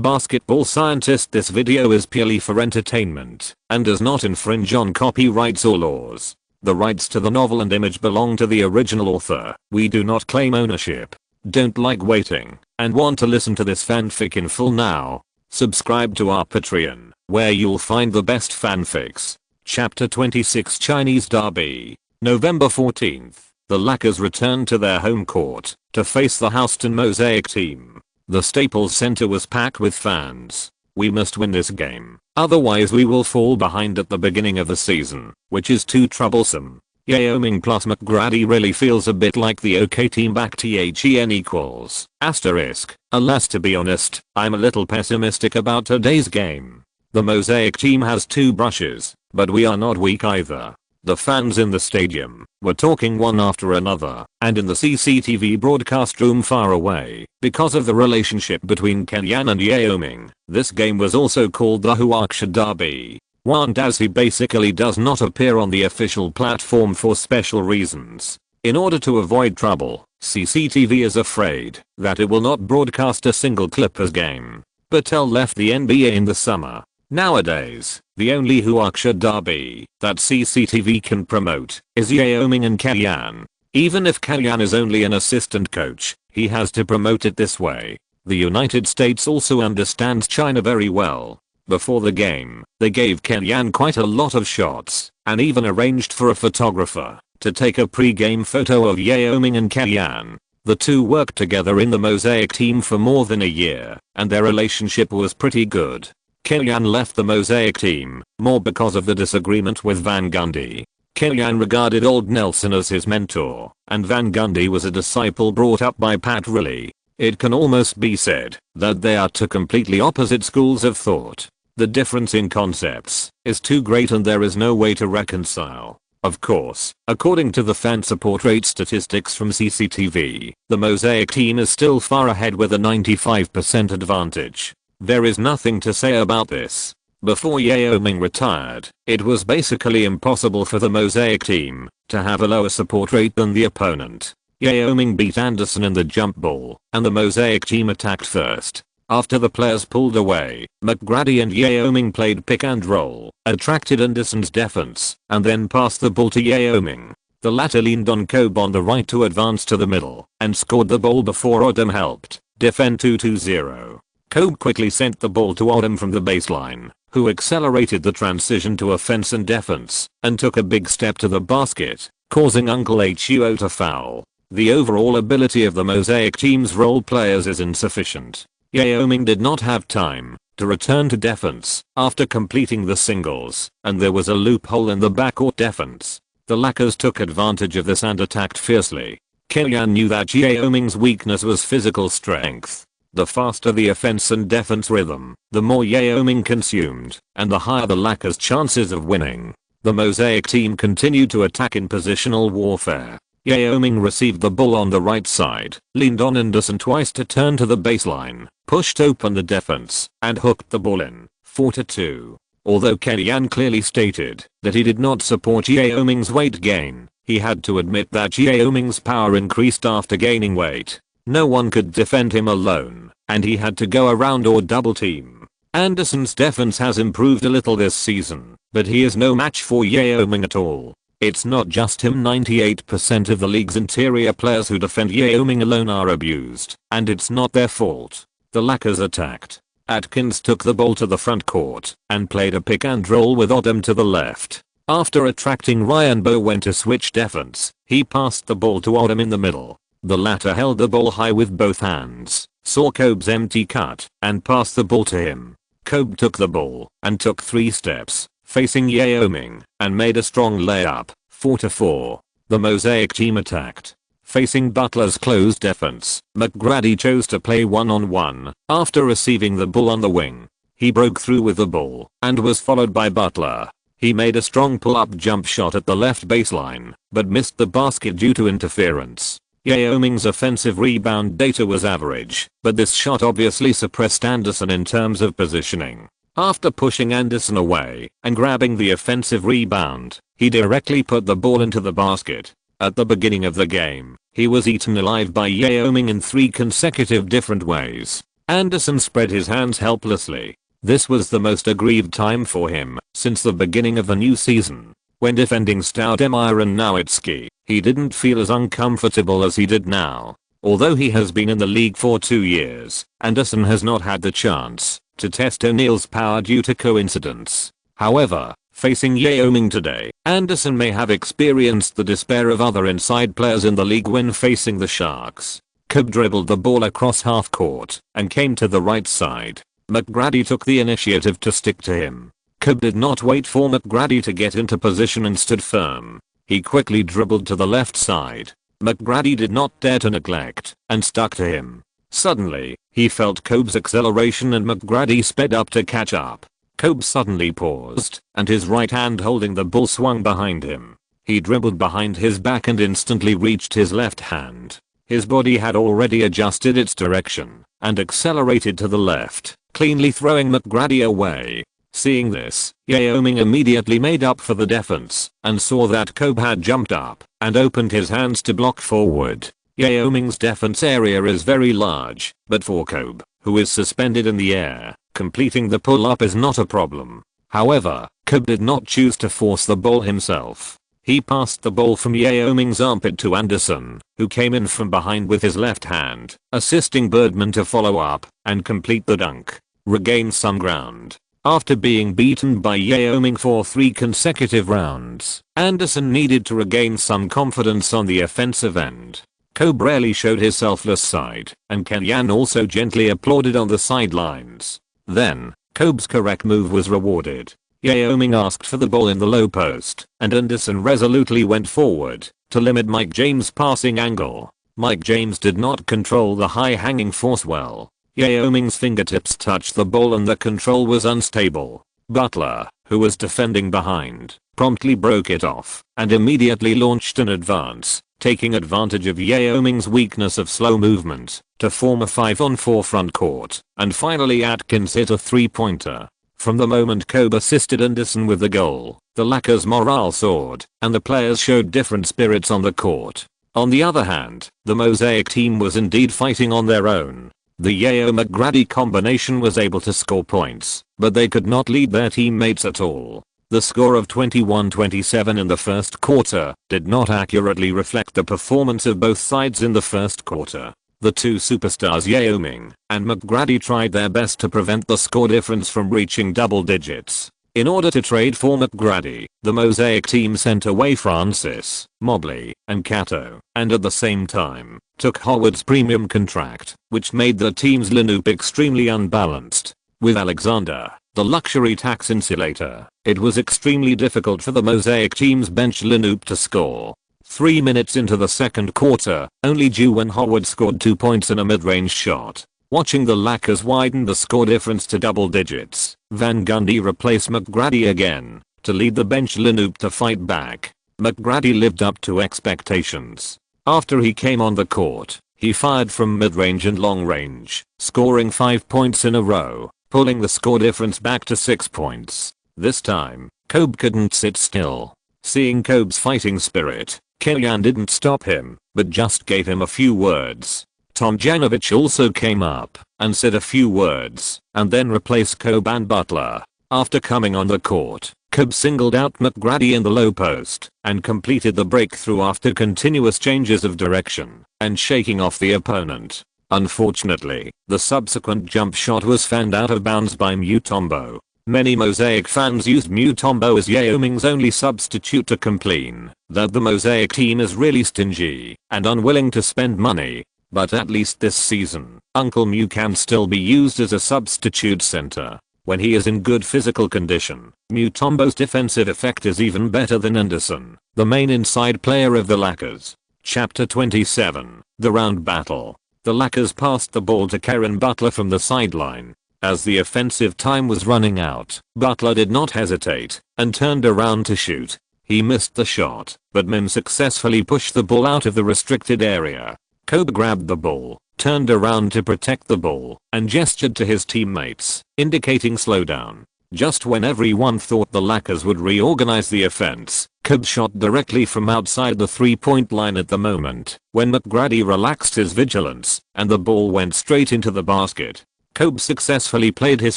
Basketball scientist. This video is purely for entertainment and does not infringe on copyrights or laws. The rights to the novel and image belong to the original author. We do not claim ownership. Don't like waiting and want to listen to this fanfic in full now? Subscribe to our Patreon, where you'll find the best fanfics. Chapter 26 Chinese Derby. November 14th. The Lakers returned to their home court to face the Houston Mosaic team. The Staples Center was packed with fans. We must win this game, otherwise we will fall behind at the beginning of the season, which is too troublesome. Yao Ming plus McGrady really feels a bit like the OK team back THEN equals asterisk. Alas, to be honest, I'm a little pessimistic about today's game. The Mosaic team has two brushes, but we are not weak either. The fans in the stadium were talking one after another, and in the CCTV broadcast room far away, because of the relationship between Kenyan and Yao Ming, this game was also called the Huaksha Derby. One, as he basically does not appear on the official platform for special reasons. In order to avoid trouble, CCTV is afraid that it will not broadcast a single Clippers game. Patel left the NBA in the summer. Nowadays, the only Huaksha Derby that CCTV can promote is Yao Ming and Kenyan. Even if Kenyan is only an assistant coach, he has to promote it this way. The United States also understands China very well. Before the game, they gave Kenyan quite a lot of shots, and even arranged for a photographer to take a pre-game photo of Yao Ming and Kenyan. The two worked together in the Mosaic team for more than a year, and their relationship was pretty good. Kenyan left the Mosaic team more because of the disagreement with Van Gundy. Kenyan regarded Old Nelson as his mentor, and Van Gundy was a disciple brought up by Pat Riley. It can almost be said that they are two completely opposite schools of thought. The difference in concepts is too great and there is no way to reconcile. Of course, according to the fan support rate statistics from CCTV, the Mosaic team is still far ahead with a 95% advantage. There is nothing to say about this. Before Yao Ming retired, it was basically impossible for the Mosaic team to have a lower support rate than the opponent. Yao Ming beat Anderson in the jump ball, and the Mosaic team attacked first. After the players pulled away, McGrady and Yao Ming played pick and roll, attracted Anderson's defense, and then passed the ball to Yao Ming. The latter leaned on Kobe on the right to advance to the middle, and scored the ball before Odom helped defend 2-0. Kobe quickly sent the ball to Odom from the baseline, who accelerated the transition to offense and defense, and took a big step to the basket, causing Uncle Huo to foul. The overall ability of the Mosaic team's role players is insufficient. Yao Ming did not have time to return to defense after completing the singles, and there was a loophole in the backcourt defense. The Lakers took advantage of this and attacked fiercely. Kenyan knew that Yao Ming's weakness was physical strength. The faster the offense and defense rhythm, the more Yao Ming consumed, and the higher the Lakers' chances of winning. The Mosaic team continued to attack in positional warfare. Yao Ming received the ball on the right side, leaned on Anderson twice to turn to the baseline, pushed open the defense, and hooked the ball in, 4-2. Although Kenyan clearly stated that he did not support Yao Ming's weight gain, he had to admit that Yao Ming's power increased after gaining weight. No one could defend him alone, and he had to go around or double team. Anderson's defense has improved a little this season, but he is no match for Yao Ming at all. It's not just him. 98% of the league's interior players who defend Yao Ming alone are abused, and it's not their fault. The Lakers attacked. Atkins took the ball to the front court and played a pick and roll with Odom to the left. After attracting Ryan Bowen to switch defense, he passed the ball to Odom in the middle. The latter held the ball high with both hands, saw Kobe's empty cut, and passed the ball to him. Kobe took the ball and took 3 steps, facing Yao Ming, and made a strong layup, 4-4. The Mosaic team attacked. Facing Butler's closed defense, McGrady chose to play one-on-one. After receiving the ball on the wing, he broke through with the ball and was followed by Butler. He made a strong pull-up jump shot at the left baseline, but missed the basket due to interference. Yao Ming's offensive rebound data was average, but this shot obviously suppressed Anderson in terms of positioning. After pushing Anderson away and grabbing the offensive rebound, he directly put the ball into the basket. At the beginning of the game, he was eaten alive by Yao Ming in 3 consecutive different ways. Anderson spread his hands helplessly. This was the most aggrieved time for him since the beginning of the new season. When defending star Demiron Nowitzki, he didn't feel as uncomfortable as he did now. Although he has been in the league for 2 years, Anderson has not had the chance to test O'Neal's power due to coincidence. However, facing Yao Ming today, Anderson may have experienced the despair of other inside players in the league when facing the Sharks. Kobe dribbled the ball across half court and came to the right side. McGrady took the initiative to stick to him. Kobe did not wait for McGrady to get into position and stood firm. He quickly dribbled to the left side. McGrady did not dare to neglect and stuck to him. Suddenly, he felt Kobe's acceleration and McGrady sped up to catch up. Kobe suddenly paused and his right hand holding the ball swung behind him. He dribbled behind his back and instantly reached his left hand. His body had already adjusted its direction and accelerated to the left, cleanly throwing McGrady away. Seeing this, Yao Ming immediately made up for the defense and saw that Kobe had jumped up and opened his hands to block forward. Yao Ming's defense area is very large, but for Kobe, who is suspended in the air, completing the pull-up is not a problem. However, Kobe did not choose to force the ball himself. He passed the ball from Yao Ming's armpit to Anderson, who came in from behind with his left hand, assisting Birdman to follow up and complete the dunk. Regain some ground. After being beaten by Yao Ming for 3 consecutive rounds, Anderson needed to regain some confidence on the offensive end. Kobe rarely showed his selfless side, and Kenyan also gently applauded on the sidelines. Then, Kobe's correct move was rewarded. Yao Ming asked for the ball in the low post, and Anderson resolutely went forward to limit Mike James' passing angle. Mike James did not control the high-hanging force well. Yao Ming's fingertips touched the ball and the control was unstable. Butler, who was defending behind, promptly broke it off and immediately launched an advance, taking advantage of Yao Ming's weakness of slow movement to form a 5-on-4 front court, and finally Atkins hit a 3-pointer. From the moment Kobe assisted Anderson with the goal, the Lakers' morale soared and the players showed different spirits on the court. On the other hand, the Mosaic team was indeed fighting on their own. The Yao-McGrady combination was able to score points, but they could not lead their teammates at all. The score of 21-27 in the first quarter did not accurately reflect the performance of both sides in the first quarter. The two superstars Yao Ming and McGrady tried their best to prevent the score difference from reaching double digits. In order to trade for McGrady, the Mosaic team sent away Francis, Mobley, and Cato, and at the same time, took Howard's premium contract, which made the team's lineup extremely unbalanced. With Alexander, the luxury tax insulator, it was extremely difficult for the Mosaic team's bench lineup to score. 3 minutes into the second quarter, only Juwan Howard scored 2 points in a mid-range shot. Watching the Lakers widen the score difference to double digits, Van Gundy replaced McGrady again to lead the bench lineup to fight back. McGrady lived up to expectations. After he came on the court, he fired from mid-range and long range, scoring 5 points in a row, pulling the score difference back to 6 points. This time, Kobe couldn't sit still. Seeing Kobe's fighting spirit, Kenyan didn't stop him, but just gave him a few words. Tom Janovich also came up and said a few words, and then replaced Kobe and Butler. After coming on the court, Kobe singled out McGrady in the low post and completed the breakthrough after continuous changes of direction and shaking off the opponent. Unfortunately, the subsequent jump shot was fanned out of bounds by Mutombo. Many Mosaic fans used Mutombo as Yao Ming's only substitute to complain that the Mosaic team is really stingy and unwilling to spend money. But at least this season, Uncle Mew can still be used as a substitute center. When he is in good physical condition, Mutombo's defensive effect is even better than Anderson, the main inside player of the Lakers. Chapter 27, The Round Battle. The Lakers passed the ball to Karen Butler from the sideline. As the offensive time was running out, Butler did not hesitate and turned around to shoot. He missed the shot, but Mim successfully pushed the ball out of the restricted area. Kobe grabbed the ball, turned around to protect the ball, and gestured to his teammates, indicating slow down. Just when everyone thought the Lakers would reorganize the offense, Kobe shot directly from outside the 3-point line at the moment when McGrady relaxed his vigilance and the ball went straight into the basket. Kobe successfully played his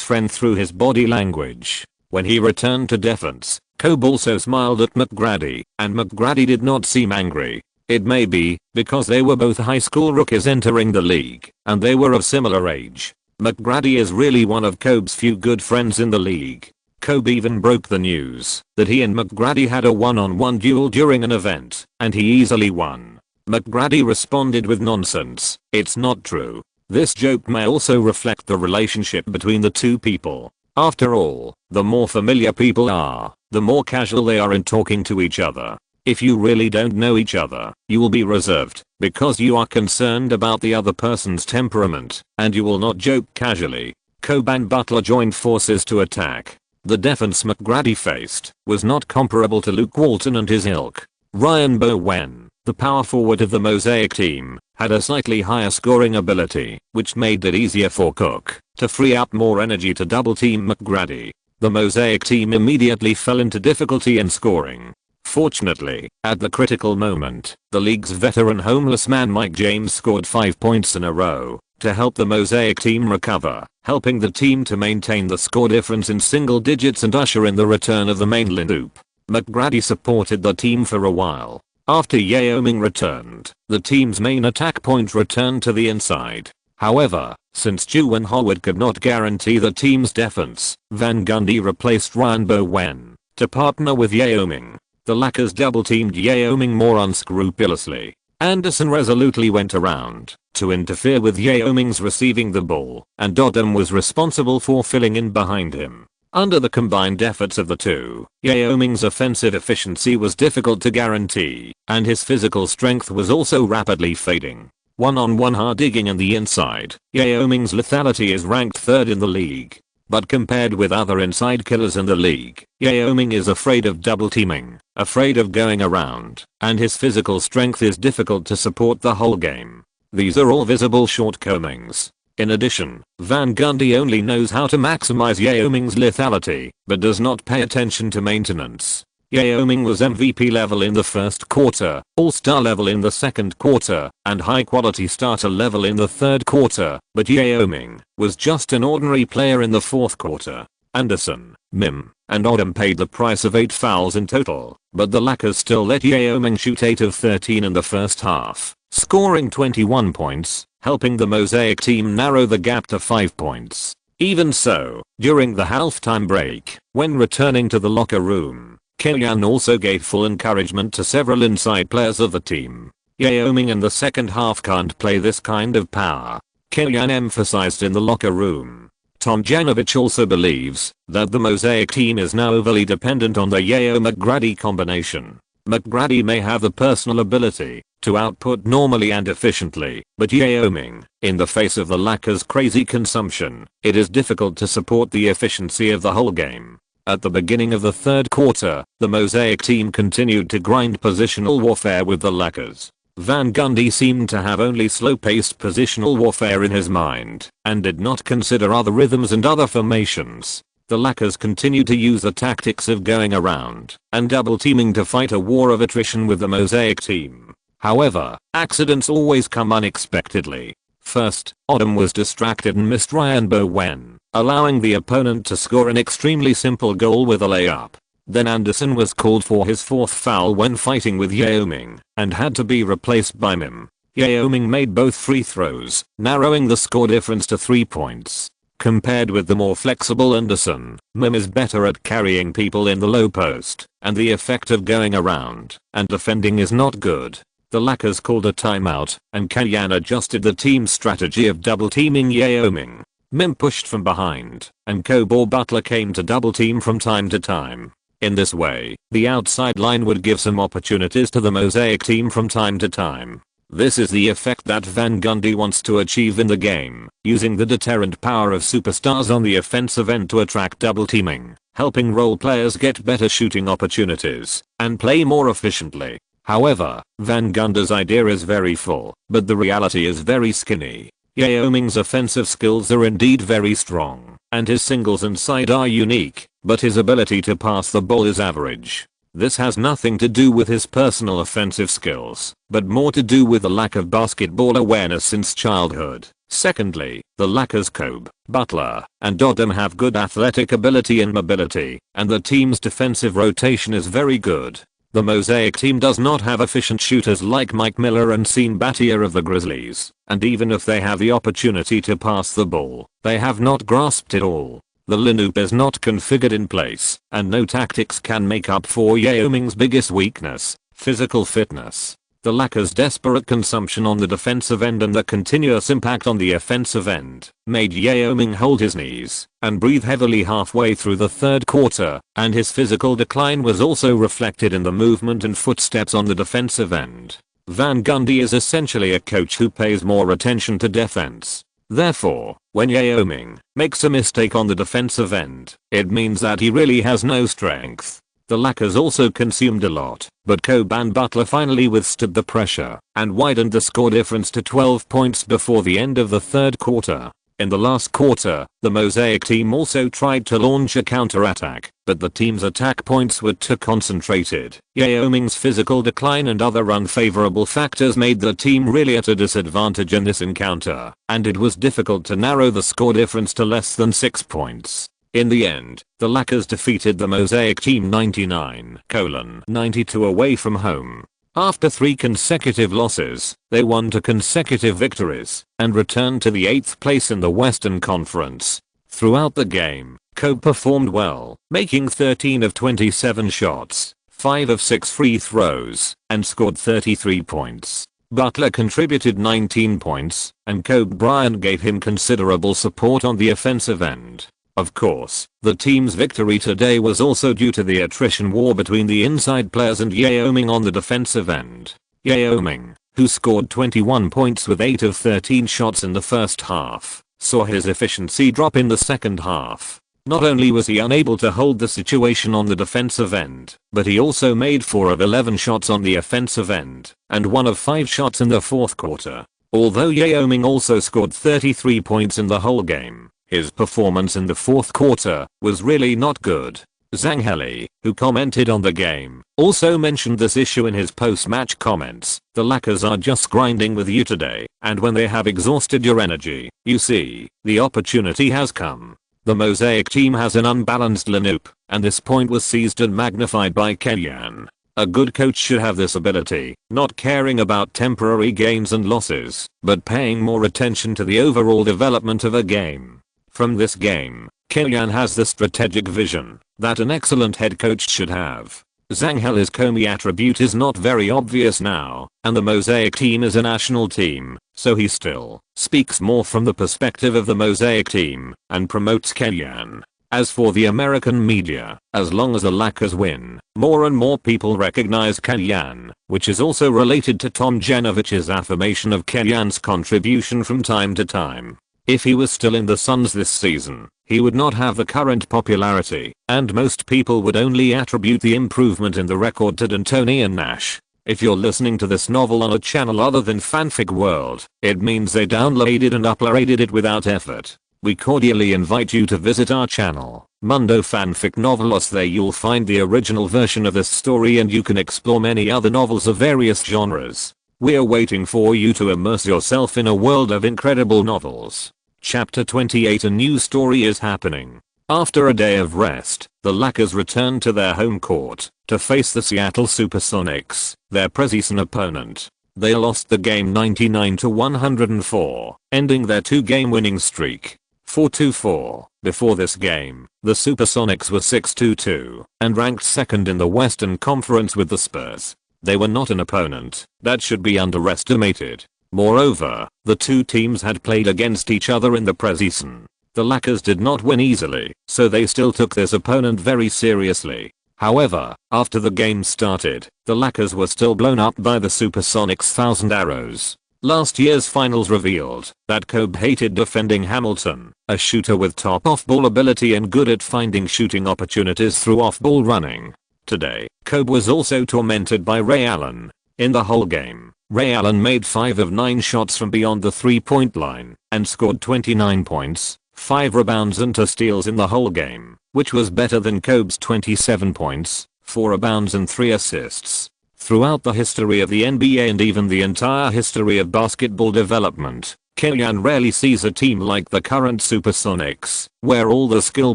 friend through his body language. When he returned to defense, Kobe also smiled at McGrady, and McGrady did not seem angry. It may be because they were both high school rookies entering the league, and they were of similar age. McGrady is really one of Kobe's few good friends in the league. Kobe even broke the news that he and McGrady had a one-on-one duel during an event, and he easily won. McGrady responded with nonsense. It's not true. This joke may also reflect the relationship between the two people. After all, the more familiar people are, the more casual they are in talking to each other. If you really don't know each other, you will be reserved because you are concerned about the other person's temperament, and you will not joke casually. Kobe and Butler joined forces to attack. The defense McGrady faced was not comparable to Luke Walton and his ilk. Ryan Bowen, the power forward of the Mosaic team, had a slightly higher scoring ability, which made it easier for Cook to free up more energy to double team McGrady. The Mosaic team immediately fell into difficulty in scoring. Fortunately, at the critical moment, the league's veteran homeless man Mike James scored 5 points in a row to help the Mosaic team recover, helping the team to maintain the score difference in single digits and usher in the return of the mainland hoop. McGrady supported the team for a while. After Yao Ming returned, the team's main attack point returned to the inside. However, since Ju and Howard could not guarantee the team's defense, Van Gundy replaced Ryan Bowen to partner with Yao Ming. The Lakers double-teamed Yao Ming more unscrupulously. Anderson resolutely went around to interfere with Yao Ming's receiving the ball, and Odom was responsible for filling in behind him. Under the combined efforts of the two, Yao Ming's offensive efficiency was difficult to guarantee, and his physical strength was also rapidly fading. One-on-one hard digging in the inside, Yao Ming's lethality is ranked 3rd in the league. But compared with other inside killers in the league, Yao Ming is afraid of double teaming, afraid of going around, and his physical strength is difficult to support the whole game. These are all visible shortcomings. In addition, Van Gundy only knows how to maximize Yao Ming's lethality, but does not pay attention to maintenance. Yao Ming was MVP level in the first quarter, all-star level in the second quarter, and high-quality starter level in the third quarter, but Yao Ming was just an ordinary player in the fourth quarter. Anderson, Mim, and Odom paid the price of 8 fouls in total, but the Lakers still let Yao Ming shoot 8 of 13 in the first half, scoring 21 points, helping the Mosaic team narrow the gap to 5 points. Even so, during the halftime break, when returning to the locker room, Kellyan also gave full encouragement to several inside players of the team. Yao Ming in the second half can't play this kind of power, Kellyan emphasized in the locker room. Tom Janovich also believes that the Mosaic team is now overly dependent on the Yao-McGrady combination. McGrady may have the personal ability to output normally and efficiently, but Yao Ming, in the face of the Lakers' crazy consumption, it is difficult to support the efficiency of the whole game. At the beginning of the third quarter, the Mosaic team continued to grind positional warfare with the Lakers. Van Gundy seemed to have only slow-paced positional warfare in his mind, and did not consider other rhythms and other formations. The Lakers continued to use the tactics of going around and double-teaming to fight a war of attrition with the Mosaic team. However, accidents always come unexpectedly. First, Odom was distracted and missed Ryan Bowen, allowing the opponent to score an extremely simple goal with a layup. Then Anderson was called for his 4th foul when fighting with Yao Ming, and had to be replaced by Mim. Yao Ming made both free throws, narrowing the score difference to 3 points. Compared with the more flexible Anderson, Mim is better at carrying people in the low post, and the effect of going around and defending is not good. The Lakers called a timeout, and Kellyan adjusted the team's strategy of double-teaming Yao Ming. Mim pushed from behind, and Kobe Butler came to double-team from time to time. In this way, the outside line would give some opportunities to the Mosaic team from time to time. This is the effect that Van Gundy wants to achieve in the game, using the deterrent power of superstars on the offensive end to attract double-teaming, helping role players get better shooting opportunities, and play more efficiently. However, Van Gundy's idea is very full, but the reality is very skinny. Yao Ming's offensive skills are indeed very strong, and his singles inside are unique, but his ability to pass the ball is average. This has nothing to do with his personal offensive skills, but more to do with the lack of basketball awareness since childhood. Secondly, the Lakers' Kobe, Butler, and Dodom have good athletic ability and mobility, and the team's defensive rotation is very good. The Mosaic team does not have efficient shooters like Mike Miller and Sean Battier of the Grizzlies, and even if they have the opportunity to pass the ball, they have not grasped it all. The lineup is not configured in place, and no tactics can make up for Yao Ming's biggest weakness, physical fitness. The Lakers' desperate consumption on the defensive end and the continuous impact on the offensive end made Yao Ming hold his knees and breathe heavily halfway through the third quarter, and his physical decline was also reflected in the movement and footsteps on the defensive end. Van Gundy is essentially a coach who pays more attention to defense. Therefore, when Yao Ming makes a mistake on the defensive end, it means that he really has no strength. The Lakers also consumed a lot, but Kobe and Butler finally withstood the pressure and widened the score difference to 12 points before the end of the third quarter. In the last quarter, the Mosaic team also tried to launch a counterattack, but the team's attack points were too concentrated. Yao Ming's physical decline and other unfavorable factors made the team really at a disadvantage in this encounter, and it was difficult to narrow the score difference to less than 6 points. In the end, the Lakers defeated the Mosaic team 99-92 away from home. After 3 consecutive losses, they won 2 consecutive victories and returned to the 8th place in the Western Conference. Throughout the game, Kobe performed well, making 13 of 27 shots, 5 of 6 free throws, and scored 33 points. Butler contributed 19 points, and Kobe Bryant gave him considerable support on the offensive end. Of course, the team's victory today was also due to the attrition war between the inside players and Yao Ming on the defensive end. Yao Ming, who scored 21 points with 8 of 13 shots in the first half, saw his efficiency drop in the second half. Not only was he unable to hold the situation on the defensive end, but he also made 4 of 11 shots on the offensive end, and 1 of 5 shots in the fourth quarter. Although Yao Ming also scored 33 points in the whole game, his performance in the fourth quarter was really not good. Zhang Heli, who commented on the game, also mentioned this issue in his post-match comments. The Lakers are just grinding with you today, and when they have exhausted your energy, you see, the opportunity has come. The Mosaic team has an unbalanced lineup, and this point was seized and magnified by Kenyan. A good coach should have this ability, not caring about temporary gains and losses, but paying more attention to the overall development of a game. From this game, Kenyan has the strategic vision that an excellent head coach should have. Zhang Heli's Kobe attribute is not very obvious now, and the Mosaic team is a national team, so he still speaks more from the perspective of the Mosaic team and promotes Kenyan. As for the American media, as long as the Lakers win, more and more people recognize Kenyan, which is also related to Tom Janovich's affirmation of Kenyan's contribution from time to time. If he was still in the Suns this season, he would not have the current popularity, and most people would only attribute the improvement in the record to D'Antoni and Nash. If you're listening to this novel on a channel other than Fanfic World, it means they downloaded and uploaded it without effort. We cordially invite you to visit our channel, Mundo Fanfic Novelos. There you'll find the original version of this story and you can explore many other novels of various genres. We're waiting for you to immerse yourself in a world of incredible novels. Chapter 28. A new story is happening. After a day of rest, the Lakers returned to their home court to face the Seattle Supersonics, their preseason opponent. They lost the game 99-104, ending their 2-game winning streak. 4-4. Before this game, the Supersonics were 6-2 and ranked second in the Western Conference with the Spurs. They were not an opponent that should be underestimated. Moreover, the two teams had played against each other in the preseason. The Lakers did not win easily, so they still took this opponent very seriously. However, after the game started, the Lakers were still blown up by the Supersonics' 1,000 arrows. Last year's finals revealed that Kobe hated defending Hamilton, a shooter with top off-ball ability and good at finding shooting opportunities through off-ball running. Today, Kobe was also tormented by Ray Allen. In the whole game, Ray Allen made 5 of 9 shots from beyond the 3-point line and scored 29 points, 5 rebounds and 2 steals in the whole game, which was better than Kobe's 27 points, 4 rebounds and 3 assists. Throughout the history of the NBA and even the entire history of basketball development, Kellyanne rarely sees a team like the current Supersonics, where all the skill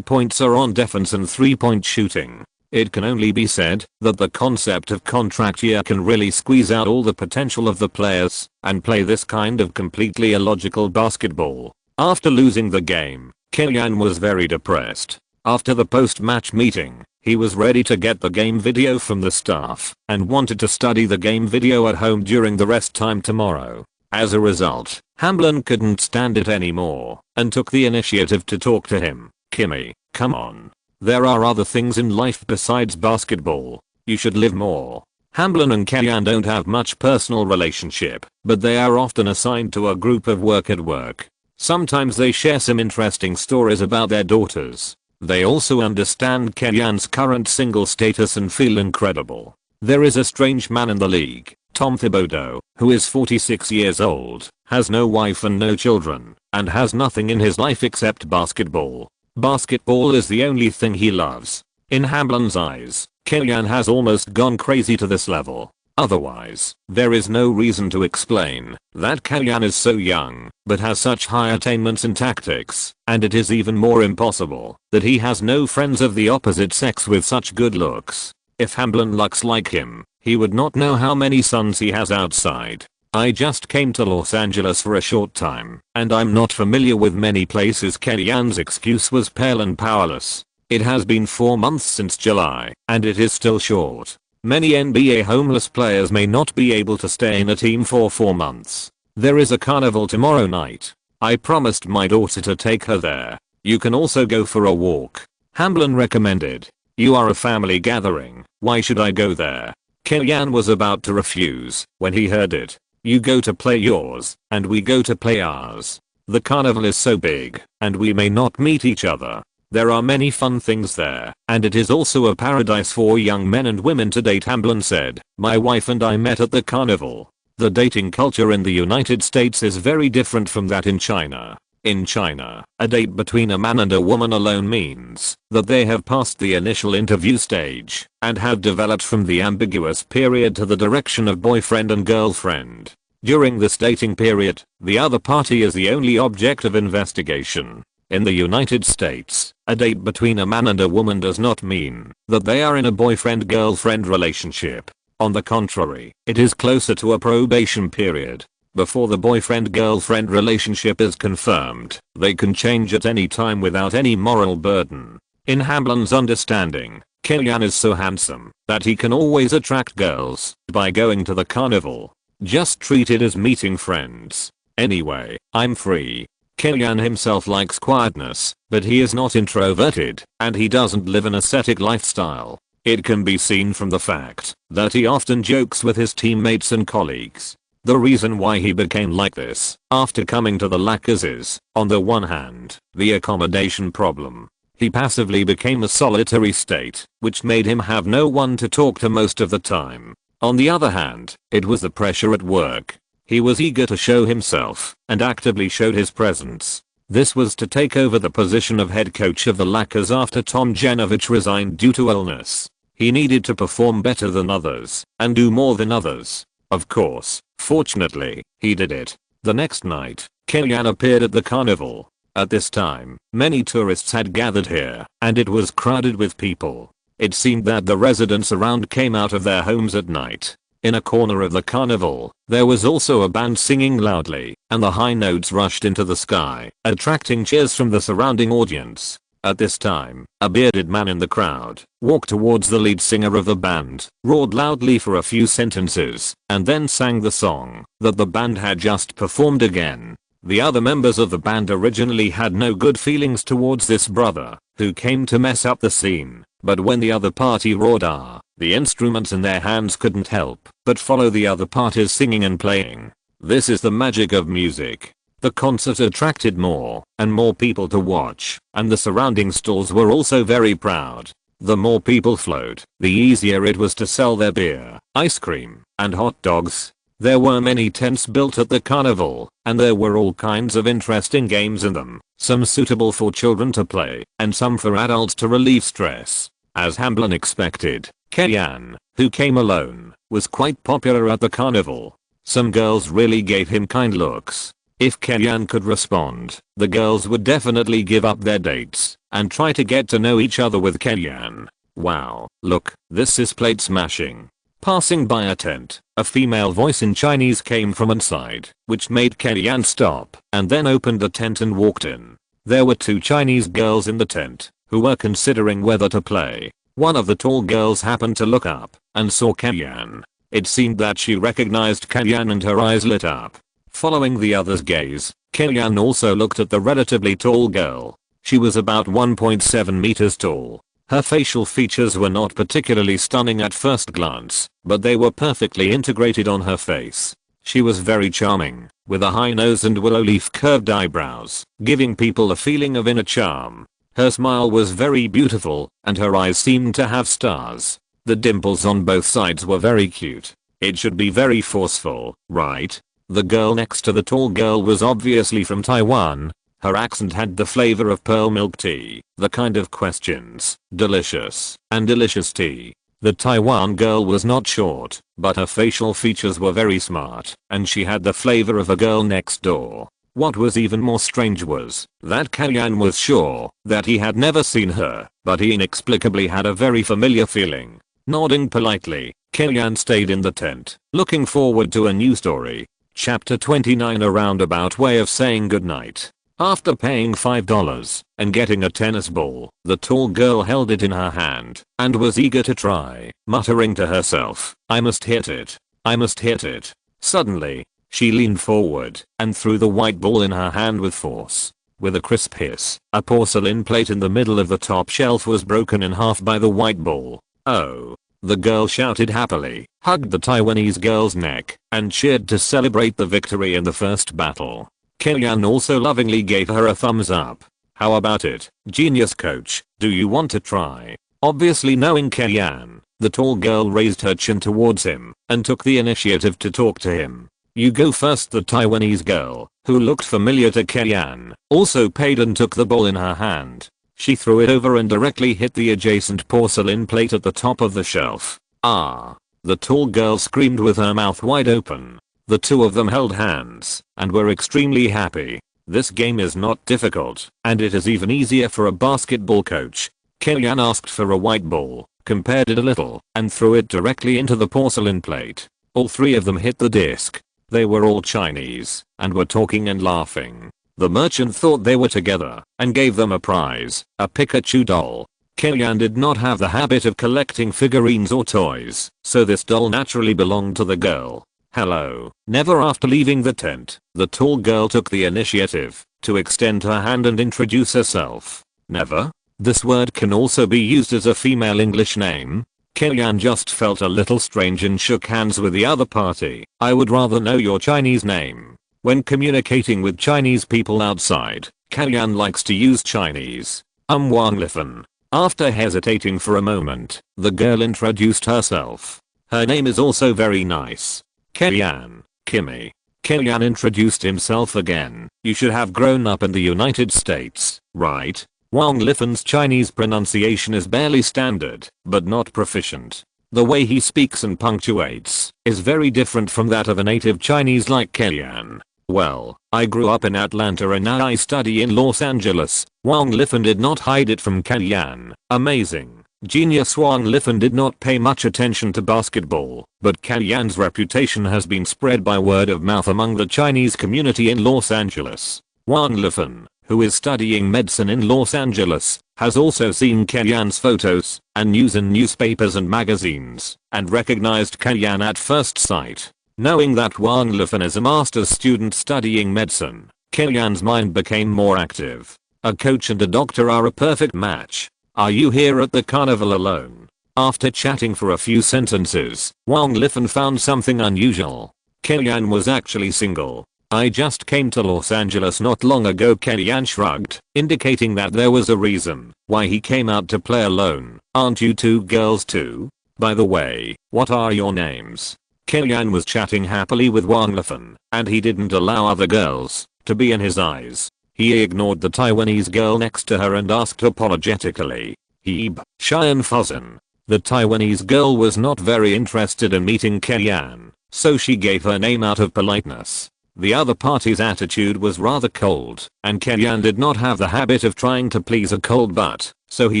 points are on defense and 3-point shooting. It can only be said that the concept of contract year can really squeeze out all the potential of the players and play this kind of completely illogical basketball. After losing the game, Kellyanne was very depressed. After the post-match meeting, he was ready to get the game video from the staff and wanted to study the game video at home during the rest time tomorrow. As a result, Hamblin couldn't stand it anymore and took the initiative to talk to him. "Kimmy, come on. There are other things in life besides basketball. You should live more." Hamblin and Kellyanne don't have much personal relationship, but they are often assigned to a group of work at work. Sometimes they share some interesting stories about their daughters. They also understand Kellyanne's current single status and feel incredible. There is a strange man in the league, Tom Thibodeau, who is 46 years old, has no wife and no children, and has nothing in his life except basketball. Basketball is the only thing he loves. In Hamblin's eyes, Kellyanne has almost gone crazy to this level. Otherwise, there is no reason to explain that Kellyanne is so young, but has such high attainments in tactics, and it is even more impossible that he has no friends of the opposite sex with such good looks. If Hamblin looks like him, he would not know how many sons he has outside. "I just came to Los Angeles for a short time, and I'm not familiar with many places." Kellyanne's excuse was pale and powerless. It has been 4 months since July, and it is still short. Many NBA homeless players may not be able to stay in a team for 4 months. "There is a carnival tomorrow night. I promised my daughter to take her there. You can also go for a walk," Hamblin recommended. "You are a family gathering. Why should I go there?" Kellyanne was about to refuse when he heard it. "You go to play yours, and we go to play ours. The carnival is so big, and we may not meet each other. There are many fun things there, and it is also a paradise for young men and women to date," Hamblin said. "My wife and I met at the carnival. The dating culture in the United States is very different from that in China. In China, a date between a man and a woman alone means that they have passed the initial interview stage and have developed from the ambiguous period to the direction of boyfriend and girlfriend. During this dating period, the other party is the only object of investigation. In the United States, a date between a man and a woman does not mean that they are in a boyfriend-girlfriend relationship. On the contrary, it is closer to a probation period. Before the boyfriend-girlfriend relationship is confirmed, they can change at any time without any moral burden. In Hamblin's understanding, Kellyanne is so handsome that he can always attract girls by going to the carnival. Just treat it as meeting friends. "Anyway, I'm free." Kellyanne himself likes quietness, but he is not introverted, and he doesn't live an ascetic lifestyle. It can be seen from the fact that he often jokes with his teammates and colleagues. The reason why he became like this after coming to the Lakers is, on the one hand, the accommodation problem. He passively became a solitary state, which made him have no one to talk to most of the time. On the other hand, it was the pressure at work. He was eager to show himself and actively showed his presence. This was to take over the position of head coach of the Lakers after Tom Janovich resigned due to illness. He needed to perform better than others and do more than others. Of course, fortunately, he did it. The next night, Kellyanne appeared at the carnival. At this time, many tourists had gathered here, and it was crowded with people. It seemed that the residents around came out of their homes at night. In a corner of the carnival, there was also a band singing loudly, and the high notes rushed into the sky, attracting cheers from the surrounding audience. At this time, a bearded man in the crowd walked towards the lead singer of the band, roared loudly for a few sentences, and then sang the song that the band had just performed again. The other members of the band originally had no good feelings towards this brother, who came to mess up the scene, but when the other party roared "ah," the instruments in their hands couldn't help but follow the other party's singing and playing. This is the magic of music. The concert attracted more and more people to watch, and the surrounding stalls were also very proud. The more people flowed, the easier it was to sell their beer, ice cream, and hot dogs. There were many tents built at the carnival, and there were all kinds of interesting games in them, some suitable for children to play, and some for adults to relieve stress. As Hamblin expected, Kellyanne, who came alone, was quite popular at the carnival. Some girls really gave him kind looks. If Kellyanne could respond, the girls would definitely give up their dates and try to get to know each other with Kellyanne. Wow, look, this is plate smashing. Passing by a tent, a female voice in Chinese came from inside, which made Kellyanne stop and then opened the tent and walked in. There were 2 Chinese girls in the tent who were considering whether to play. One of the tall girls happened to look up and saw Kellyanne. It seemed that she recognized Kellyanne and her eyes lit up. Following the other's gaze, Kellyanne also looked at the relatively tall girl. She was about 1.7 meters tall. Her facial features were not particularly stunning at first glance, but they were perfectly integrated on her face. She was very charming, with a high nose and willow leaf curved eyebrows, giving people a feeling of inner charm. Her smile was very beautiful, and her eyes seemed to have stars. The dimples on both sides were very cute. It should be very forceful, right? The girl next to the tall girl was obviously from Taiwan. Her accent had the flavor of pearl milk tea, the kind of questions, delicious, and delicious tea. The Taiwan girl was not short, but her facial features were very smart, and she had the flavor of a girl next door. What was even more strange was that Kellyanne was sure that he had never seen her, but he inexplicably had a very familiar feeling. Nodding politely, Kellyanne stayed in the tent, looking forward to a new story. Chapter 29, a roundabout way of saying goodnight. After paying $5 and getting a tennis ball, the tall girl held it in her hand and was eager to try, muttering to herself, "I must hit it. I must hit it." Suddenly, she leaned forward and threw the white ball in her hand with force. With a crisp hiss, a porcelain plate in the middle of the top shelf was broken in half by the white ball. "Oh!" The girl shouted happily, hugged the Taiwanese girl's neck, and cheered to celebrate the victory in the first battle. Kellyanne also lovingly gave her a thumbs up. "How about it, genius coach, do you want to try?" Obviously knowing Kellyanne, the tall girl raised her chin towards him and took the initiative to talk to him. "You go first." The Taiwanese girl, who looked familiar to Kellyanne, also paid and took the ball in her hand. She threw it over and directly hit the adjacent porcelain plate at the top of the shelf. "Ah!" The tall girl screamed with her mouth wide open. The two of them held hands and were extremely happy. "This game is not difficult, and it is even easier for a basketball coach." Kellyanne asked for a white ball, compared it a little, and threw it directly into the porcelain plate. All 3 of them hit the disc. They were all Chinese and were talking and laughing. The merchant thought they were together and gave them a prize, a Pikachu doll. Kellyanne did not have the habit of collecting figurines or toys, so this doll naturally belonged to the girl. "Hello." Never after leaving the tent, the tall girl took the initiative to extend her hand and introduce herself. Never? This word can also be used as a female English name. Kellyanne just felt a little strange and shook hands with the other party. "I would rather know your Chinese name." When communicating with Chinese people outside, Kellyanne likes to use Chinese. Wang Lifan. After hesitating for a moment, the girl introduced herself. "Her name is also very nice. Kellyanne, Kimmy." Kellyanne introduced himself again. "You should have grown up in the United States, right?" Wang Lifan's Chinese pronunciation is barely standard, but not proficient. The way he speaks and punctuates is very different from that of a native Chinese like Kellyanne. "Well, I grew up in Atlanta and now I study in Los Angeles." Wang Lifan did not hide it from Kellyanne. Amazing. Genius. Wang Lifan did not pay much attention to basketball, but Kellyanne's reputation has been spread by word of mouth among the Chinese community in Los Angeles. Wang Lifan, who is studying medicine in Los Angeles, has also seen Kellyanne's photos and news in newspapers and magazines, and recognized Kellyanne at first sight. Knowing that Wang Lifan is a master's student studying medicine, Kellyanne's mind became more active. A coach and a doctor are a perfect match. "Are you here at the carnival alone?" After chatting for a few sentences, Wang Lifan found something unusual. Kellyanne was actually single. "I just came to Los Angeles not long ago." Kellyanne shrugged, indicating that there was a reason why he came out to play alone. "Aren't you 2 girls too? By the way, what are your names?" Kellyanne was chatting happily with Wang Lifan, and he didn't allow other girls to be in his eyes. He ignored the Taiwanese girl next to her and asked apologetically, "Heeb, Cheyenne Fuzzin." The Taiwanese girl was not very interested in meeting Kellyanne, so she gave her name out of politeness. The other party's attitude was rather cold, and Kenyan did not have the habit of trying to please a cold butt, so he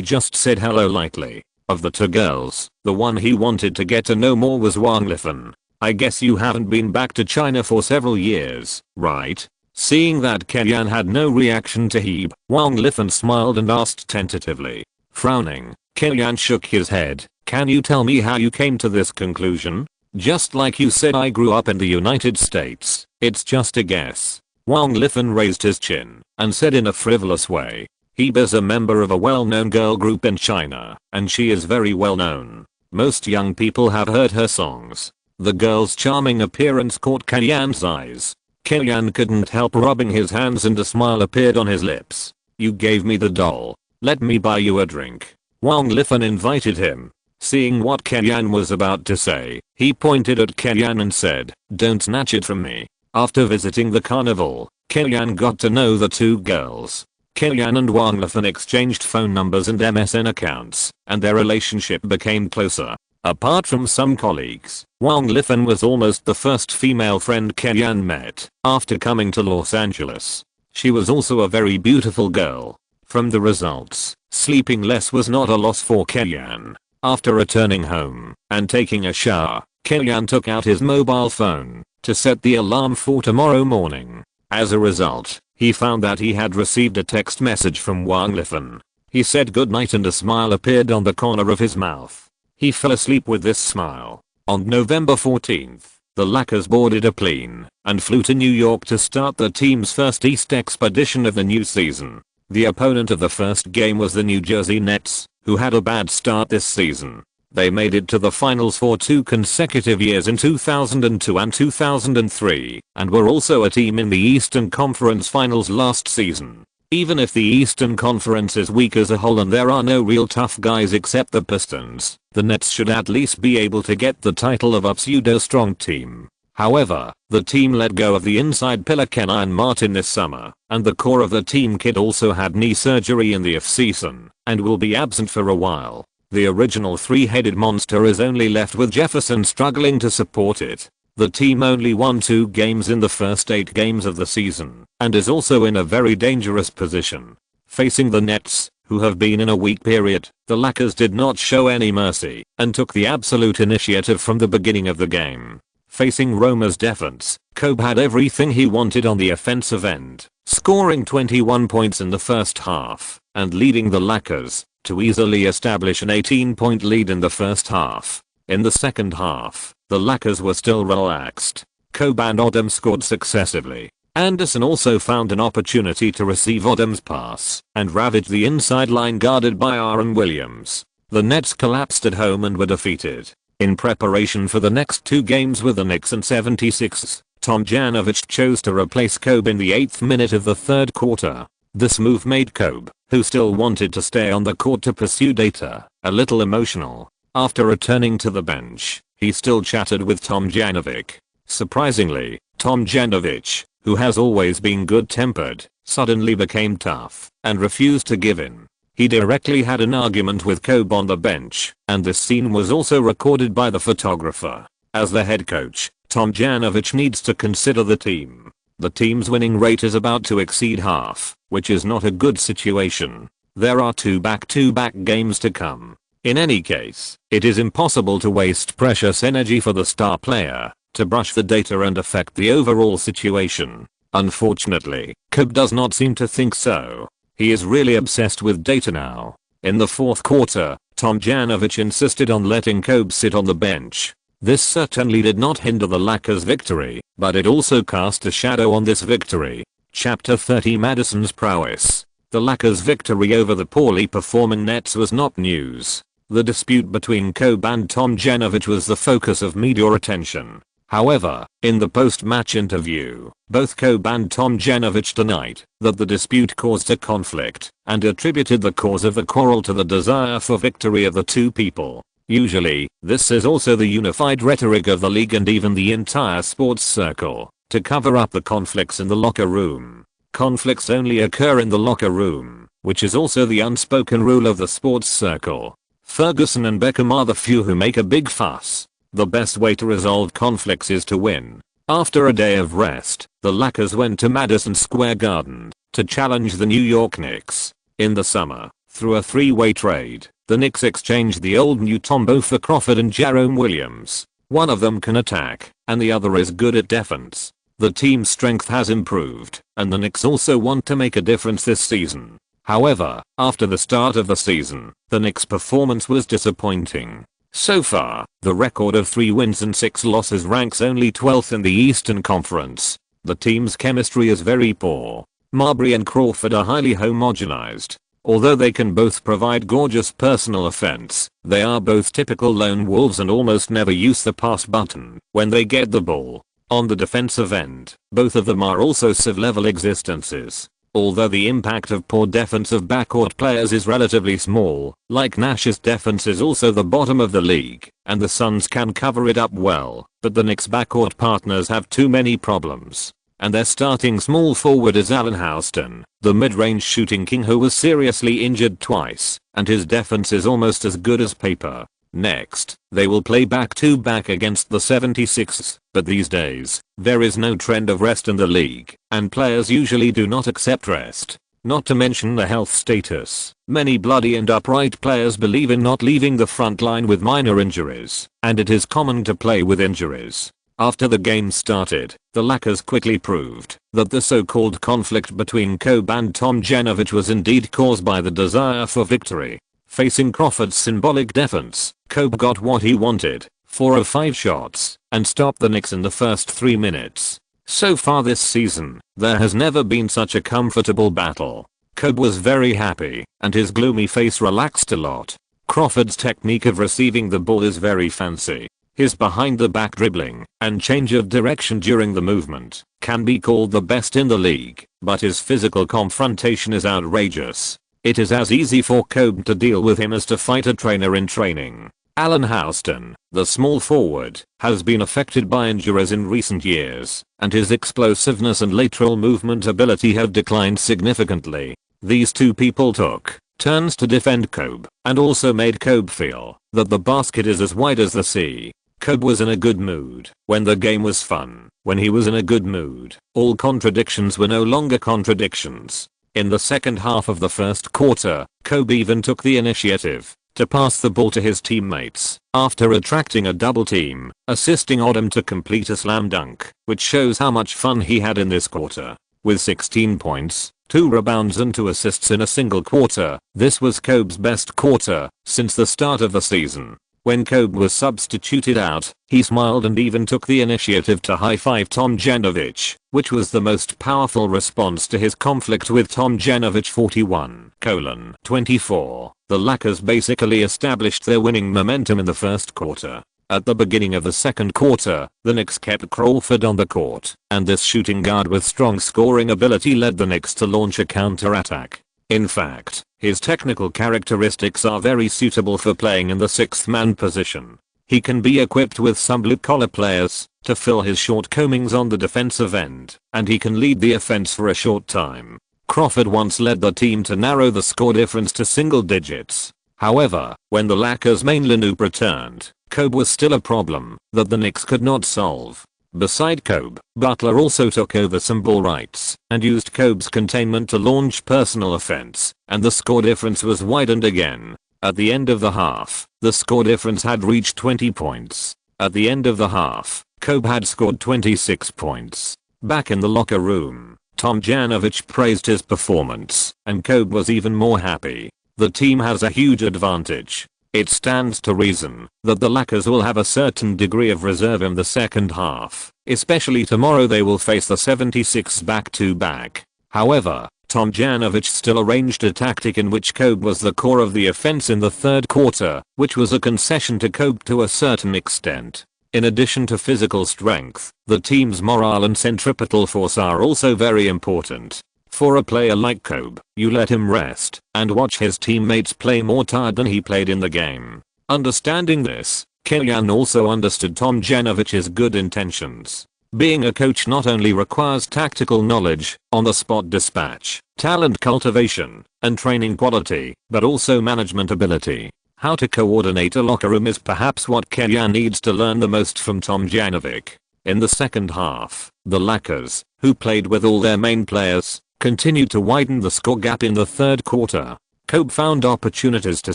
just said hello lightly. Of the two girls, the one he wanted to get to know more was Wang Lifan. I guess you haven't been back to China for several years, right? Seeing that Kenyan had no reaction to Hebe, Wang Lifan smiled and asked tentatively. Frowning, Kenyan shook his head. Can you tell me how you came to this conclusion? Just like you said I grew up in the United States, it's just a guess. Wang Lifan raised his chin and said in a frivolous way. Hebe is a member of a well-known girl group in China, and she is very well known. Most young people have heard her songs. The girl's charming appearance caught Kenyan's eyes. Kenyan couldn't help rubbing his hands and a smile appeared on his lips. You gave me the doll. Let me buy you a drink. Wang Lifan invited him. Seeing what Kenyan was about to say, he pointed at Kenyan and said, don't snatch it from me. After visiting the carnival, Kenyan got to know the two girls. Kenyan and Wang Lifan exchanged phone numbers and MSN accounts, and their relationship became closer. Apart from some colleagues, Wang Lifan was almost the first female friend Kenyan met after coming to Los Angeles. She was also a very beautiful girl. From the results, sleeping less was not a loss for Kenyan. After returning home and taking a shower, Kenyan took out his mobile phone to set the alarm for tomorrow morning. As a result, he found that he had received a text message from Wang Lifan. He said goodnight and a smile appeared on the corner of his mouth. He fell asleep with this smile. On November 14th, the Lakers boarded a plane and flew to New York to start the team's first East expedition of the new season. The opponent of the first game was the New Jersey Nets, who had a bad start this season. They made it to the finals for 2 consecutive years in 2002 and 2003, and were also a team in the Eastern Conference Finals last season. Even if the Eastern Conference is weak as a whole and there are no real tough guys except the Pistons, the Nets should at least be able to get the title of a pseudo-strong team. However, the team let go of the inside pillar Kenyon Martin this summer, and the core of the team kid also had knee surgery in the off-season, and will be absent for a while. The original three-headed monster is only left with Jefferson struggling to support it. The team only won 2 games in the first 8 games of the season, and is also in a very dangerous position. Facing the Nets, who have been in a weak period, the Lakers did not show any mercy, and took the absolute initiative from the beginning of the game. Facing Roma's defense, Kobe had everything he wanted on the offensive end, scoring 21 points in the first half, and leading the Lakers to easily establish an 18-point lead in the first half. In the second half, the Lakers were still relaxed. Kobe and Odom scored successively. Anderson also found an opportunity to receive Odom's pass and ravaged the inside line guarded by Aaron Williams. The Nets collapsed at home and were defeated. In preparation for the next 2 games with the Knicks and 76ers, Tomjanovich chose to replace Kobe in the 8th minute of the third quarter. This move made Kobe, who still wanted to stay on the court to pursue data, a little emotional. After returning to the bench, he still chatted with Tomjanovic. Surprisingly, Tomjanovic, who has always been good-tempered, suddenly became tough and refused to give in. He directly had an argument with Kobe on the bench, and this scene was also recorded by the photographer. As the head coach, Tomjanovic needs to consider the team. The team's winning rate is about to exceed half, which is not a good situation. There are 2 back-to-back games to come. In any case, it is impossible to waste precious energy for the star player to brush the data and affect the overall situation. Unfortunately, Kobe does not seem to think so. He is really obsessed with data now. In the fourth quarter, Tomjanovic insisted on letting Kobe sit on the bench. This certainly did not hinder the Lakers' victory, but it also cast a shadow on this victory. Chapter 30 Madison's prowess. The Lakers' victory over the poorly performing Nets was not news. The dispute between Kobe and Tomjanovic was the focus of media attention. However, in the post-match interview, both Kobe and Tomjanovic denied that the dispute caused a conflict and attributed the cause of the quarrel to the desire for victory of the two people. Usually, this is also the unified rhetoric of the league and even the entire sports circle, to cover up the conflicts in the locker room. Conflicts only occur in the locker room, which is also the unspoken rule of the sports circle. Ferguson and Beckham are the few who make a big fuss. The best way to resolve conflicts is to win. After a day of rest, the Lakers went to Madison Square Garden to challenge the New York Knicks. In the summer, through a three-way trade, the Knicks exchanged the old new Tombo for Crawford and Jerome Williams. One of them can attack, and the other is good at defense. The team's strength has improved, and the Knicks also want to make a difference this season. However, after the start of the season, the Knicks' performance was disappointing. So far, the record of 3 wins and 6 losses ranks only 12th in the Eastern Conference. The team's chemistry is very poor. Marbury and Crawford are highly homogenized. Although they can both provide gorgeous personal offense, they are both typical lone wolves and almost never use the pass button when they get the ball. On the defensive end, both of them are also sieve-level existences. Although the impact of poor defensive backcourt players is relatively small, like Nash's defense is also the bottom of the league, and the Suns can cover it up well, but the Knicks' backcourt partners have too many problems. And their starting small forward is Allen Houston, the mid-range shooting king who was seriously injured twice, and his defense is almost as good as paper. Next, they will play back-to-back against the 76ers, but these days, there is no trend of rest in the league, and players usually do not accept rest. Not to mention the health status. Many bloody and upright players believe in not leaving the front line with minor injuries, and it is common to play with injuries. After the game started, the Lakers quickly proved that the so-called conflict between Kobe and Tomjanovich was indeed caused by the desire for victory. Facing Crawford's symbolic defense, Kobe got what he wanted, 4 of 5 shots, and stopped the Knicks in the first 3 minutes. So far this season, there has never been such a comfortable battle. Kobe was very happy, and his gloomy face relaxed a lot. Crawford's technique of receiving the ball is very fancy. His behind-the-back dribbling and change of direction during the movement can be called the best in the league, but his physical confrontation is outrageous. It is as easy for Kobe to deal with him as to fight a trainer in training. Allen Houston, the small forward, has been affected by injuries in recent years, and his explosiveness and lateral movement ability have declined significantly. These two people took turns to defend Kobe, and also made Kobe feel that the basket is as wide as the sea. Kobe was in a good mood when the game was fun. When he was in a good mood, all contradictions were no longer contradictions. In the second half of the first quarter, Kobe even took the initiative to pass the ball to his teammates after attracting a double team, assisting Odom to complete a slam dunk, which shows how much fun he had in this quarter. With 16 points, 2 rebounds and 2 assists in a single quarter, this was Kobe's best quarter since the start of the season. When Kobe was substituted out, he smiled and even took the initiative to high-five Tomjanovich, which was the most powerful response to his conflict with Tomjanovich 41:24. The Lakers basically established their winning momentum in the first quarter. At the beginning of the second quarter, the Knicks kept Crawford on the court, and this shooting guard with strong scoring ability led the Knicks to launch a counter-attack. In fact, his technical characteristics are very suitable for playing in the 6th man position. He can be equipped with some blue-collar players to fill his shortcomings on the defensive end, and he can lead the offense for a short time. Crawford once led the team to narrow the score difference to single digits. However, when the Lakers' main lineup returned, Kobe was still a problem that the Knicks could not solve. Beside Kobe, Butler also took over some ball rights and used Kobe's containment to launch personal offense, and the score difference was widened again. At the end of the half, the score difference had reached 20 points. At the end of the half, Kobe had scored 26 points. Back in the locker room, Tomjanovich praised his performance, and Kobe was even more happy. The team has a huge advantage. It stands to reason that the Lakers will have a certain degree of reserve in the second half, especially tomorrow they will face the 76ers back-to-back. However, Tomjanovich still arranged a tactic in which Kobe was the core of the offense in the third quarter, which was a concession to Kobe to a certain extent. In addition to physical strength, the team's morale and centripetal force are also very important. For a player like Kobe, you let him rest and watch his teammates play more tired than he played in the game. Understanding this, Killian also understood Tomjanovich's good intentions. Being a coach not only requires tactical knowledge, on-the-spot dispatch, talent cultivation, and training quality, but also management ability. How to coordinate a locker room is perhaps what Killian needs to learn the most from Tomjanovich. In the second half, the Lakers, who played with all their main players, continued to widen the score gap in the third quarter. Kobe found opportunities to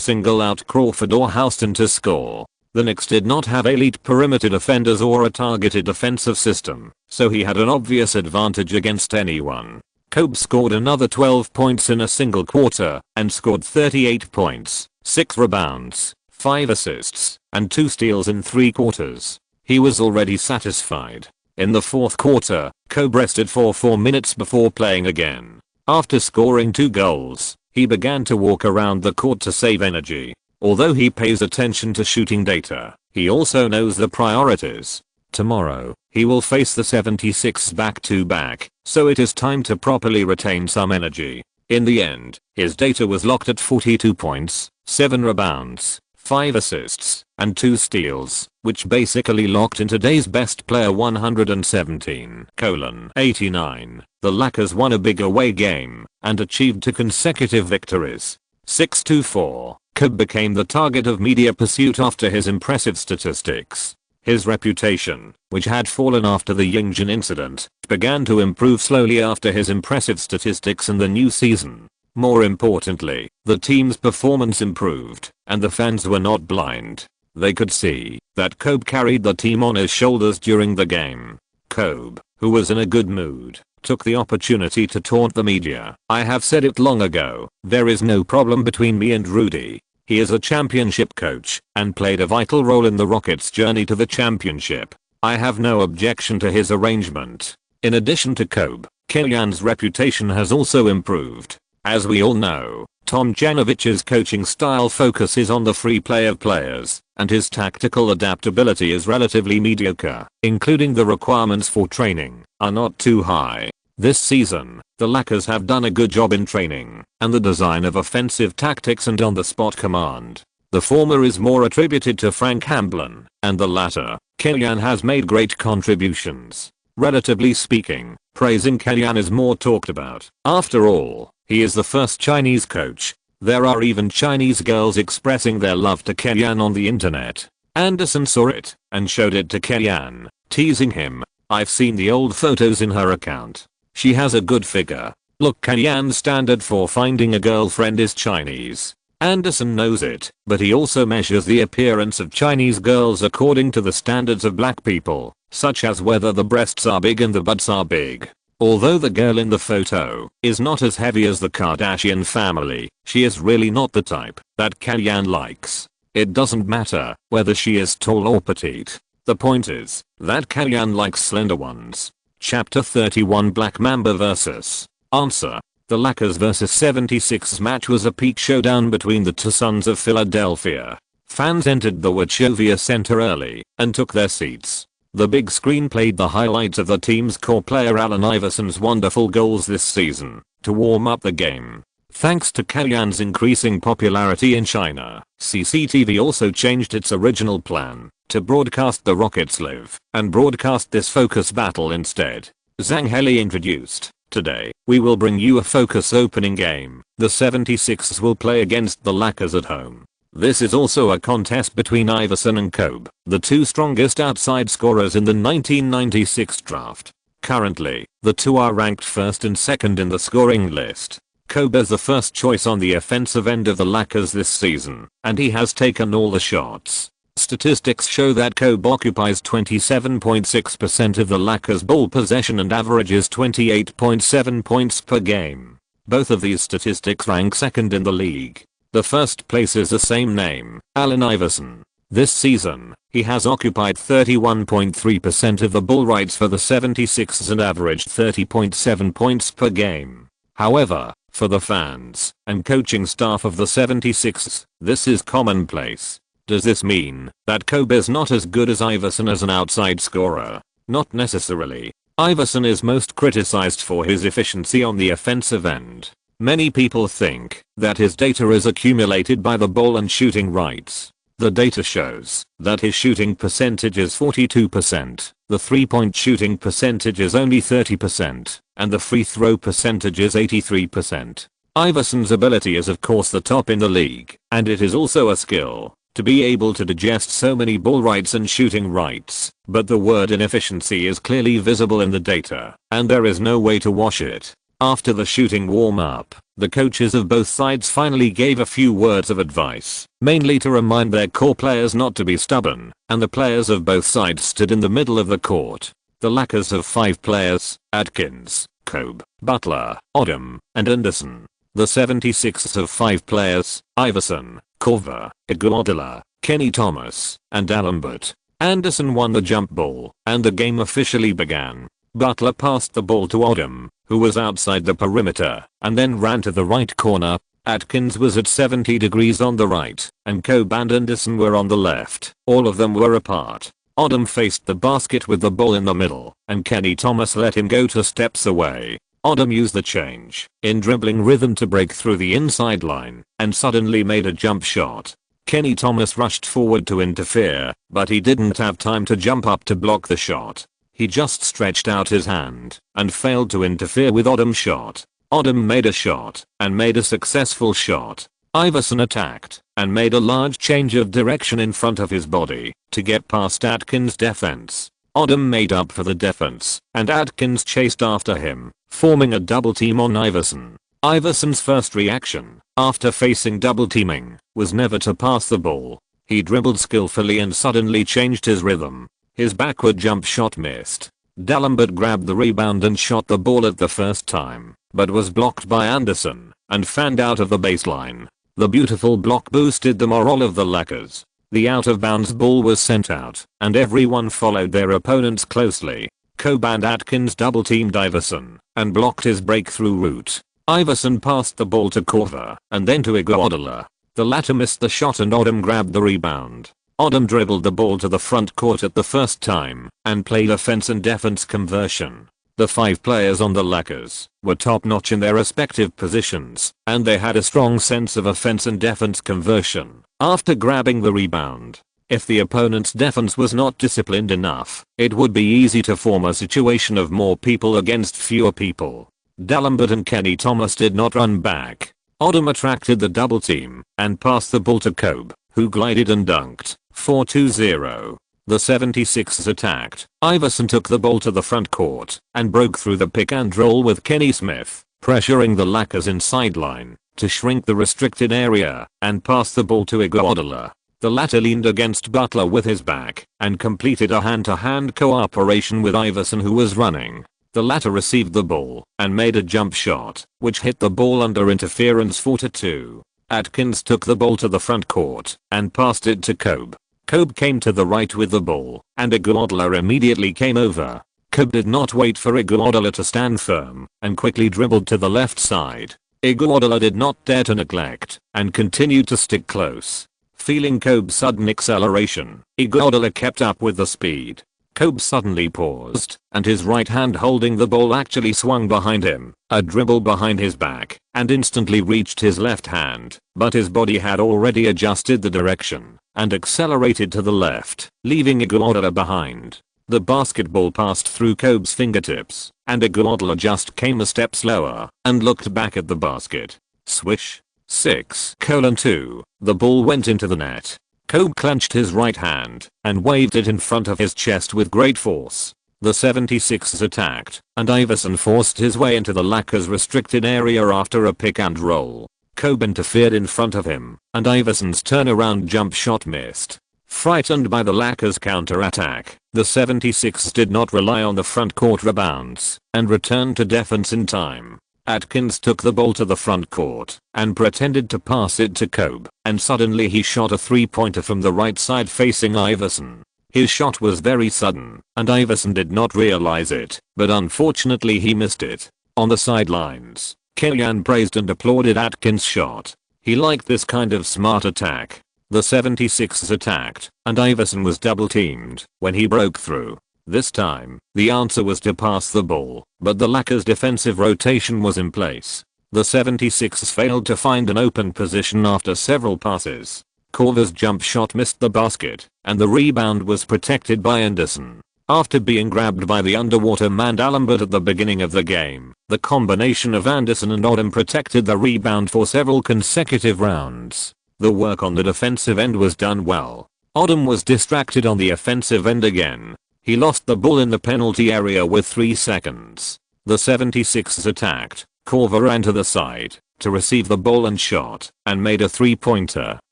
single out Crawford or Houston to score. The Knicks did not have elite perimeter defenders or a targeted offensive system, so he had an obvious advantage against anyone. Kobe scored another 12 points in a single quarter and scored 38 points, 6 rebounds, 5 assists, and 2 steals in 3 quarters. He was already satisfied. In the fourth quarter, Kobe rested for 4 minutes before playing again. After scoring 2 goals, he began to walk around the court to save energy. Although he pays attention to shooting data, he also knows the priorities. Tomorrow, he will face the 76ers back-to-back, so it is time to properly retain some energy. In the end, his data was locked at 42 points, 7 rebounds, 5 assists, and 2 steals, which basically locked in today's best player 117:89. The Lakers won a big away game and achieved 2 consecutive victories. 6-4. Kobe became the target of media pursuit after his impressive statistics. His reputation, which had fallen after the Yingjin incident, began to improve slowly after his impressive statistics in the new season. More importantly, the team's performance improved, and the fans were not blind. They could see that Kobe carried the team on his shoulders during the game. Kobe, who was in a good mood, took the opportunity to taunt the media. "I have said it long ago, there is no problem between me and Rudy. He is a championship coach and played a vital role in the Rockets' journey to the championship. I have no objection to his arrangement." In addition to Kobe, Killian's reputation has also improved. As we all know, Tom Janovich's coaching style focuses on the free play of players, and his tactical adaptability is relatively mediocre, including the requirements for training are not too high. This season, the Lakers have done a good job in training and the design of offensive tactics and on-the-spot command. The former is more attributed to Frank Hamblin, and the latter, Killian, has made great contributions. Relatively speaking, praising Killian is more talked about. After all, he is the first Chinese coach. There are even Chinese girls expressing their love to Killian on the internet. Anderson saw it and showed it to Killian, teasing him. "I've seen the old photos in her account. She has a good figure. Look, Killian's standard for finding a girlfriend is Chinese. Anderson knows it, but he also measures the appearance of Chinese girls according to the standards of black people, such as whether the breasts are big and the butts are big. Although the girl in the photo is not as heavy as the Kardashian family, she is really not the type that Killian likes. It doesn't matter whether she is tall or petite. The point is that Killian likes slender ones." Chapter 31 Black Mamba vs. Answer. The Lakers vs 76ers match was a peak showdown between the two sons of Philadelphia. Fans entered the Wachovia Center early and took their seats. The big screen played the highlights of the team's core player Allen Iverson's wonderful goals this season to warm up the game. Thanks to Killian's increasing popularity in China, CCTV also changed its original plan to broadcast the Rockets live and broadcast this focus battle instead. Zhang Heli introduced, "Today, we will bring you a focus opening game. The 76ers will play against the Lakers at home. This is also a contest between Iverson and Kobe, the two strongest outside scorers in the 1996 draft. Currently, the two are ranked first and second in the scoring list. Kobe is the first choice on the offensive end of the Lakers this season, and he has taken all the shots. Statistics show that Kobe occupies 27.6% of the Lakers' ball possession and averages 28.7 points per game. Both of these statistics rank second in the league. The first place is the same name, Allen Iverson. This season, he has occupied 31.3% of the ball rights for the 76ers and averaged 30.7 points per game. However, for the fans and coaching staff of the 76ers, this is commonplace. Does this mean that Kobe is not as good as Iverson as an outside scorer? Not necessarily. Iverson is most criticized for his efficiency on the offensive end. Many people think that his data is accumulated by the ball and shooting rights. The data shows that his shooting percentage is 42%, the 3-point shooting percentage is only 30%, and the free throw percentage is 83%. Iverson's ability is of course the top in the league, and it is also a skill to be able to digest so many ball rights and shooting rights, but the word inefficiency is clearly visible in the data, and there is no way to wash it. After the shooting warm-up, the coaches of both sides finally gave a few words of advice, mainly to remind their core players not to be stubborn, and the players of both sides stood in the middle of the court. The Lakers of 5 players, Atkins, Kobe, Butler, Odom, and Anderson. The 76ers of 5 players, Iverson, Korver, Iguodala, Kenny Thomas, and D'Alembert. Anderson won the jump ball, and the game officially began. Butler passed the ball to Odom, who was outside the perimeter, and then ran to the right corner. Atkins was at 70 degrees on the right, and Kobe and Anderson were on the left. All of them were apart. Odom faced the basket with the ball in the middle, and Kenny Thomas let him go 2 steps away. Odom used the change in dribbling rhythm to break through the inside line, and suddenly made a jump shot. Kenny Thomas rushed forward to interfere, but he didn't have time to jump up to block the shot. He just stretched out his hand and failed to interfere with Odom's shot. Odom made a shot and made a successful shot. Iverson attacked and made a large change of direction in front of his body to get past Atkins' defense. Odom made up for the defense, and Atkins chased after him, forming a double team on Iverson. Iverson's first reaction, after facing double teaming, was never to pass the ball. He dribbled skillfully and suddenly changed his rhythm. His backward jump shot missed. D'Alembert grabbed the rebound and shot the ball at the first time, but was blocked by Anderson and fanned out of the baseline. The beautiful block boosted the morale of the Lakers. The out-of-bounds ball was sent out, and everyone followed their opponents closely. Kobe and Atkins double-teamed Iverson and blocked his breakthrough route. Iverson passed the ball to Korver and then to Iguodala. The latter missed the shot and Odom grabbed the rebound. Odom dribbled the ball to the front court at the first time and played offense and defense conversion. The 5 players on the Lakers were top-notch in their respective positions, and they had a strong sense of offense and defense conversion. After grabbing the rebound, if the opponent's defense was not disciplined enough, it would be easy to form a situation of more people against fewer people. D'Alembert and Kenny Thomas did not run back. Odom attracted the double team and passed the ball to Kobe, who glided and dunked. 4-2-0. The 76ers attacked. Iverson took the ball to the front court and broke through the pick and roll with Kenny Smith, pressuring the Lakers inside line to shrink the restricted area and pass the ball to Iguodala. The latter leaned against Butler with his back and completed a hand-to-hand cooperation with Iverson, who was running. The latter received the ball and made a jump shot, which hit the ball under interference. 4-2. Atkins took the ball to the front court and passed it to Kobe. Kobe came to the right with the ball, and Iguodala immediately came over. Kobe did not wait for Iguodala to stand firm and quickly dribbled to the left side. Iguodala did not dare to neglect and continued to stick close. Feeling Kobe's sudden acceleration, Iguodala kept up with the speed. Kobe suddenly paused, and his right hand holding the ball actually swung behind him, a dribble behind his back, and instantly reached his left hand, but his body had already adjusted the direction and accelerated to the left, leaving Iguodala behind. The basketball passed through Kobe's fingertips, and Iguodala just came a step slower and looked back at the basket. Swish. 6:2. The ball went into the net. Kobe clenched his right hand and waved it in front of his chest with great force. The 76ers attacked, and Iverson forced his way into the Lakers' restricted area after a pick and roll. Kobe interfered in front of him, and Iverson's turnaround jump shot missed. Frightened by the Lakers' counter-attack, the 76ers did not rely on the front court rebounds and returned to defense in time. Atkins took the ball to the front court and pretended to pass it to Kobe, and suddenly he shot a three-pointer from the right side facing Iverson. His shot was very sudden, and Iverson did not realize it, but unfortunately he missed it. On the sidelines, Kellyan praised and applauded Atkins' shot. He liked this kind of smart attack. The 76ers attacked, and Iverson was double-teamed when he broke through. This time, the answer was to pass the ball, but the Lakers' defensive rotation was in place. The 76ers failed to find an open position after several passes. Korver's jump shot missed the basket, and the rebound was protected by Anderson. After being grabbed by the underwater man D'Alembert at the beginning of the game, the combination of Anderson and Odom protected the rebound for several consecutive rounds. The work on the defensive end was done well. Odom was distracted on the offensive end again. He lost the ball in the penalty area with 3 seconds. The 76ers attacked. Korver ran to the side to receive the ball and shot and made a 3-pointer,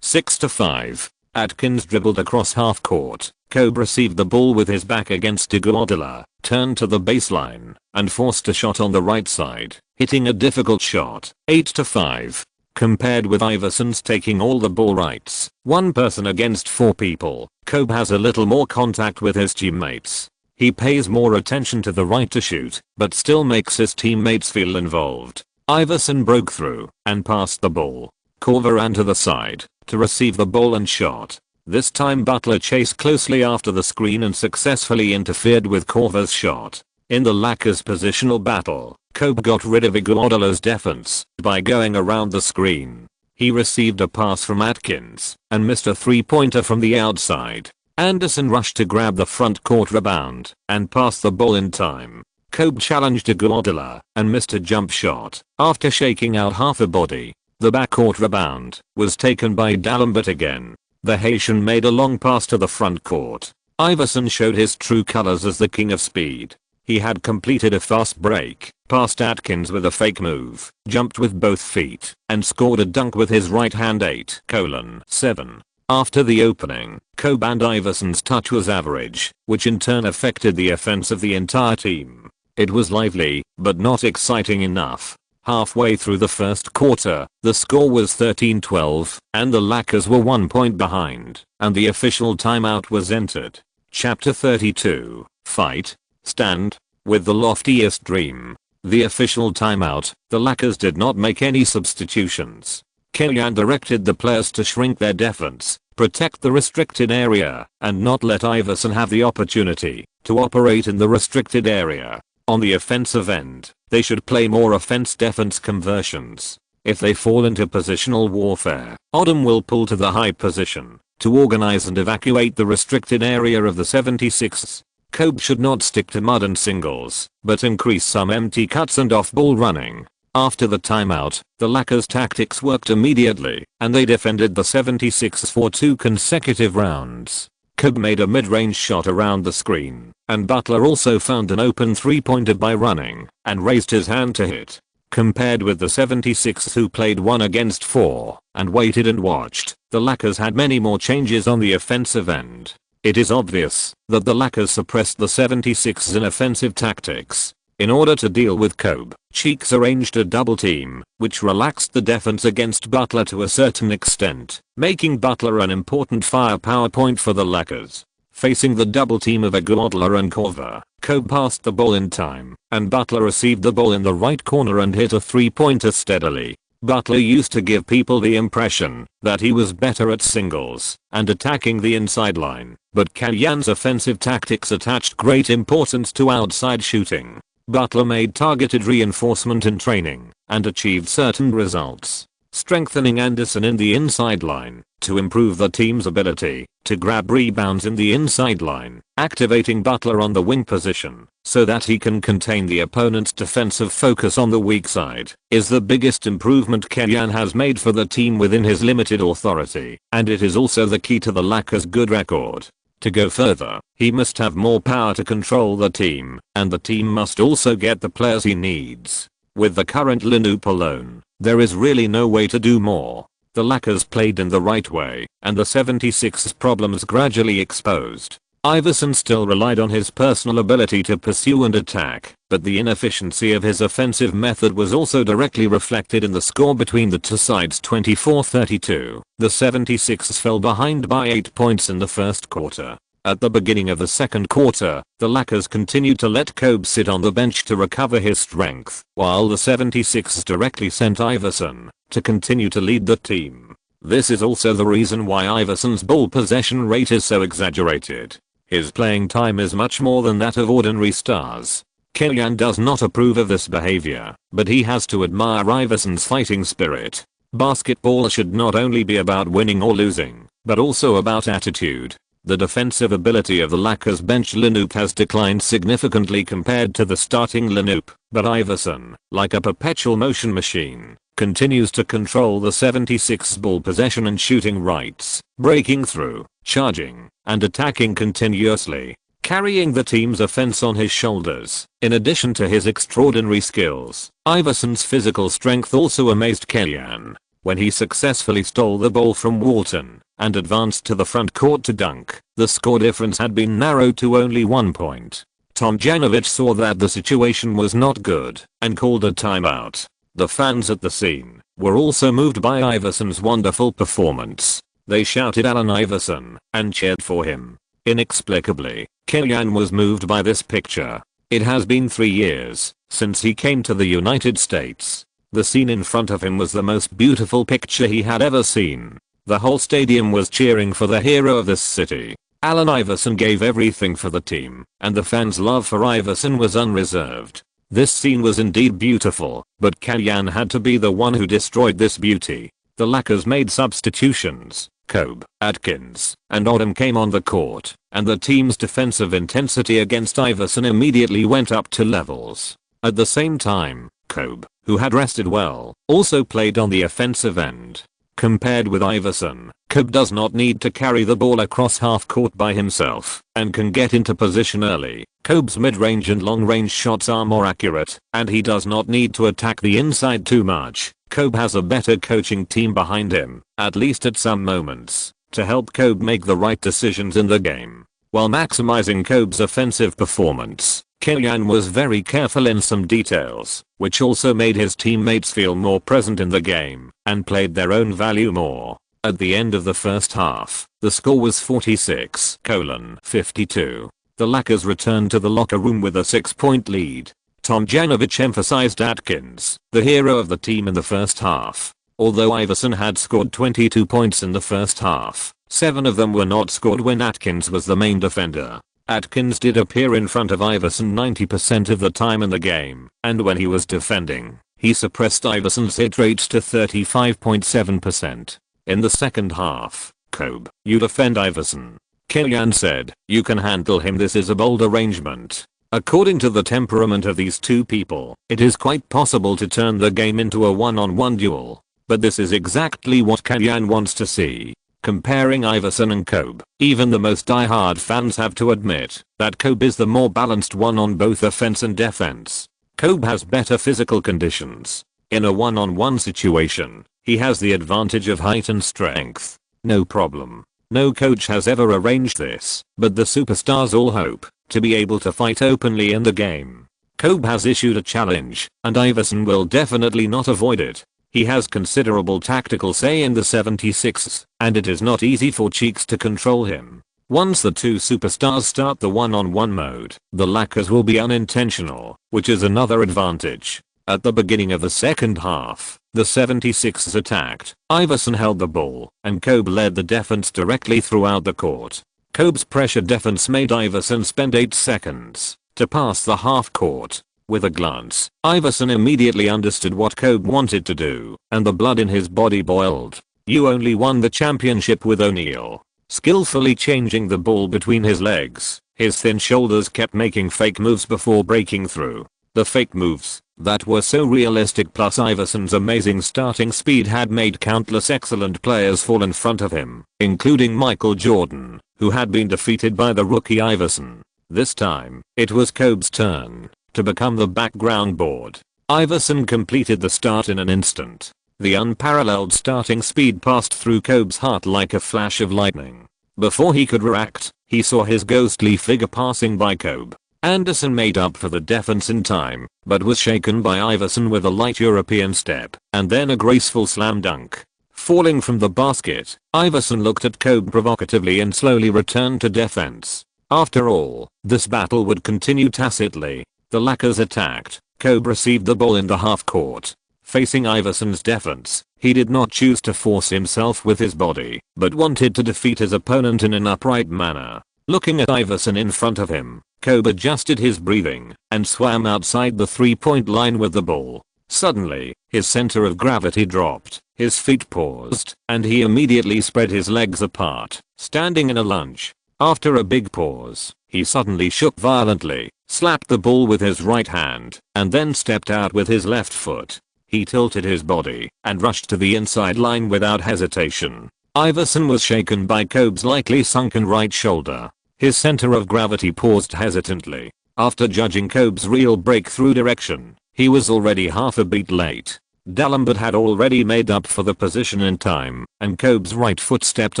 6-5. Atkins dribbled across half court. Kobe received the ball with his back against Iguodala, turned to the baseline, and forced a shot on the right side, hitting a difficult shot, 8-5. Compared with Iverson's taking all the ball rights, one person against 4 people, Kobe has a little more contact with his teammates. He pays more attention to the right to shoot, but still makes his teammates feel involved. Iverson broke through and passed the ball. Korver ran to the side to receive the ball and shot. This time Butler chased closely after the screen and successfully interfered with Korver's shot. In the Lakers' positional battle, Kobe got rid of Iguodala's defense by going around the screen. He received a pass from Atkins and missed a 3-pointer from the outside. Anderson rushed to grab the front court rebound and pass the ball in time. Kobe challenged Iguodala and missed a jump shot after shaking out half a body. The backcourt rebound was taken by D'Alembert again. The Haitian made a long pass to the front court. Iverson showed his true colors as the king of speed. He had completed a fast break, passed Atkins with a fake move, jumped with both feet, and scored a dunk with his right hand 8:7. After the opening, Kobe and Iverson's touch was average, which in turn affected the offense of the entire team. It was lively, but not exciting enough. Halfway through the first quarter, the score was 13-12, and the Lakers were 1 point behind, and the official timeout was entered. Chapter 32, Fight, Stand. With the loftiest dream. The official timeout, the Lakers did not make any substitutions. Kellyan directed the players to shrink their defense, protect the restricted area, and not let Iverson have the opportunity to operate in the restricted area. On the offensive end, they should play more offense-defense conversions. If they fall into positional warfare, Odom will pull to the high position to organize and evacuate the restricted area of the 76ers. Kobe should not stick to mud and singles, but increase some empty cuts and off-ball running. After the timeout, the Lakers' tactics worked immediately, and they defended the 76ers for 2 consecutive rounds. Kobe made a mid-range shot around the screen, and Butler also found an open 3-pointer by running, and raised his hand to hit. Compared with the 76ers who played 1 against 4, and waited and watched, the Lakers had many more changes on the offensive end. It is obvious that the Lakers suppressed the 76ers in offensive tactics. In order to deal with Kobe, Cheeks arranged a double team, which relaxed the defense against Butler to a certain extent, making Butler an important firepower point for the Lakers. Facing the double team of Iguodala and Korver, Kobe passed the ball in time, and Butler received the ball in the right corner and hit a 3-pointer steadily. Butler used to give people the impression that he was better at singles and attacking the inside line, but Kellyan's offensive tactics attached great importance to outside shooting. Butler made targeted reinforcement in training and achieved certain results, strengthening Anderson in the inside line to improve the team's ability to grab rebounds in the inside line, activating Butler on the wing position so that he can contain the opponent's defensive focus on the weak side, is the biggest improvement Kellyan has made for the team within his limited authority, and it is also the key to the Lakers' good record. To go further, he must have more power to control the team, and the team must also get the players he needs. With the current lineup alone, there is really no way to do more. The Lakers played in the right way, and the 76ers problems gradually exposed. Iverson still relied on his personal ability to pursue and attack, but the inefficiency of his offensive method was also directly reflected in the score between the two sides. 24-32. The 76ers fell behind by 8 points in the first quarter. At the beginning of the second quarter, the Lakers continued to let Kobe sit on the bench to recover his strength, while the 76ers directly sent Iverson to continue to lead the team. This is also the reason why Iverson's ball possession rate is so exaggerated. His playing time is much more than that of ordinary stars. Kellyan does not approve of this behavior, but he has to admire Iverson's fighting spirit. Basketball should not only be about winning or losing, but also about attitude. The defensive ability of the Lakers bench lineup has declined significantly compared to the starting lineup, but Iverson, like a perpetual motion machine, continues to control the 76's ball possession and shooting rights, breaking through, charging, and attacking continuously, carrying the team's offense on his shoulders. In addition to his extraordinary skills, Iverson's physical strength also amazed Kellyan when he successfully stole the ball from Walton and advanced to the front court to dunk. The score difference had been narrowed to only 1 point. Tomljanovic saw that the situation was not good and called a timeout. The fans at the scene were also moved by Iverson's wonderful performance. They shouted Allen Iverson and cheered for him. Inexplicably, Kellyan was moved by this picture. It has been 3 years since he came to the United States. The scene in front of him was the most beautiful picture he had ever seen. The whole stadium was cheering for the hero of this city. Allen Iverson gave everything for the team, and the fans' love for Iverson was unreserved. This scene was indeed beautiful, but Kellyan had to be the one who destroyed this beauty. The Lakers made substitutions. Kobe, Atkins, and Odom came on the court, and the team's defensive intensity against Iverson immediately went up to levels. At the same time, Kobe, who had rested well, also played on the offensive end. Compared with Iverson, Kobe does not need to carry the ball across half court by himself and can get into position early. Kobe's mid-range and long-range shots are more accurate, and he does not need to attack the inside too much. Kobe has a better coaching team behind him, at least at some moments, to help Kobe make the right decisions in the game. While maximizing Kobe's offensive performance, Kellyan was very careful in some details, which also made his teammates feel more present in the game and played their own value more. At the end of the first half, the score was 46-52. The Lakers returned to the locker room with a 6-point lead. Tomljanovic emphasized Atkins, the hero of the team in the first half. Although Iverson had scored 22 points in the first half, 7 of them were not scored when Atkins was the main defender. Atkins did appear in front of Iverson 90% of the time in the game, and when he was defending, he suppressed Iverson's hit rates to 35.7%. In the second half, Kobe, you defend Iverson. Kellyan said, you can handle him, this is a bold arrangement. According to the temperament of these two people, it is quite possible to turn the game into a one-on-one duel. But this is exactly what Kellyan wants to see. Comparing Iverson and Kobe, even the most die-hard fans have to admit that Kobe is the more balanced one on both offense and defense. Kobe has better physical conditions. In a one-on-one situation, he has the advantage of height and strength. No problem. No coach has ever arranged this, but the superstars all hope to be able to fight openly in the game. Kobe has issued a challenge, and Iverson will definitely not avoid it. He has considerable tactical say in the 76ers, and it is not easy for Cheeks to control him. Once the two superstars start the one-on-one mode, the Lakers will be unintentional, which is another advantage. At the beginning of the second half, the 76ers attacked. Iverson held the ball, and Kobe led the defense directly throughout the court. Kobe's pressure defense made Iverson spend 8 seconds to pass the half court. With a glance, Iverson immediately understood what Kobe wanted to do, and the blood in his body boiled. You only won the championship with O'Neal. Skillfully changing the ball between his legs, his thin shoulders kept making fake moves before breaking through. The fake moves that were so realistic plus Iverson's amazing starting speed had made countless excellent players fall in front of him, including Michael Jordan, who had been defeated by the rookie Iverson. This time, it was Kobe's turn to become the background board. Iverson completed the start in an instant. The unparalleled starting speed passed through Kobe's heart like a flash of lightning. Before he could react, he saw his ghostly figure passing by Kobe. Anderson made up for the defense in time, but was shaken by Iverson with a light European step, and then a graceful slam dunk. Falling from the basket, Iverson looked at Kobe provocatively and slowly returned to defense. After all, this battle would continue tacitly. The Lakers attacked. Kobe received the ball in the half court. Facing Iverson's defense, he did not choose to force himself with his body, but wanted to defeat his opponent in an upright manner. Looking at Iverson in front of him, Kobe adjusted his breathing and swam outside the three-point line with the ball. Suddenly, his center of gravity dropped, his feet paused, and he immediately spread his legs apart, standing in a lunge. After a big pause, he suddenly shook violently, slapped the ball with his right hand, and then stepped out with his left foot. He tilted his body and rushed to the inside line without hesitation. Iverson was shaken by Kobe's likely sunken right shoulder. His center of gravity paused hesitantly. After judging Kobe's real breakthrough direction, he was already half a beat late. D'Alembert had already made up for the position in time, and Kobe's right foot stepped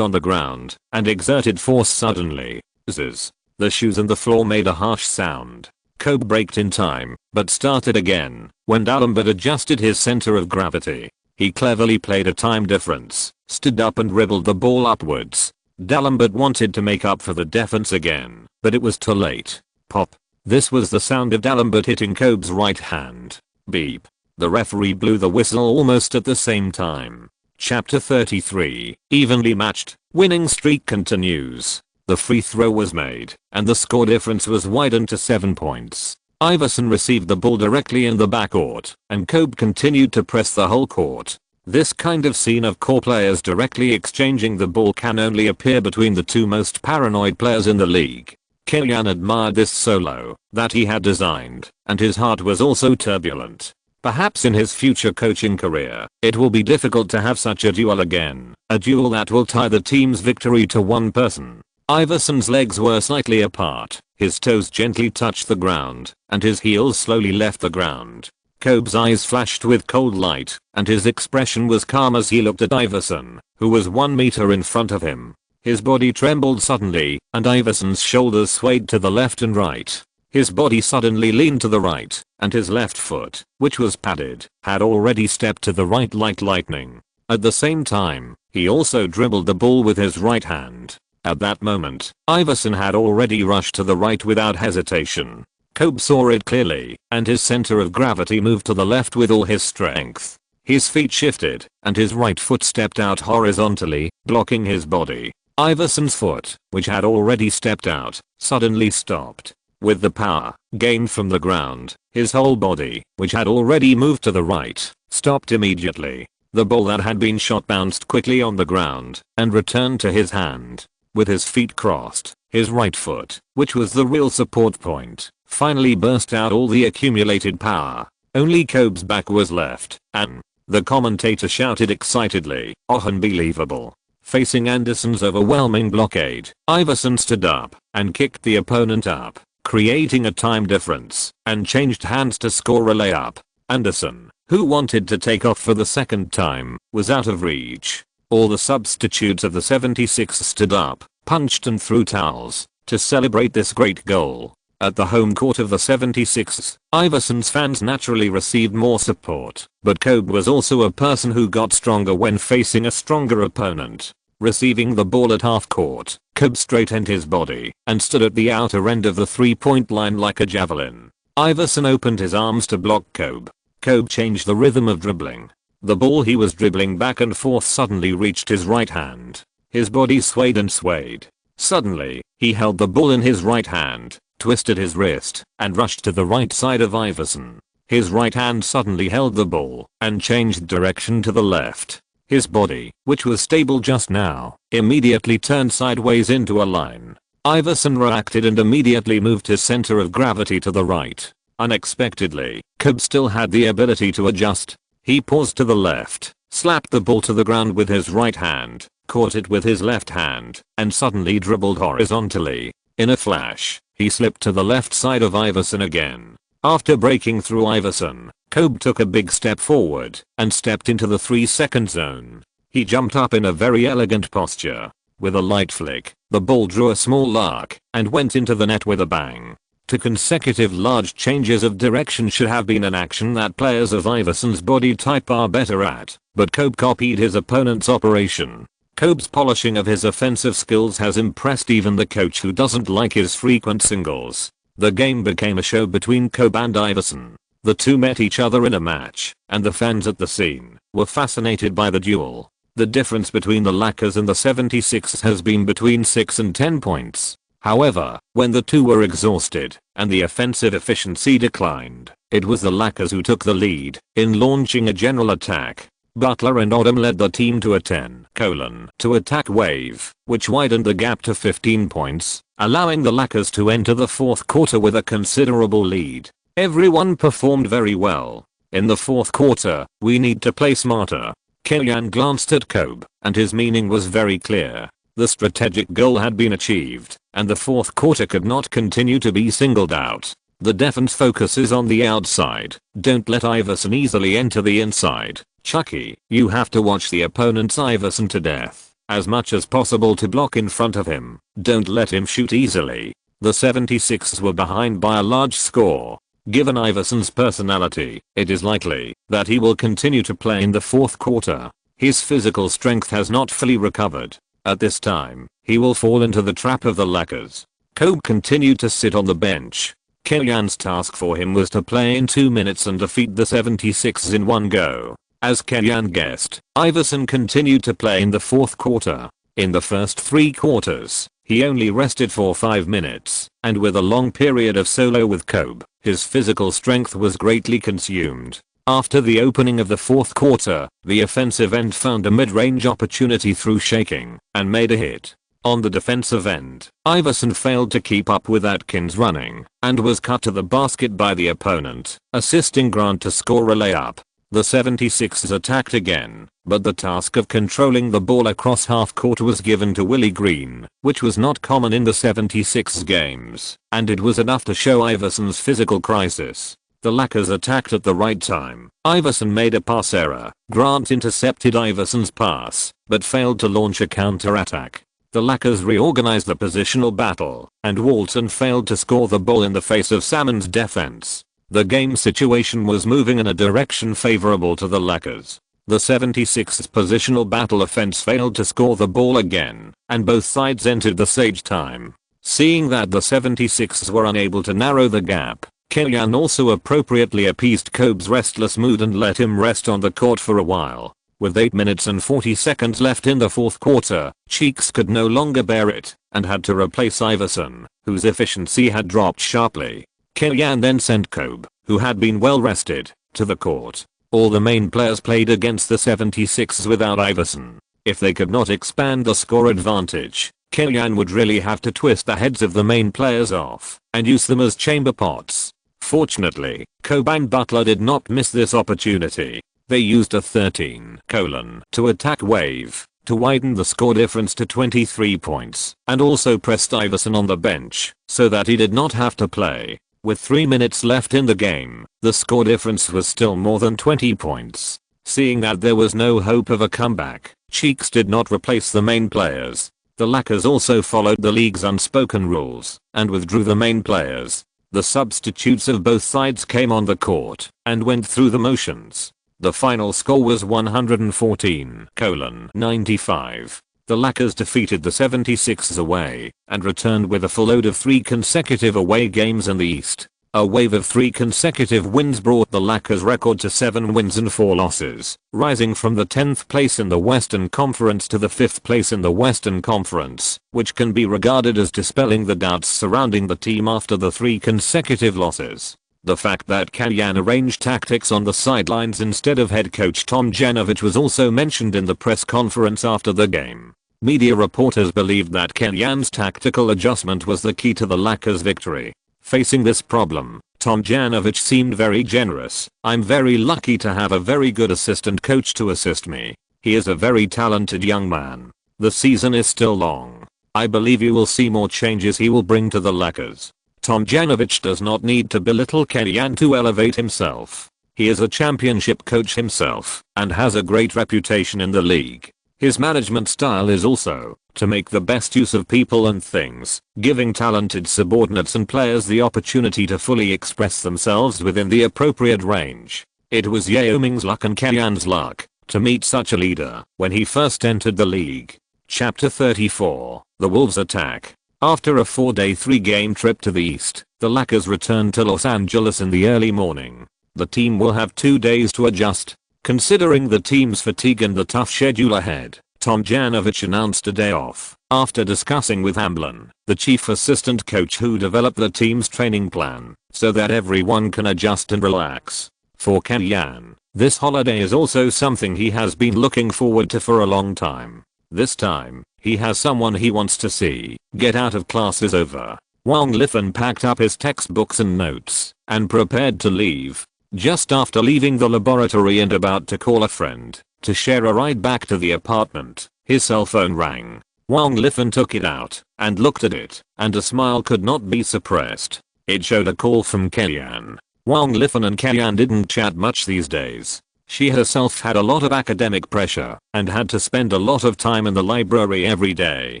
on the ground and exerted force suddenly. Zzz. The shoes and the floor made a harsh sound. Kobe braked in time, but started again when D'Alembert adjusted his center of gravity. He cleverly played a time difference, stood up and dribbled the ball upwards. D'Alembert wanted to make up for the defense again, but it was too late. Pop. This was the sound of D'Alembert hitting Kobe's right hand. Beep. The referee blew the whistle almost at the same time. Chapter 33, evenly matched, winning streak continues. The free throw was made, and the score difference was widened to 7 points. Iverson received the ball directly in the backcourt, and Kobe continued to press the whole court. This kind of scene of core players directly exchanging the ball can only appear between the two most paranoid players in the league. Killian admired this solo that he had designed, and his heart was also turbulent. Perhaps in his future coaching career, it will be difficult to have such a duel again, a duel that will tie the team's victory to one person. Iverson's legs were slightly apart, his toes gently touched the ground, and his heels slowly left the ground. Kobe's eyes flashed with cold light, and his expression was calm as he looked at Iverson, who was 1 meter in front of him. His body trembled suddenly, and Iverson's shoulders swayed to the left and right. His body suddenly leaned to the right, and his left foot, which was padded, had already stepped to the right like lightning. At the same time, he also dribbled the ball with his right hand. At that moment, Iverson had already rushed to the right without hesitation. Kobe saw it clearly, and his center of gravity moved to the left with all his strength. His feet shifted, and his right foot stepped out horizontally, blocking his body. Iverson's foot, which had already stepped out, suddenly stopped. With the power gained from the ground, his whole body, which had already moved to the right, stopped immediately. The ball that had been shot bounced quickly on the ground and returned to his hand. With his feet crossed, his right foot, which was the real support point, finally burst out all the accumulated power. Only Kobe's back was left, and the commentator shouted excitedly, "Oh, unbelievable." Facing Anderson's overwhelming blockade, Iverson stood up and kicked the opponent up, creating a time difference, and changed hands to score a layup. Anderson, who wanted to take off for the second time, was out of reach. All the substitutes of the 76ers stood up, punched and threw towels to celebrate this great goal. At the home court of the 76ers, Iverson's fans naturally received more support, but Kobe was also a person who got stronger when facing a stronger opponent. Receiving the ball at half court, Kobe straightened his body and stood at the outer end of the three-point line like a javelin. Iverson opened his arms to block Kobe. Kobe changed the rhythm of dribbling. The ball he was dribbling back and forth suddenly reached his right hand. His body swayed and swayed. Suddenly, he held the ball in his right hand, twisted his wrist, and rushed to the right side of Iverson. His right hand suddenly held the ball and changed direction to the left. His body, which was stable just now, immediately turned sideways into a line. Iverson reacted and immediately moved his center of gravity to the right. Unexpectedly, Kobe still had the ability to adjust. He paused to the left, slapped the ball to the ground with his right hand, caught it with his left hand, and suddenly dribbled horizontally. In a flash, he slipped to the left side of Iverson again. After breaking through Iverson, Kobe took a big step forward and stepped into the 3-second zone. He jumped up in a very elegant posture. With a light flick, the ball drew a small arc and went into the net with a bang. Two consecutive large changes of direction should have been an action that players of Iverson's body type are better at, but Kobe copied his opponent's operation. Kobe's polishing of his offensive skills has impressed even the coach who doesn't like his frequent singles. The game became a show between Kobe and Iverson. The two met each other in a match, and the fans at the scene were fascinated by the duel. The difference between the Lakers and the 76ers has been between 6 and 10 points. However, when the two were exhausted and the offensive efficiency declined, it was the Lakers who took the lead in launching a general attack. Butler and Odom led the team to a 10:2 wave, which widened the gap to 15 points, allowing the Lakers to enter the fourth quarter with a considerable lead. Everyone performed very well. In the fourth quarter, we need to play smarter. Kellyanne glanced at Kobe, and his meaning was very clear. The strategic goal had been achieved, and the fourth quarter could not continue to be singled out. The defense focuses on the outside. Don't let Iverson easily enter the inside. Chucky, you have to watch the opponent's Iverson to death. As much as possible to block in front of him. Don't let him shoot easily. The 76ers were behind by a large score. Given Iverson's personality, it is likely that he will continue to play in the fourth quarter. His physical strength has not fully recovered. At this time, he will fall into the trap of the Lakers. Kobe continued to sit on the bench. Kellyanne's task for him was to play in 2 minutes and defeat the 76ers in one go. As Kellyanne guessed, Iverson continued to play in the fourth quarter. In the first 3 quarters, he only rested for 5 minutes, and with a long period of solo with Kobe, his physical strength was greatly consumed. After the opening of the fourth quarter, the offensive end found a mid-range opportunity through shaking, and made a hit. On the defensive end, Iverson failed to keep up with Atkins running, and was cut to the basket by the opponent, assisting Grant to score a layup. The 76ers attacked again, but the task of controlling the ball across half court was given to Willie Green, which was not common in the 76ers games, and it was enough to show Iverson's physical crisis. The Lakers attacked at the right time. Iverson made a pass error. Grant intercepted Iverson's pass, but failed to launch a counter-attack. The Lakers reorganized the positional battle, and Walton failed to score the ball in the face of Salmon's defense. The game situation was moving in a direction favorable to the Lakers. The 76ers positional battle offense failed to score the ball again, and both sides entered the sage time. Seeing that the 76ers were unable to narrow the gap, Kellyanne also appropriately appeased Kobe's restless mood and let him rest on the court for a while. With 8 minutes and 40 seconds left in the fourth quarter, Cheeks could no longer bear it, and had to replace Iverson, whose efficiency had dropped sharply. Kellyanne then sent Kobe, who had been well rested, to the court. All the main players played against the 76ers without Iverson. If they could not expand the score advantage, Kellyanne would really have to twist the heads of the main players off, and use them as chamber pots. Fortunately, Kobe and Butler did not miss this opportunity. They used a 13 to attack wave to widen the score difference to 23 points, and also pressed Iverson on the bench so that he did not have to play. With 3 minutes left in the game, the score difference was still more than 20 points. Seeing that there was no hope of a comeback, Cheeks did not replace the main players. The Lakers also followed the league's unspoken rules and withdrew the main players. The substitutes of both sides came on the court and went through the motions. The final score was 114-95. The Lakers defeated the 76ers away and returned with a full load of 3 consecutive away games in the East. A wave of 3 consecutive wins brought the Lakers record to 7 wins and 4 losses, rising from the 10th place in the Western Conference to the 5th place in the Western Conference, which can be regarded as dispelling the doubts surrounding the team after the 3 consecutive losses. The fact that Kellyanne arranged tactics on the sidelines instead of head coach Tom Janovich was also mentioned in the press conference after the game. Media reporters believed that Kellyanne's tactical adjustment was the key to the Lakers' victory. Facing this problem, Tom Janovich seemed very generous. "I'm very lucky to have a very good assistant coach to assist me. He is a very talented young man. The season is still long. I believe you will see more changes he will bring to the Lakers." Tom Janovich does not need to belittle Kellyanne to elevate himself. He is a championship coach himself and has a great reputation in the league. His management style is also to make the best use of people and things, giving talented subordinates and players the opportunity to fully express themselves within the appropriate range. It was Yao Ming's luck and Kellyanne's luck to meet such a leader when he first entered the league. Chapter 34, The Wolves Attack. After a 4-day 3-game trip to the East, the Lakers returned to Los Angeles in the early morning. The team will have 2 days to adjust. Considering the team's fatigue and the tough schedule ahead, Tom Janovich announced a day off after discussing with Hamblin, the chief assistant coach who developed the team's training plan, so that everyone can adjust and relax. For Kellyanne, this holiday is also something he has been looking forward to for a long time. This time, he has someone he wants to see. Get out of class is over. Wang Lifan packed up his textbooks and notes and prepared to leave. Just after leaving the laboratory and about to call a friend to share a ride back to the apartment, his cell phone rang. Wang Lifan took it out and looked at it, and a smile could not be suppressed. It showed a call from Kellyanne. Wang Lifan and Kellyanne didn't chat much these days. She herself had a lot of academic pressure and had to spend a lot of time in the library every day.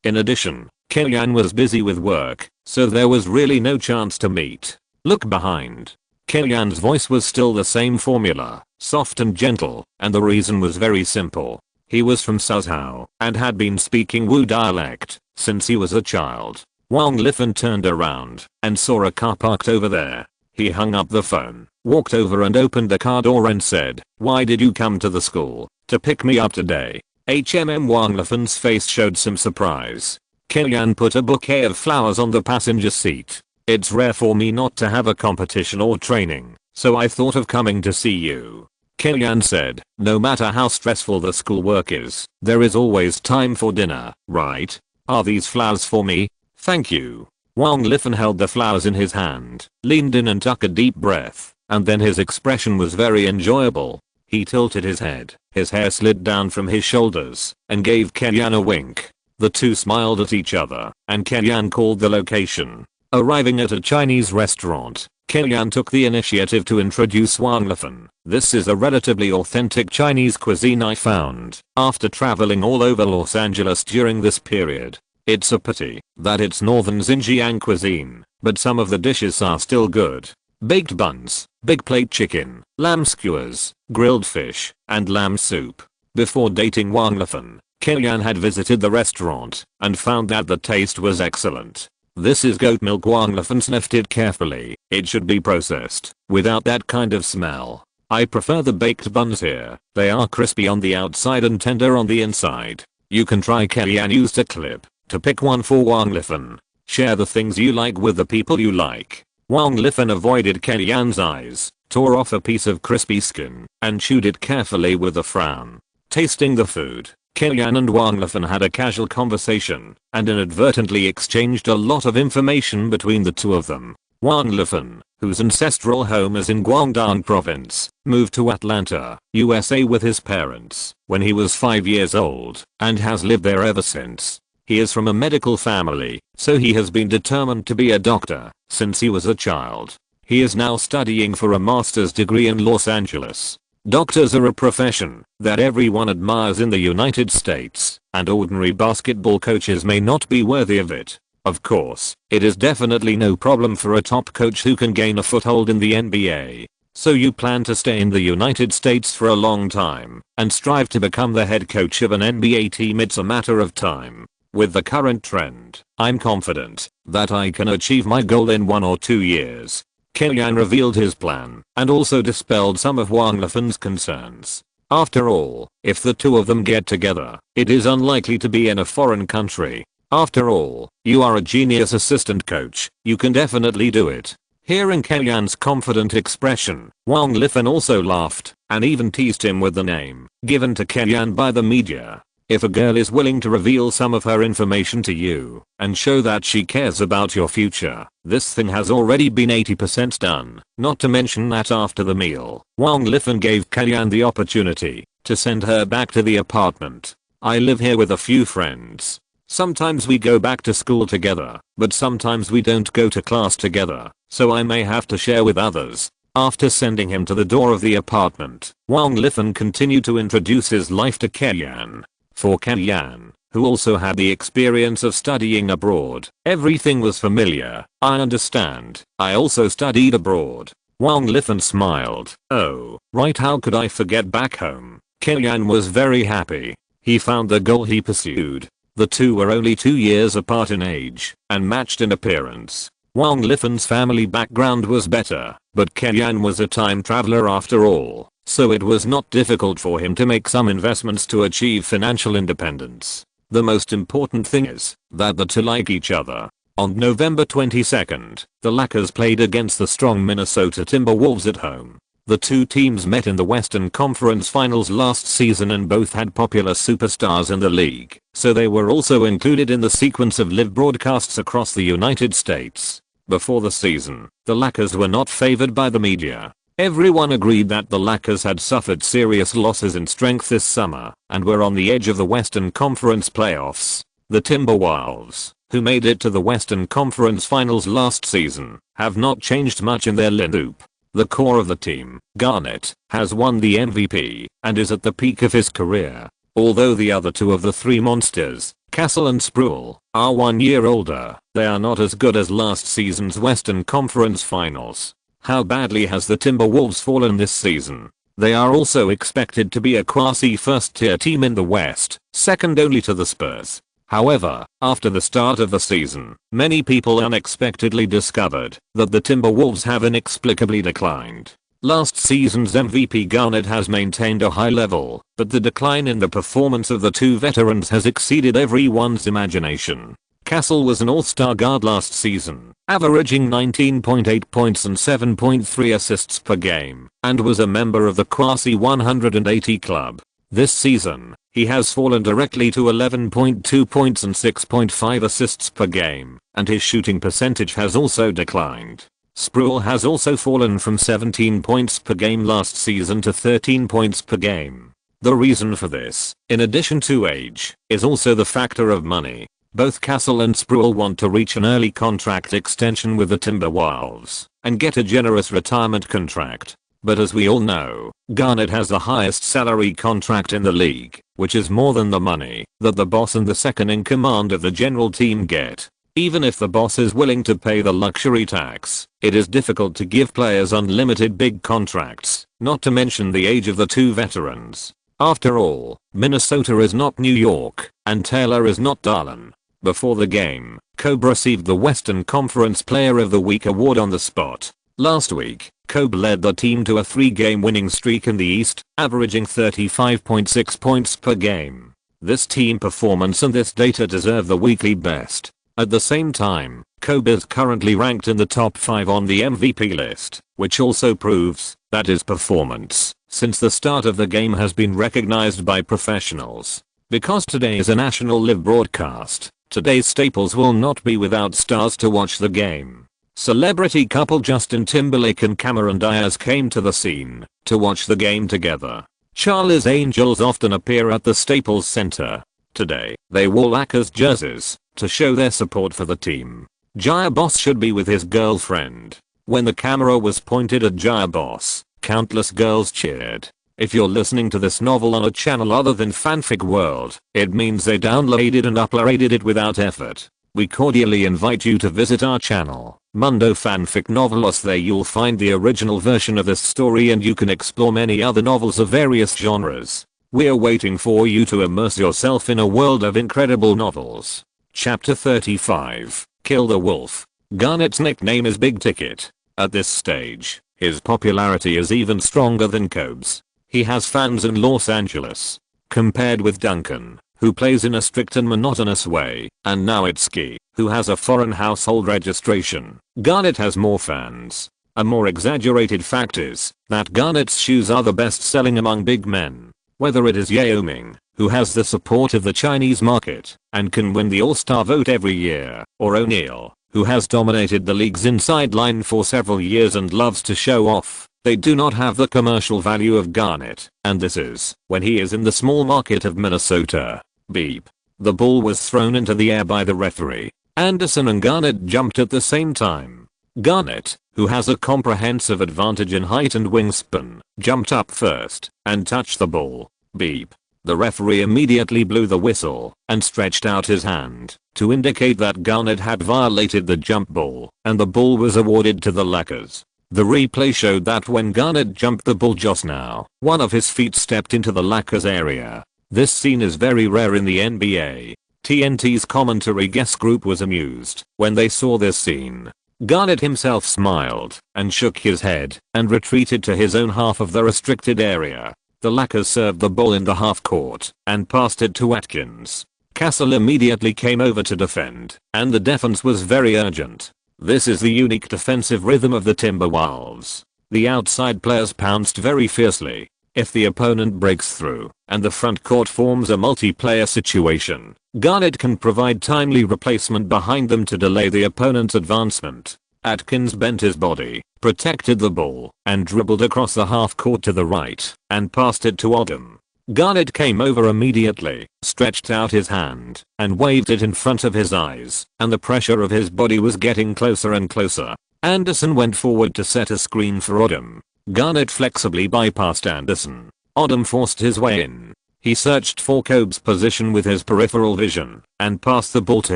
In addition, Kellyanne was busy with work, so there was really no chance to meet. Look behind. Kellyanne's voice was still the same formula, soft and gentle, and the reason was very simple. He was from Suzhou and had been speaking Wu dialect since he was a child. Wang Lifan turned around and saw a car parked over there. He hung up the phone, walked over and opened the car door and said, "Why did you come to the school to pick me up today?" Wang Lifan's face showed some surprise. Kellyanne put a bouquet of flowers on the passenger seat. "It's rare for me not to have a competition or training, so I thought of coming to see you." Kellyanne said, "No matter how stressful the schoolwork is, there is always time for dinner, right? Are these flowers for me?" "Thank you." Wang Lifan held the flowers in his hand, leaned in and took a deep breath, and then his expression was very enjoyable. He tilted his head, his hair slid down from his shoulders, and gave Kellyanne a wink. The two smiled at each other, and Kellyanne called the location. Arriving at a Chinese restaurant, Kellyanne took the initiative to introduce Wang Lifan. "This is a relatively authentic Chinese cuisine I found after traveling all over Los Angeles during this period. It's a pity that it's northern Xinjiang cuisine, but some of the dishes are still good. Baked buns, big plate chicken, lamb skewers, grilled fish, and lamb soup." Before dating Wang Lifan, Kellyanne had visited the restaurant and found that the taste was excellent. "This is goat milk." Wang Lifan sniffed it carefully. "It should be processed without that kind of smell. I prefer the baked buns here. They are crispy on the outside and tender on the inside." "You can try." Kellyanne used a clip to pick one for Wang Lifan. "Share the things you like with the people you like." Wang Lifan avoided Kellyanne's eyes, tore off a piece of crispy skin, and chewed it carefully with a frown. Tasting the food, Kellyanne and Wang Lifan had a casual conversation and inadvertently exchanged a lot of information between the two of them. Wang Lifan, whose ancestral home is in Guangdong province, moved to Atlanta, USA with his parents when he was 5 years old and has lived there ever since. He is from a medical family, so he has been determined to be a doctor since he was a child. He is now studying for a master's degree in Los Angeles. Doctors are a profession that everyone admires in the United States, and ordinary basketball coaches may not be worthy of it. Of course, it is definitely no problem for a top coach who can gain a foothold in the NBA. So you plan to stay in the United States for a long time and strive to become the head coach of an NBA team. It's a matter of time. With the current trend, I'm confident that I can achieve my goal in 1 or 2 years. Kellyanne revealed his plan and also dispelled some of Wang Lifan's concerns. After all, if the two of them get together, it is unlikely to be in a foreign country. After all, you are a genius assistant coach, you can definitely do it. Hearing Kellyanne's confident expression, Wang Lifan also laughed and even teased him with the name given to Kellyanne by the media. If a girl is willing to reveal some of her information to you and show that she cares about your future, this thing has already been 80% done. Not to mention that after the meal, Wang Lifan gave Kellyanne the opportunity to send her back to the apartment. "I live here with a few friends. Sometimes we go back to school together, but sometimes we don't go to class together, so I may have to share with others." After sending him to the door of the apartment, Wang Lifan continued to introduce his life to Kellyanne. For Kellyanne, who also had the experience of studying abroad, everything was familiar. "I understand. I also studied abroad." Wang Lifan smiled. "Oh, right, how could I forget back home?" Kellyanne was very happy. He found the goal he pursued. The two were only 2 years apart in age and matched in appearance. Wang Lifan's family background was better, but Kellyanne was a time traveler after all, so it was not difficult for him to make some investments to achieve financial independence. The most important thing is that the two like each other. On November 22nd, the Lakers played against the strong Minnesota Timberwolves at home. The two teams met in the Western Conference Finals last season and both had popular superstars in the league, so they were also included in the sequence of live broadcasts across the United States. Before the season, the Lakers were not favored by the media. Everyone agreed that the Lakers had suffered serious losses in strength this summer and were on the edge of the Western Conference playoffs. The Timberwolves, who made it to the Western Conference Finals last season, have not changed much in their lineup. The core of the team, Garnett, has won the MVP and is at the peak of his career. Although the other two of the three monsters, Castle and Sproul, are 1 year older, they are not as good as last season's Western Conference Finals. How badly has the Timberwolves fallen this season? They are also expected to be a quasi first tier team in the West, second only to the Spurs. However, after the start of the season, many people unexpectedly discovered that the Timberwolves have inexplicably declined. Last season's MVP Garnett has maintained a high level, but the decline in the performance of the two veterans has exceeded everyone's imagination. Castle was an all-star guard last season, averaging 19.8 points and 7.3 assists per game, and was a member of the quasi 180 club. This season, he has fallen directly to 11.2 points and 6.5 assists per game, and his shooting percentage has also declined. Sproul has also fallen from 17 points per game last season to 13 points per game. The reason for this, in addition to age, is also the factor of money. Both Castle and Sproul want to reach an early contract extension with the Timberwolves and get a generous retirement contract. But as we all know, Garnett has the highest salary contract in the league, which is more than the money that the boss and the second in command of the general team get. Even if the boss is willing to pay the luxury tax, it is difficult to give players unlimited big contracts, not to mention the age of the two veterans. After all, Minnesota is not New York, and Taylor is not Darlin. Before the game, Kobe received the Western Conference Player of the Week award on the spot. Last week, Kobe led the team to a 3-game winning streak in the East, averaging 35.6 points per game. This team performance and this data deserve the weekly best. At the same time, Kobe is currently ranked in the top 5 on the MVP list, which also proves that his performance since the start of the game has been recognized by professionals. Because today is a national live broadcast, today's staples will not be without stars to watch the game. Celebrity couple Justin Timberlake and Cameron Diaz came to the scene to watch the game together. Charlie's Angels often appear at the Staples Center. Today, they wore Lakers jerseys to show their support for the team. Jaya Boss should be with his girlfriend. When the camera was pointed at Jaya Boss, countless girls cheered. If you're listening to this novel on a channel other than Fanfic World, it means they downloaded and uploaded it without effort. We cordially invite you to visit our channel, Mundo Fanfic Novelos. There you'll find the original version of this story and you can explore many other novels of various genres. We're waiting for you to immerse yourself in a world of incredible novels. Chapter 35, Kill the Wolf. Garnett's nickname is Big Ticket. At this stage, his popularity is even stronger than Kobe's. He has fans in Los Angeles. Compared with Duncan, who plays in a strict and monotonous way, and Nowitzki, who has a foreign household registration, Garnett has more fans. A more exaggerated fact is that Garnett's shoes are the best selling among big men. Whether it is Yao Ming, who has the support of the Chinese market and can win the All-Star vote every year, or O'Neal, who has dominated the league's inside line for several years and loves to show off, they do not have the commercial value of Garnett, and this is when he is in the small market of Minnesota. Beep. The ball was thrown into the air by the referee. Anderson and Garnett jumped at the same time. Garnett, who has a comprehensive advantage in height and wingspan, jumped up first and touched the ball. Beep. The referee immediately blew the whistle and stretched out his hand to indicate that Garnett had violated the jump ball and the ball was awarded to the Lakers. The replay showed that when Garnett jumped the ball just now, one of his feet stepped into the Lakers area. This scene is very rare in the NBA. TNT's commentary guest group was amused when they saw this scene. Garnett himself smiled and shook his head and retreated to his own half of the restricted area. The Lakers served the ball in the half court and passed it to Atkins. Castle immediately came over to defend, and the defense was very urgent. This is the unique defensive rhythm of the Timberwolves. The outside players pounced very fiercely. If the opponent breaks through and the front court forms a multiplayer situation, Garnett can provide timely replacement behind them to delay the opponent's advancement. Atkins bent his body, protected the ball, and dribbled across the half court to the right, and passed it to Odom. Garnett came over immediately, stretched out his hand, and waved it in front of his eyes, and the pressure of his body was getting closer and closer. Anderson went forward to set a screen for Odom. Garnett flexibly bypassed Anderson. Odom forced his way in. He searched for Kobe's position with his peripheral vision, and passed the ball to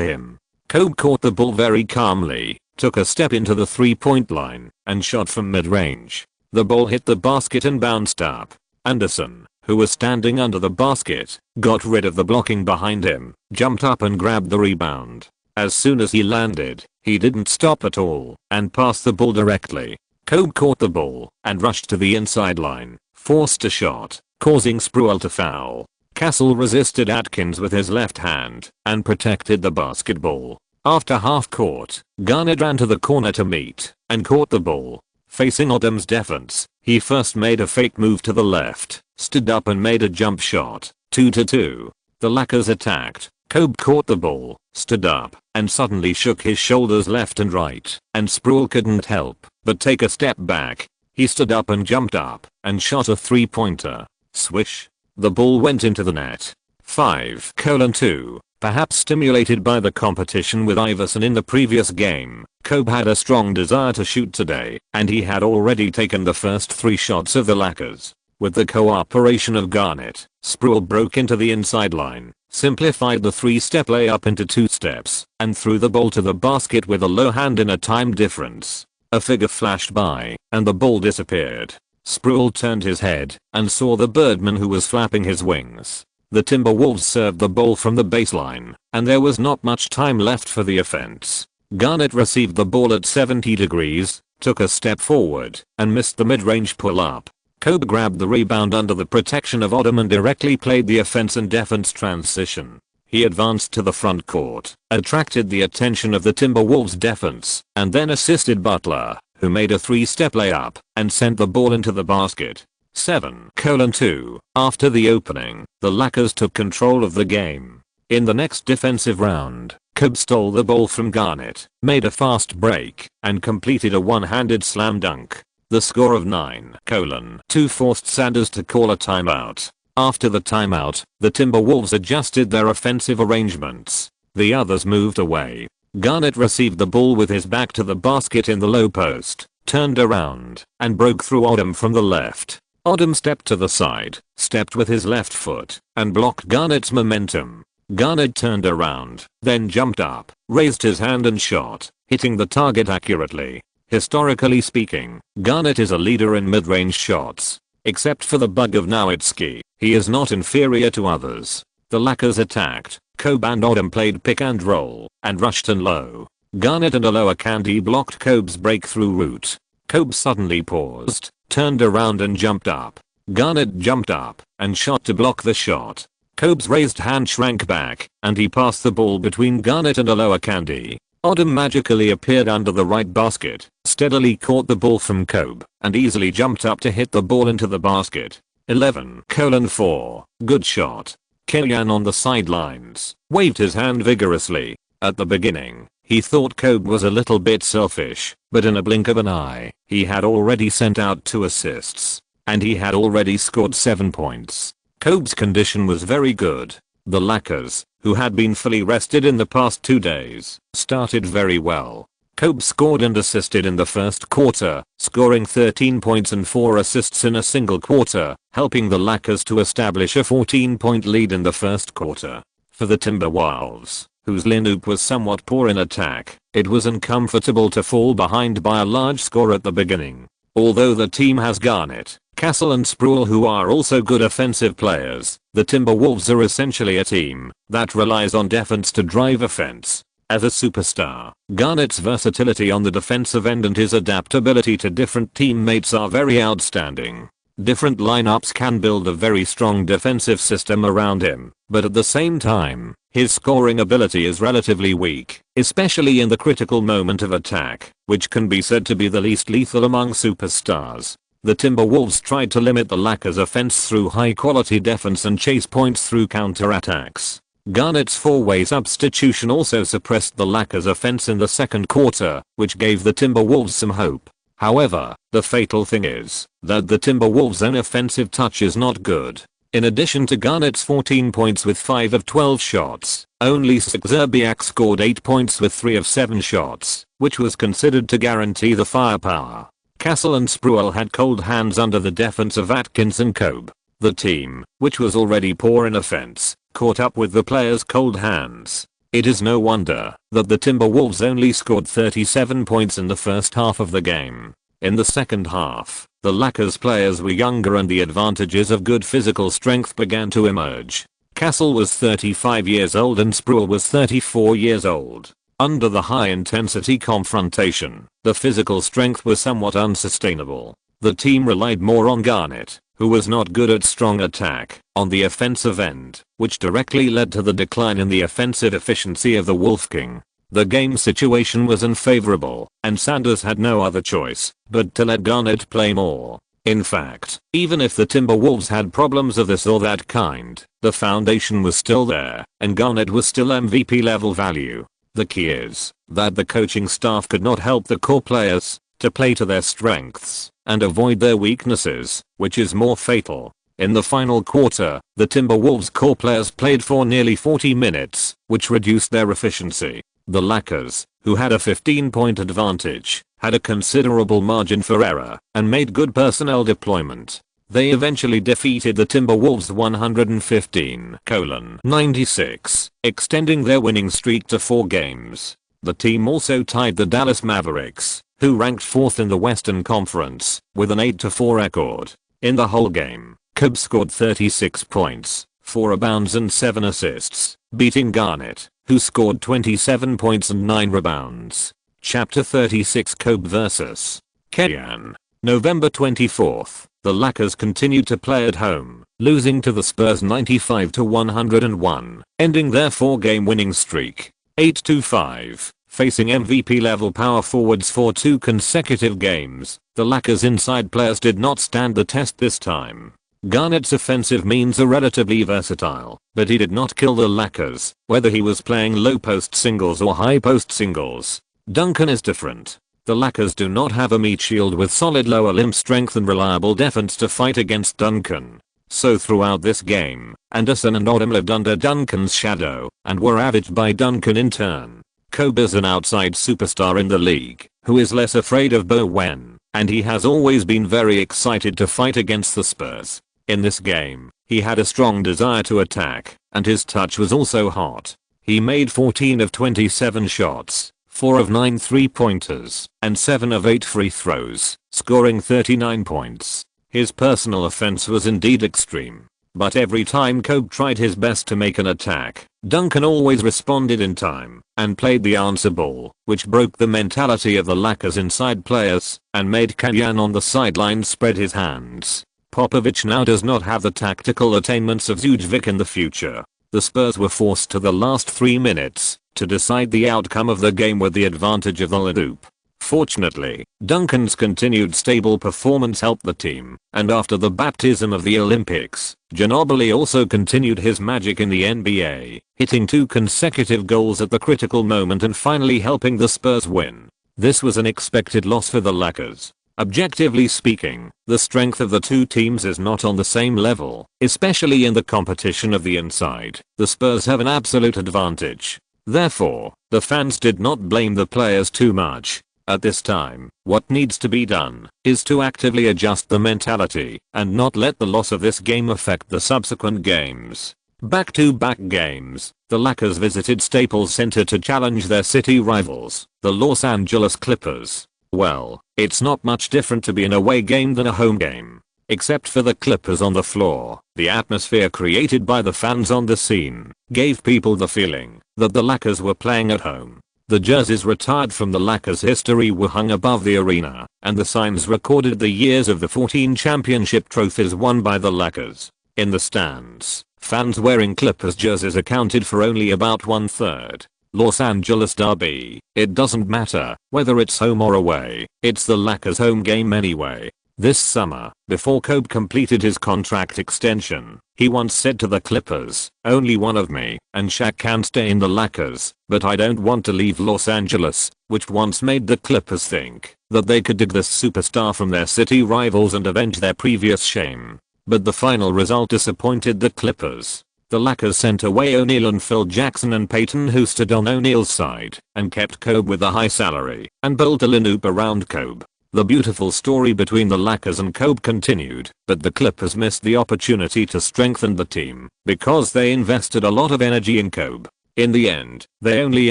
him. Kobe caught the ball very calmly, took a step into the three-point line, and shot from mid-range. The ball hit the basket and bounced up. Anderson, who was standing under the basket, got rid of the blocking behind him, jumped up and grabbed the rebound. As soon as he landed, he didn't stop at all, and passed the ball directly. Kobe caught the ball, and rushed to the inside line, forced a shot, causing Sproul to foul. Castle resisted Atkins with his left hand, and protected the basketball. After half court, Garnett ran to the corner to meet, and caught the ball. Facing Odom's defense, he first made a fake move to the left, stood up and made a jump shot. 2-2. The Lakers attacked. Kobe caught the ball, stood up, and suddenly shook his shoulders left and right, and Sproul couldn't help but take a step back. He stood up and jumped up, and shot a three-pointer. Swish. The ball went into the net. 5:2. Perhaps stimulated by the competition with Iverson in the previous game, Kobe had a strong desire to shoot today, and he had already taken the first 3 shots of the Lakers. With the cooperation of Garnett, Sproul broke into the inside line, simplified the 3-step layup into 2 steps, and threw the ball to the basket with a low hand in a time difference. A figure flashed by, and the ball disappeared. Sproul turned his head, and saw the Birdman who was flapping his wings. The Timberwolves served the ball from the baseline, and there was not much time left for the offense. Garnett received the ball at 70 degrees, took a step forward, and missed the mid-range pull-up. Kobe grabbed the rebound under the protection of Odom and directly played the offense and defense transition. He advanced to the front court, attracted the attention of the Timberwolves defense, and then assisted Butler, who made a 3-step layup, and sent the ball into the basket. 7:2. After the opening, the Lakers took control of the game. In the next defensive round, Kobe stole the ball from Garnett, made a fast break, and completed a one-handed slam dunk. The score of 9:2 forced Sanders to call a timeout. After the timeout, the Timberwolves adjusted their offensive arrangements. The others moved away. Garnett received the ball with his back to the basket in the low post, turned around, and broke through Odom from the left. Odom stepped to the side, stepped with his left foot, and blocked Garnett's momentum. Garnett turned around, then jumped up, raised his hand and shot, hitting the target accurately. Historically speaking, Garnett is a leader in mid-range shots. Except for the bug of Nowitzki, he is not inferior to others. The Lakers attacked. Kobe and Odom played pick and roll, and rushed and low. Garnett and Candy blocked Kobe's breakthrough route. Kobe suddenly paused, turned around and jumped up. Garnett jumped up, and shot to block the shot. Kobe's raised hand shrank back, and he passed the ball between Garnett and Candy. Odom magically appeared under the right basket, steadily caught the ball from Kobe, and easily jumped up to hit the ball into the basket. 11:4. Good shot. Killian on the sidelines, waved his hand vigorously. At the beginning, he thought Kobe was a little bit selfish, but in a blink of an eye, he had already sent out 2 assists, and he had already scored 7 points. Kobe's condition was very good. The Lakers, who had been fully rested in the past 2 days, started very well. Kobe scored and assisted in the first quarter, scoring 13 points and 4 assists in a single quarter, helping the Lakers to establish a 14-point lead in the first quarter. For the Timberwolves, whose lineup was somewhat poor in attack, it was uncomfortable to fall behind by a large score at the beginning. Although the team has Garnett, Castle and Sproul who are also good offensive players, the Timberwolves are essentially a team that relies on defense to drive offense. As a superstar, Garnett's versatility on the defensive end and his adaptability to different teammates are very outstanding. Different lineups can build a very strong defensive system around him, but at the same time, his scoring ability is relatively weak, especially in the critical moment of attack, which can be said to be the least lethal among superstars. The Timberwolves tried to limit the Lakers' offense through high-quality defense and chase points through counterattacks. Garnett's four-way substitution also suppressed the Lakers' offense in the second quarter, which gave the Timberwolves some hope. However, the fatal thing is that the Timberwolves' own offensive touch is not good. In addition to Garnett's 14 points with 5 of 12 shots, only Zerbiak scored 8 points with 3 of 7 shots, which was considered to guarantee the firepower. Castle and Spruill had cold hands under the defense of Atkins and Kobe. The team, which was already poor in offense, caught up with the players' cold hands. It is no wonder that the Timberwolves only scored 37 points in the first half of the game. In the second half, the Lakers players were younger and the advantages of good physical strength began to emerge. Castle was 35 years old and Spruill was 34 years old. Under the high-intensity confrontation, the physical strength was somewhat unsustainable. The team relied more on Garnett, who was not good at strong attack, on the offensive end, which directly led to the decline in the offensive efficiency of the Wolf King. The game situation was unfavorable, and Sanders had no other choice but to let Garnett play more. In fact, even if the Timberwolves had problems of this or that kind, the foundation was still there, and Garnett was still MVP level value. The key is that the coaching staff could not help the core players to play to their strengths and avoid their weaknesses, which is more fatal. In the final quarter, the Timberwolves core players played for nearly 40 minutes, which reduced their efficiency. The Lakers, who had a 15-point advantage, had a considerable margin for error and made good personnel deployment. They eventually defeated the Timberwolves 115-96, extending their winning streak to 4 games. The team also tied the Dallas Mavericks, who ranked 4th in the Western Conference, with an 8-4 record. In the whole game, Kobe scored 36 points, 4 rebounds and 7 assists, beating Garnett, who scored 27 points and 9 rebounds. Chapter 36 Kobe vs. Keyan. November 24th, the Lakers continued to play at home, losing to the Spurs 95-101, ending their 4-game winning streak. 8-5. Facing MVP level power forwards for 2 consecutive games, the Lakers' inside players did not stand the test this time. Garnett's offensive means are relatively versatile, but he did not kill the Lakers, whether he was playing low post singles or high post singles. Duncan is different. The Lakers do not have a meat shield with solid lower limb strength and reliable defense to fight against Duncan. So throughout this game, Anderson and Odom lived under Duncan's shadow and were ravaged by Duncan in turn. Kobe is an outside superstar in the league, who is less afraid of Bowen, and he has always been very excited to fight against the Spurs. In this game, he had a strong desire to attack, and his touch was also hot. He made 14 of 27 shots, 4 of 9 3-pointers, and 7 of 8 free throws, scoring 39 points. His personal offense was indeed extreme. But every time Kobe tried his best to make an attack, Duncan always responded in time and played the answer ball, which broke the mentality of the Lakers' inside players and made Keyan on the sidelines spread his hands. Popovich now does not have the tactical attainments of Zujvic in the future. The Spurs were forced to the last 3 minutes to decide the outcome of the game with the advantage of the Ledoux. Fortunately, Duncan's continued stable performance helped the team, and after the baptism of the Olympics, Ginobili also continued his magic in the NBA, hitting 2 consecutive goals at the critical moment and finally helping the Spurs win. This was an expected loss for the Lakers. Objectively speaking, the strength of the 2 teams is not on the same level, especially in the competition of the inside. The Spurs have an absolute advantage. Therefore, the fans did not blame the players too much. At this time, what needs to be done is to actively adjust the mentality and not let the loss of this game affect the subsequent games. Back-to-back games, the Lakers visited Staples Center to challenge their city rivals, the Los Angeles Clippers. Well, it's not much different to be an away game than a home game. Except for the Clippers on the floor, the atmosphere created by the fans on the scene gave people the feeling that the Lakers were playing at home. The jerseys retired from the Lakers' history were hung above the arena, and the signs recorded the years of the 14 championship trophies won by the Lakers. In the stands, fans wearing Clippers jerseys accounted for only about 1/3. Los Angeles Derby, it doesn't matter whether it's home or away, it's the Lakers' home game anyway. This summer, before Kobe completed his contract extension, he once said to the Clippers, "Only one of me and Shaq can stay in the Lakers, but I don't want to leave Los Angeles," which once made the Clippers think that they could dig this superstar from their city rivals and avenge their previous shame. But the final result disappointed the Clippers. The Lakers sent away O'Neal and Phil Jackson and Peyton, who stood on O'Neal's side and kept Kobe with a high salary and built a lineup around Kobe. The beautiful story between the Lakers and Kobe continued, but the Clippers missed the opportunity to strengthen the team because they invested a lot of energy in Kobe. In the end, they only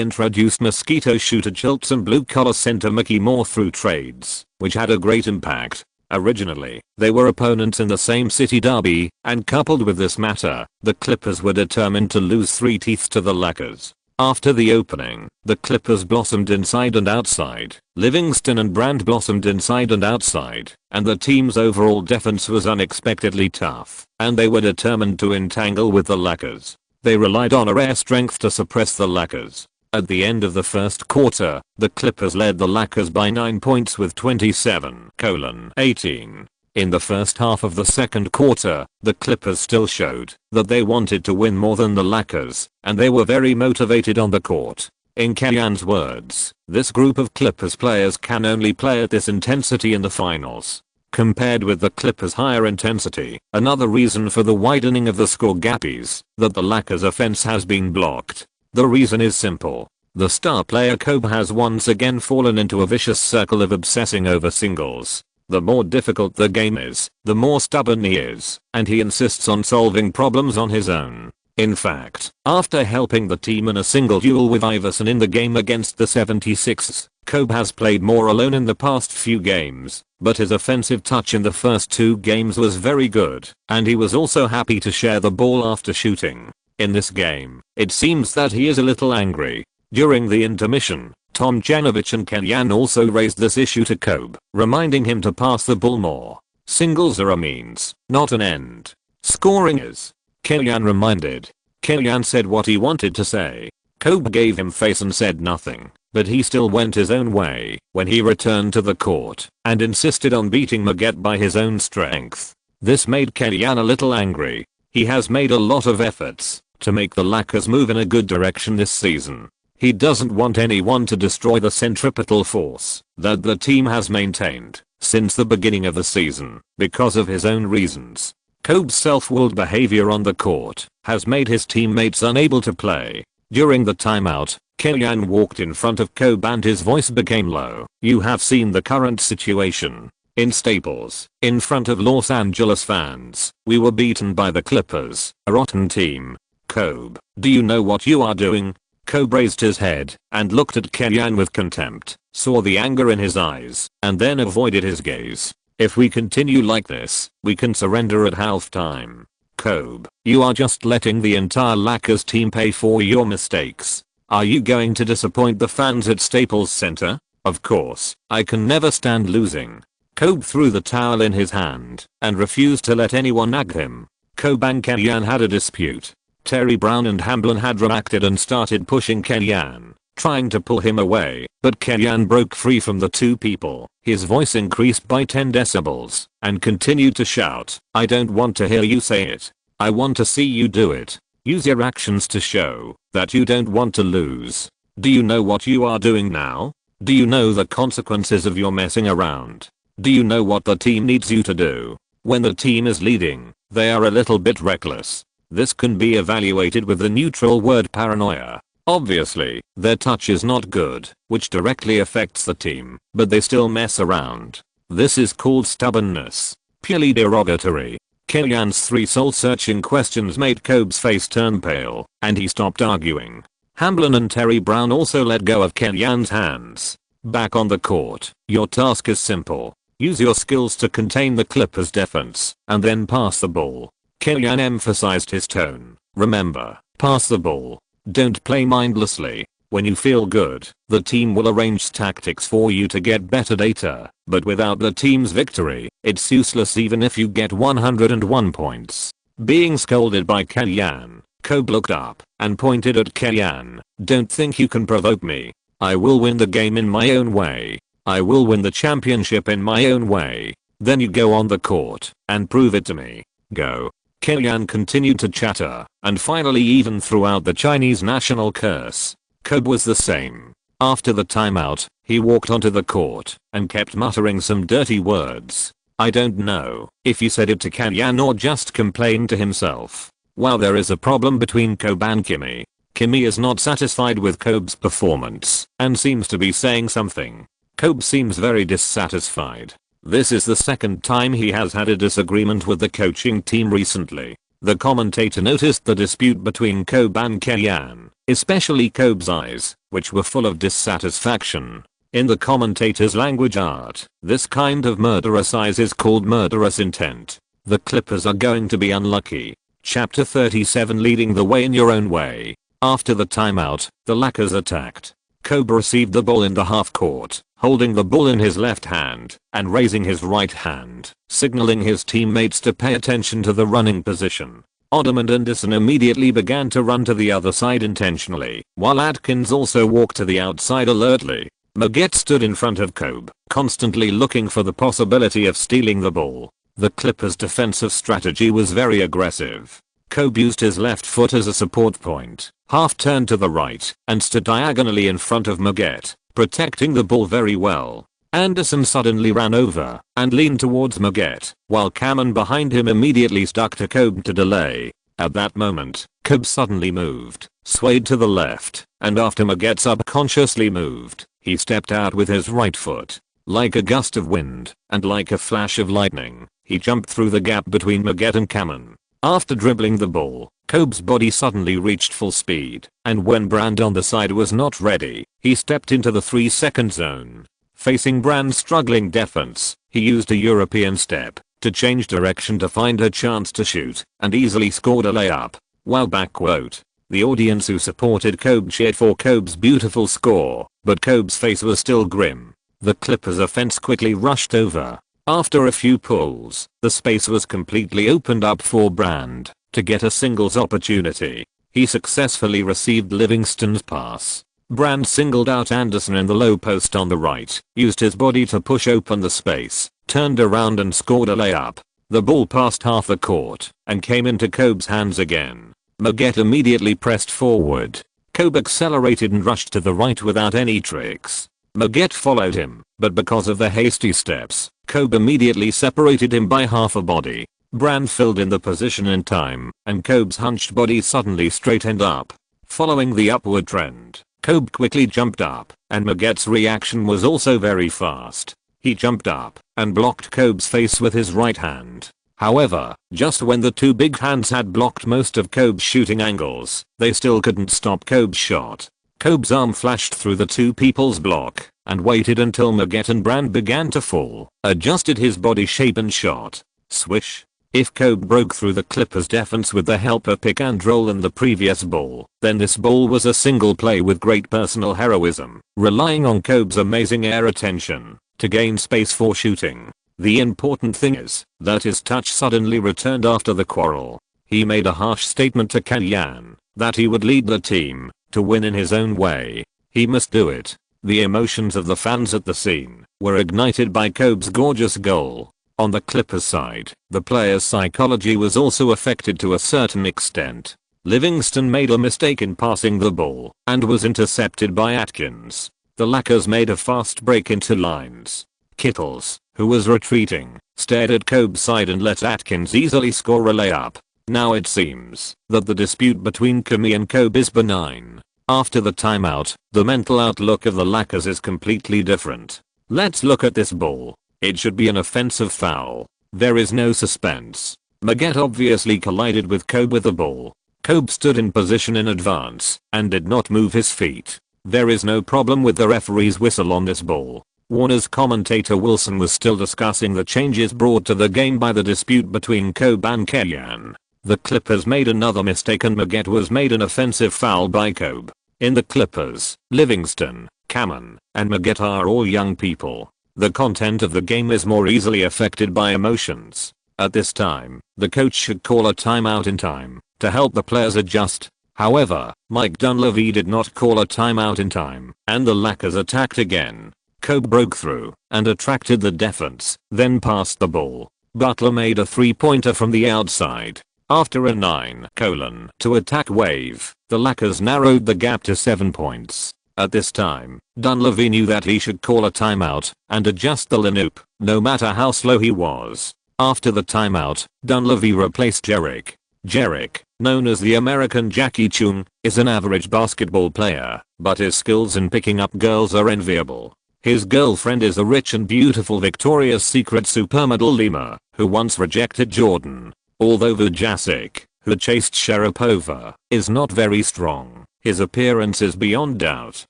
introduced mosquito shooter Chilts and blue-collar center Mickey Moore through trades, which had a great impact. Originally, they were opponents in the same city derby, and coupled with this matter, the Clippers were determined to lose 3 teeth to the Lakers. After the opening, the Clippers blossomed inside and outside, Livingston and Brand blossomed inside and outside, and the team's overall defense was unexpectedly tough, and they were determined to entangle with the Lakers. They relied on rare strength to suppress the Lakers. At the end of the first quarter, the Clippers led the Lakers by 9 points with 27:18. In the first half of the second quarter, the Clippers still showed that they wanted to win more than the Lakers, and they were very motivated on the court. In Kellyan's words, "This group of Clippers players can only play at this intensity in the finals." Compared with the Clippers' higher intensity, another reason for the widening of the score gap is that the Lakers' offense has been blocked. The reason is simple. The star player Kobe has once again fallen into a vicious circle of obsessing over singles. The more difficult the game is, the more stubborn he is, and he insists on solving problems on his own. In fact, after helping the team in a single duel with Iverson in the game against the 76ers, Kobe has played more alone in the past few games, but his offensive touch in the first 2 games was very good, and he was also happy to share the ball after shooting. In this game, it seems that he is a little angry. During the intermission, Tom Janovich and Kellyan also raised this issue to Kobe, reminding him to pass the ball more. Singles are a means, not an end. Scoring is. Kellyan reminded. Kellyan said what he wanted to say. Kobe gave him face and said nothing, but he still went his own way when he returned to the court and insisted on beating Maggette by his own strength. This made Kellyan a little angry. He has made a lot of efforts to make the Lakers move in a good direction this season. He doesn't want anyone to destroy the centripetal force that the team has maintained since the beginning of the season because of his own reasons. Kobe's self-willed behavior on the court has made his teammates unable to play. During the timeout, Kellyan walked in front of Kobe and his voice became low. "You have seen the current situation. In Staples, in front of Los Angeles fans, we were beaten by the Clippers, a rotten team. Kobe, do you know what you are doing?" Kobe raised his head and looked at Kellyan with contempt, saw the anger in his eyes, and then avoided his gaze. "If we continue like this, we can surrender at halftime. Kobe, you are just letting the entire Lakers team pay for your mistakes. Are you going to disappoint the fans at Staples Center? Of course, I can never stand losing." Kobe threw the towel in his hand and refused to let anyone nag him. Kobe and Kellyan had a dispute. Terry Brown and Hamblin had reacted and started pushing Kellyan, trying to pull him away, but Kellyan broke free from the two people. His voice increased by 10 decibels and continued to shout, "I don't want to hear you say it. I want to see you do it. Use your actions to show that you don't want to lose. Do you know what you are doing now? Do you know the consequences of your messing around? Do you know what the team needs you to do? When the team is leading, they are a little bit reckless. This can be evaluated with the neutral word paranoia. Obviously, their touch is not good, which directly affects the team, but they still mess around. This is called stubbornness. Purely derogatory." Kellyan's 3 soul-searching questions made Kobe's face turn pale, and he stopped arguing. Hamblin and Terry Brown also let go of Kellyan's hands. Back on the court, your task is simple. Use your skills to contain the Clippers' defense, and then pass the ball. Kellyan emphasized his tone. Remember, pass the ball. Don't play mindlessly. When you feel good, the team will arrange tactics for you to get better data, but without the team's victory, it's useless even if you get 101 points. Being scolded by Kellyan, Kobe looked up and pointed at Kellyan. "Don't think you can provoke me. I will win the game in my own way. I will win the championship in my own way. Then you go on the court and prove it to me. Go. Kellyanne continued to chatter and finally even threw out the Chinese national curse. Kobe was the same. After the timeout, he walked onto the court and kept muttering some dirty words. I don't know if he said it to Kellyanne or just complained to himself. While there is a problem between Kobe and Kimmy, Kimmy is not satisfied with Kobe's performance and seems to be saying something. Kobe seems very dissatisfied. This is the second time he has had a disagreement with the coaching team recently. The commentator noticed the dispute between Kobe and Kellyanne, especially Kobe's eyes, which were full of dissatisfaction. In the commentator's language art, this kind of murderous eyes is called murderous intent. The Clippers are going to be unlucky. Chapter 37 Leading the way in your own way. After the timeout, the Lakers attacked. Kobe received the ball in the half court, holding the ball in his left hand and raising his right hand, signaling his teammates to pay attention to the running position. Odom and Anderson immediately began to run to the other side intentionally, while Atkins also walked to the outside alertly. Magette stood in front of Kobe, constantly looking for the possibility of stealing the ball. The Clippers' defensive strategy was very aggressive. Kobe used his left foot as a support point, half turned to the right, and stood diagonally in front of Magette, protecting the ball very well. Anderson suddenly ran over and leaned towards Magette, while Cameron behind him immediately stuck to Kobe to delay. At that moment, Kobe suddenly moved, swayed to the left, and after Magette subconsciously moved, he stepped out with his right foot. Like a gust of wind, and like a flash of lightning, he jumped through the gap between Magette and Cameron. After dribbling the ball, Kobe's body suddenly reached full speed, and when Brand on the side was not ready, he stepped into the 3-second zone. Facing Brand's struggling defense, he used a European step to change direction to find a chance to shoot, and easily scored a layup. While back quote, the audience who supported Kobe cheered for Kobe's beautiful score, but Kobe's face was still grim. The Clippers' offense quickly rushed over. After a few pulls, the space was completely opened up for Brand to get a singles opportunity. He successfully received Livingston's pass. Brand singled out Anderson in the low post on the right, used his body to push open the space, turned around and scored a layup. The ball passed half the court and came into Kobe's hands again. Magette immediately pressed forward. Kobe accelerated and rushed to the right without any tricks. Magette followed him, but because of the hasty steps, Kobe immediately separated him by half a body. Brand filled in the position in time, and Kobe's hunched body suddenly straightened up. Following the upward trend, Kobe quickly jumped up, and Magette's reaction was also very fast. He jumped up and blocked Kobe's face with his right hand. However, just when the two big hands had blocked most of Kobe's shooting angles, they still couldn't stop Kobe's shot. Kobe's arm flashed through the two people's block and waited until Magette and Brand began to fall, adjusted his body shape and shot. Swish. If Kobe broke through the Clippers defense with the help of pick and roll in the previous ball, then this ball was a single play with great personal heroism, relying on Kobe's amazing air attention to gain space for shooting. The important thing is that his touch suddenly returned after the quarrel. He made a harsh statement to Kellyanne that he would lead the team to win in his own way. He must do it. The emotions of the fans at the scene were ignited by Kobe's gorgeous goal. On the Clippers side, the players' psychology was also affected to a certain extent. Livingston made a mistake in passing the ball and was intercepted by Atkins. The Lakers made a fast break into lines. Kittles, who was retreating, stared at Kobe's side and let Atkins easily score a layup. Now it seems that the dispute between Kimmy and Kobe is benign. After the timeout, the mental outlook of the Lakers is completely different. Let's look at this ball. It should be an offensive foul. There is no suspense. Magette obviously collided with Kobe with the ball. Kobe stood in position in advance and did not move his feet. There is no problem with the referee's whistle on this ball. Warner's commentator Wilson was still discussing the changes brought to the game by the dispute between Kobe and Kellyanne. The Clippers made another mistake and Magette was made an offensive foul by Kobe. In the Clippers, Livingston, Cameron, and Magette are all young people. The content of the game is more easily affected by emotions. At this time, the coach should call a timeout in time to help the players adjust. However, Mike Dunleavy did not call a timeout in time, and the Lakers attacked again. Kobe broke through and attracted the defense, then passed the ball. Butler made a three-pointer from the outside. After a 9:2 attack wave, the Lakers narrowed the gap to 7 points. At this time, Dunleavy knew that he should call a timeout and adjust the lineup, no matter how slow he was. After the timeout, Dunleavy replaced Jerick. Jerick, known as the American Jackie Chung, is an average basketball player, but his skills in picking up girls are enviable. His girlfriend is a rich and beautiful Victoria's Secret supermodel Lima, who once rejected Jordan. Although Vujasic, who chased Sharapova, is not very strong, his appearance is beyond doubt.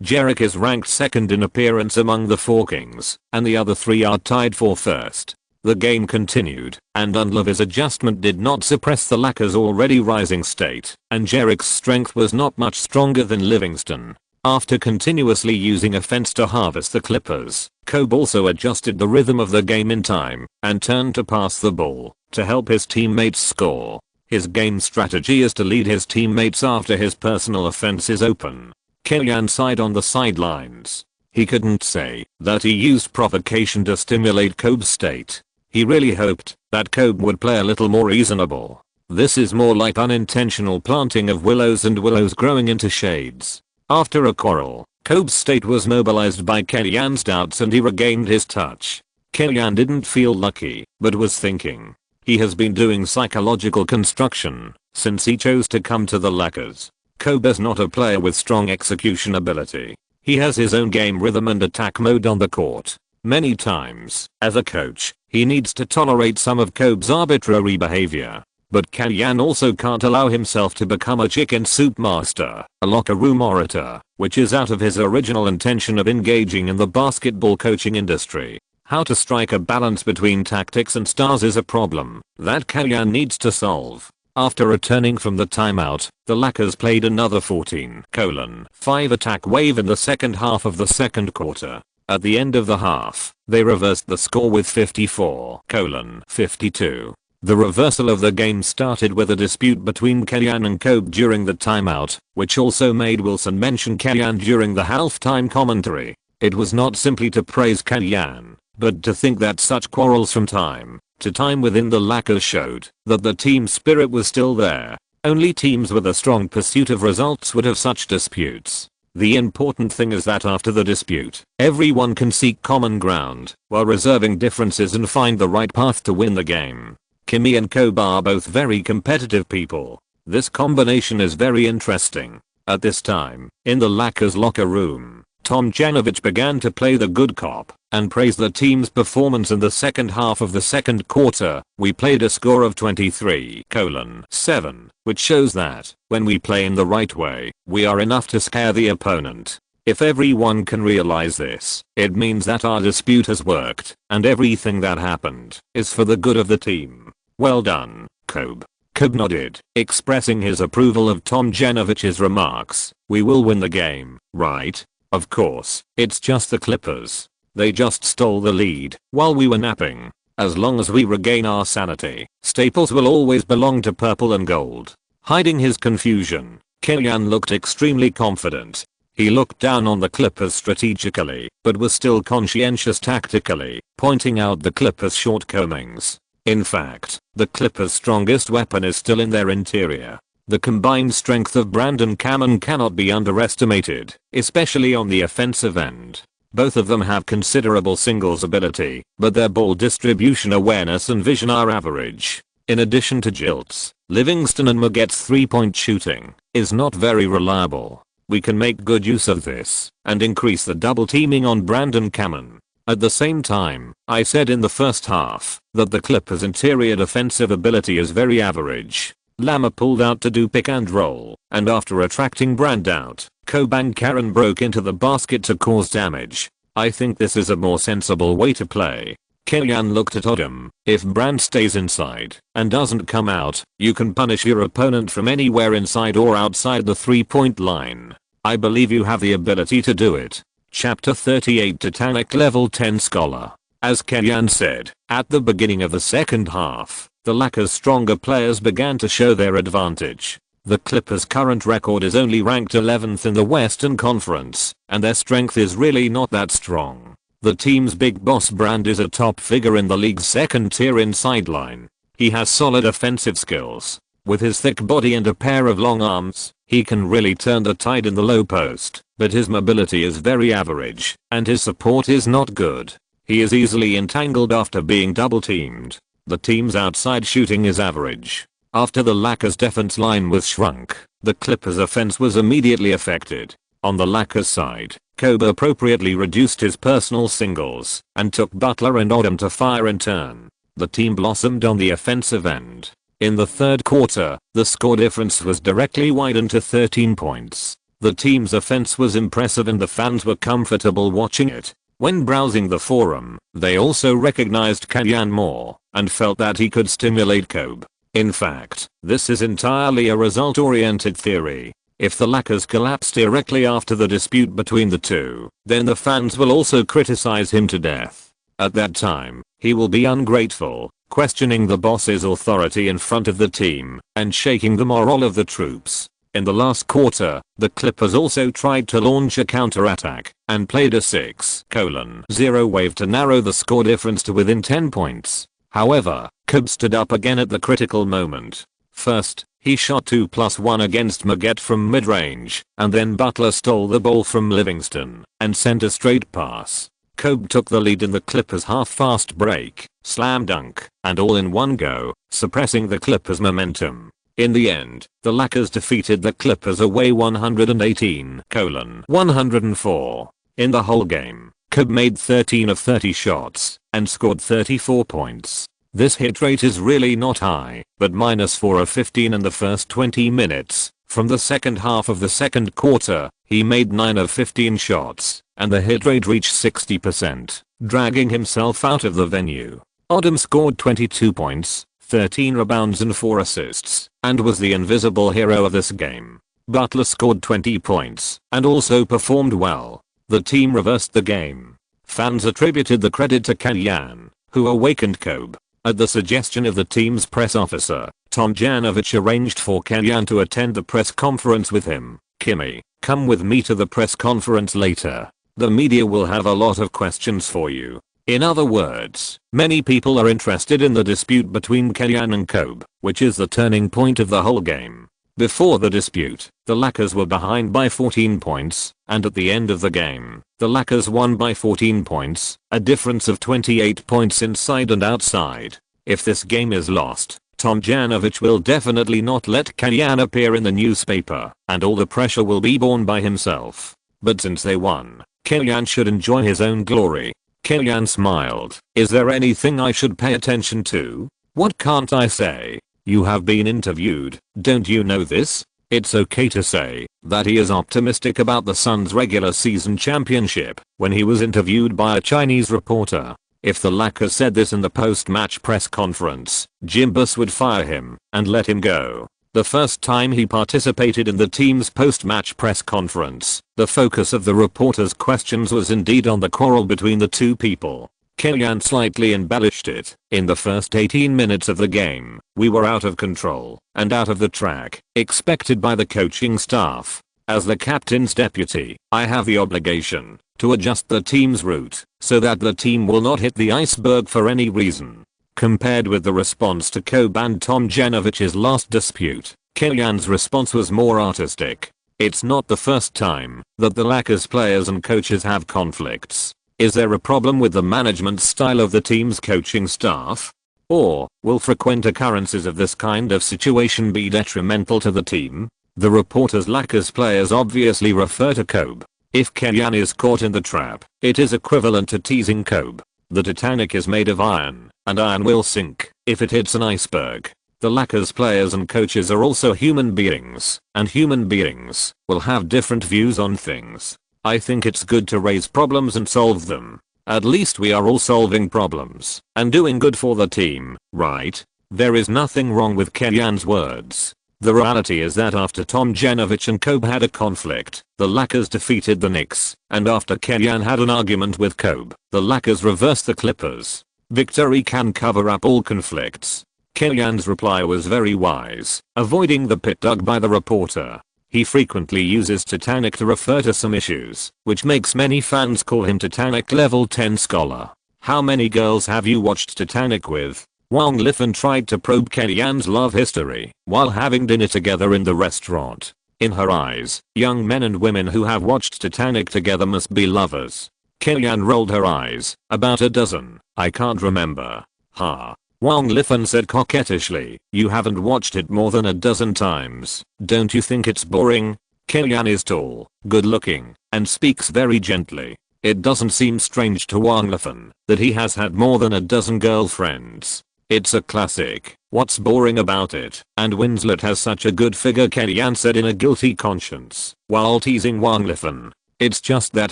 Jerick is ranked second in appearance among the four kings, and the other three are tied for first. The game continued, and Dunleavy's adjustment did not suppress the Lakers' already rising state, and Jerick's strength was not much stronger than Livingston. After continuously using offense to harvest the Clippers, Kobe also adjusted the rhythm of the game in time, and turned to pass the ball, to help his teammates score. His game strategy is to lead his teammates after his personal offense is open. Kellyan sighed on the sidelines. He couldn't say that he used provocation to stimulate Kobe's state. He really hoped that Kobe would play a little more reasonable. This is more like unintentional planting of willows and willows growing into shades. After a quarrel, Kobe's state was mobilized by Kellyan's doubts and he regained his touch. Kellyan didn't feel lucky, but was thinking. He has been doing psychological construction since he chose to come to the Lakers. Kobe is not a player with strong execution ability. He has his own game rhythm and attack mode on the court. Many times, as a coach, he needs to tolerate some of Kobe's arbitrary behavior. But Kellyan also can't allow himself to become a chicken soup master, a locker room orator, which is out of his original intention of engaging in the basketball coaching industry. How to strike a balance between tactics and stars is a problem that Kellyan needs to solve. After returning from the timeout, the Lakers played another 14:5 attack wave in the second half of the second quarter. At the end of the half, they reversed the score with 54:52. The reversal of the game started with a dispute between Kellyan and Kobe during the timeout, which also made Wilson mention Kellyan during the halftime commentary. It was not simply to praise Kellyan, but to think that such quarrels from time to time within the Lakers showed that the team spirit was still there. Only teams with a strong pursuit of results would have such disputes. The important thing is that after the dispute, everyone can seek common ground while reserving differences and find the right path to win the game. Kimi and Kobe are both very competitive people. This combination is very interesting. At this time, in the Lakers locker room, Tom Janovich began to play the good cop and praised the team's performance in the second half of the second quarter. We played a score of 23:7, which shows that, when we play in the right way, we are enough to scare the opponent. If everyone can realize this, it means that our dispute has worked, and everything that happened is for the good of the team. Well done, Kobe. Kobe nodded, expressing his approval of Tom Janovich's remarks. We will win the game, right? Of course, it's just the Clippers. They just stole the lead while we were napping. As long as we regain our sanity, Staples will always belong to purple and gold. Hiding his confusion, Kellyan looked extremely confident. He looked down on the Clippers strategically, but was still conscientious tactically, pointing out the Clippers' shortcomings. In fact, the Clippers' strongest weapon is still in their interior. The combined strength of Brandon Cannon cannot be underestimated, especially on the offensive end. Both of them have considerable singles ability, but their ball distribution awareness and vision are average. In addition to Jilts, Livingston and Maget's three-point shooting is not very reliable. We can make good use of this and increase the double teaming on Brandon Cannon. At the same time, I said in the first half that the Clippers' interior defensive ability is very average. Lama pulled out to do pick and roll, and after attracting Brand out, Kobe and Karen broke into the basket to cause damage. I think this is a more sensible way to play. Kellyan looked at Odom. If Brand stays inside and doesn't come out, you can punish your opponent from anywhere inside or outside the 3-point line. I believe you have the ability to do it. Chapter 38 Titanic Level 10 Scholar. As Kellyan said, at the beginning of the second half, the Lakers' stronger players began to show their advantage. The Clippers' current record is only ranked 11th in the Western Conference, and their strength is really not that strong. The team's big boss Brand is a top figure in the league's second tier in sideline. He has solid offensive skills. With his thick body and a pair of long arms, he can really turn the tide in the low post, but his mobility is very average, and his support is not good. He is easily entangled after being double teamed. The team's outside shooting is average. After the Lakers defense line was shrunk, the Clippers offense was immediately affected. On the Lakers side, Kobe appropriately reduced his personal singles and took Butler and Odom to fire in turn. The team blossomed on the offensive end. In the third quarter, the score difference was directly widened to 13 points. The team's offense was impressive and the fans were comfortable watching it. When browsing the forum, they also recognized Kenyon more and felt that he could stimulate Kobe. In fact, this is entirely a result-oriented theory. If the Lakers collapse directly after the dispute between the two, then the fans will also criticize him to death. At that time, he will be ungrateful, questioning the boss's authority in front of the team, and shaking the morale of the troops. In the last quarter, the Clippers also tried to launch a counterattack and played a 6:0 wave to narrow the score difference to within 10 points. However, Kobe stood up again at the critical moment. First, he shot 2+1 against Magette from mid-range, and then Butler stole the ball from Livingston and sent a straight pass. Kobe took the lead in the Clippers' half-fast break, slam dunk, and all in one go, suppressing the Clippers' momentum. In the end, the Lakers defeated the Clippers away 118-104. In the whole game, Kobe made 13 of 30 shots and scored 34 points. This hit rate is really not high, but -4 of 15 in the first 20 minutes. From the second half of the second quarter, he made 9 of 15 shots, and the hit rate reached 60%, dragging himself out of the venue. Odom scored 22 points, 13 rebounds and 4 assists, and was the invisible hero of this game. Butler scored 20 points, and also performed well. The team reversed the game. Fans attributed the credit to Kenyon, who awakened Kobe. At the suggestion of the team's press officer, Tom Janovich arranged for Kenyon to attend the press conference with him. "Kimmy, come with me to the press conference later. The media will have a lot of questions for you." In other words, many people are interested in the dispute between Kenyon and Kobe, which is the turning point of the whole game. Before the dispute, the Lakers were behind by 14 points, and at the end of the game, the Lakers won by 14 points, a difference of 28 points inside and outside. If this game is lost, Tom Janovich will definitely not let Kenyon appear in the newspaper, and all the pressure will be borne by himself. But since they won, Kenyon should enjoy his own glory. Kenyon smiled. "Is there anything I should pay attention to? What can't I say? You have been interviewed, don't you know this?" It's okay to say that he is optimistic about the Suns' regular season championship when he was interviewed by a Chinese reporter. If the Lakers said this in the post-match press conference, Jim Buss would fire him and let him go. The first time he participated in the team's post-match press conference, the focus of the reporter's questions was indeed on the quarrel between the two people. Kenyon slightly embellished it. "In the first 18 minutes of the game, we were out of control and out of the track expected by the coaching staff. As the captain's deputy, I have the obligation to adjust the team's route so that the team will not hit the iceberg for any reason." Compared with the response to Kobe and Tom Janovich's last dispute, Kenyon's response was more artistic. It's not the first time that the Lakers players and coaches have conflicts. Is there a problem with the management style of the team's coaching staff? Or will frequent occurrences of this kind of situation be detrimental to the team? The reporter's Lakers players obviously refer to Kobe. If Kenyon is caught in the trap, it is equivalent to teasing Kobe. The Titanic is made of iron, and iron will sink if it hits an iceberg. The Lakers players and coaches are also human beings, and human beings will have different views on things. I think it's good to raise problems and solve them. At least we are all solving problems and doing good for the team, right? There is nothing wrong with Kenyon's words. The reality is that after Tom Janovich and Kobe had a conflict, the Lakers defeated the Knicks, and after Kenyon had an argument with Kobe, the Lakers reversed the Clippers. Victory can cover up all conflicts. Kenyon's reply was very wise, avoiding the pit dug by the reporter. He frequently uses Titanic to refer to some issues, which makes many fans call him Titanic level 10 scholar. How many girls have you watched Titanic with? Wang Lifan tried to probe Kellyanne's love history while having dinner together in the restaurant. In her eyes, young men and women who have watched Titanic together must be lovers. Kellyanne rolled her eyes. About a dozen. I can't remember. Ha. Wang Lifan said coquettishly, you haven't watched it more than a dozen times. Don't you think it's boring? Kellyanne is tall, good looking, and speaks very gently. It doesn't seem strange to Wang Lifan that he has had more than a dozen girlfriends. It's a classic. What's boring about it? And Winslet has such a good figure, Kellyanne said in a guilty conscience, while teasing Wang Lifan. It's just that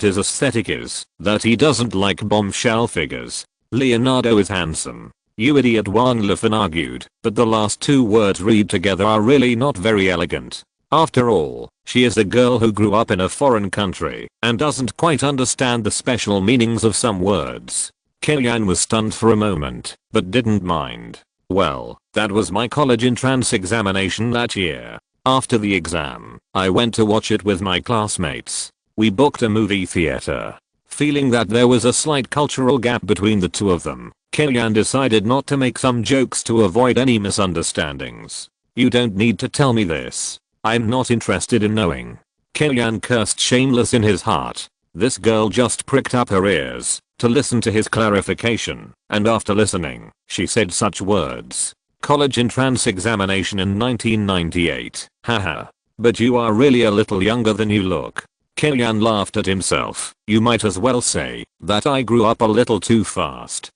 his aesthetic is that he doesn't like bombshell figures. Leonardo is handsome. You idiot, Wang Lifan argued, but the last two words read together are really not very elegant. After all, she is a girl who grew up in a foreign country and doesn't quite understand the special meanings of some words. Kellyanne was stunned for a moment, but didn't mind. Well, that was my college entrance examination that year. After the exam, I went to watch it with my classmates. We booked a movie theater. Feeling that there was a slight cultural gap between the two of them, Kellyanne decided not to make some jokes to avoid any misunderstandings. You don't need to tell me this. I'm not interested in knowing. Kellyanne cursed shameless in his heart. This girl just pricked up her ears to listen to his clarification, and after listening, she said such words. College entrance examination in 1998. Haha. But you are really a little younger than you look. Kellyanne laughed at himself. You might as well say that I grew up a little too fast.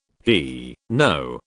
No,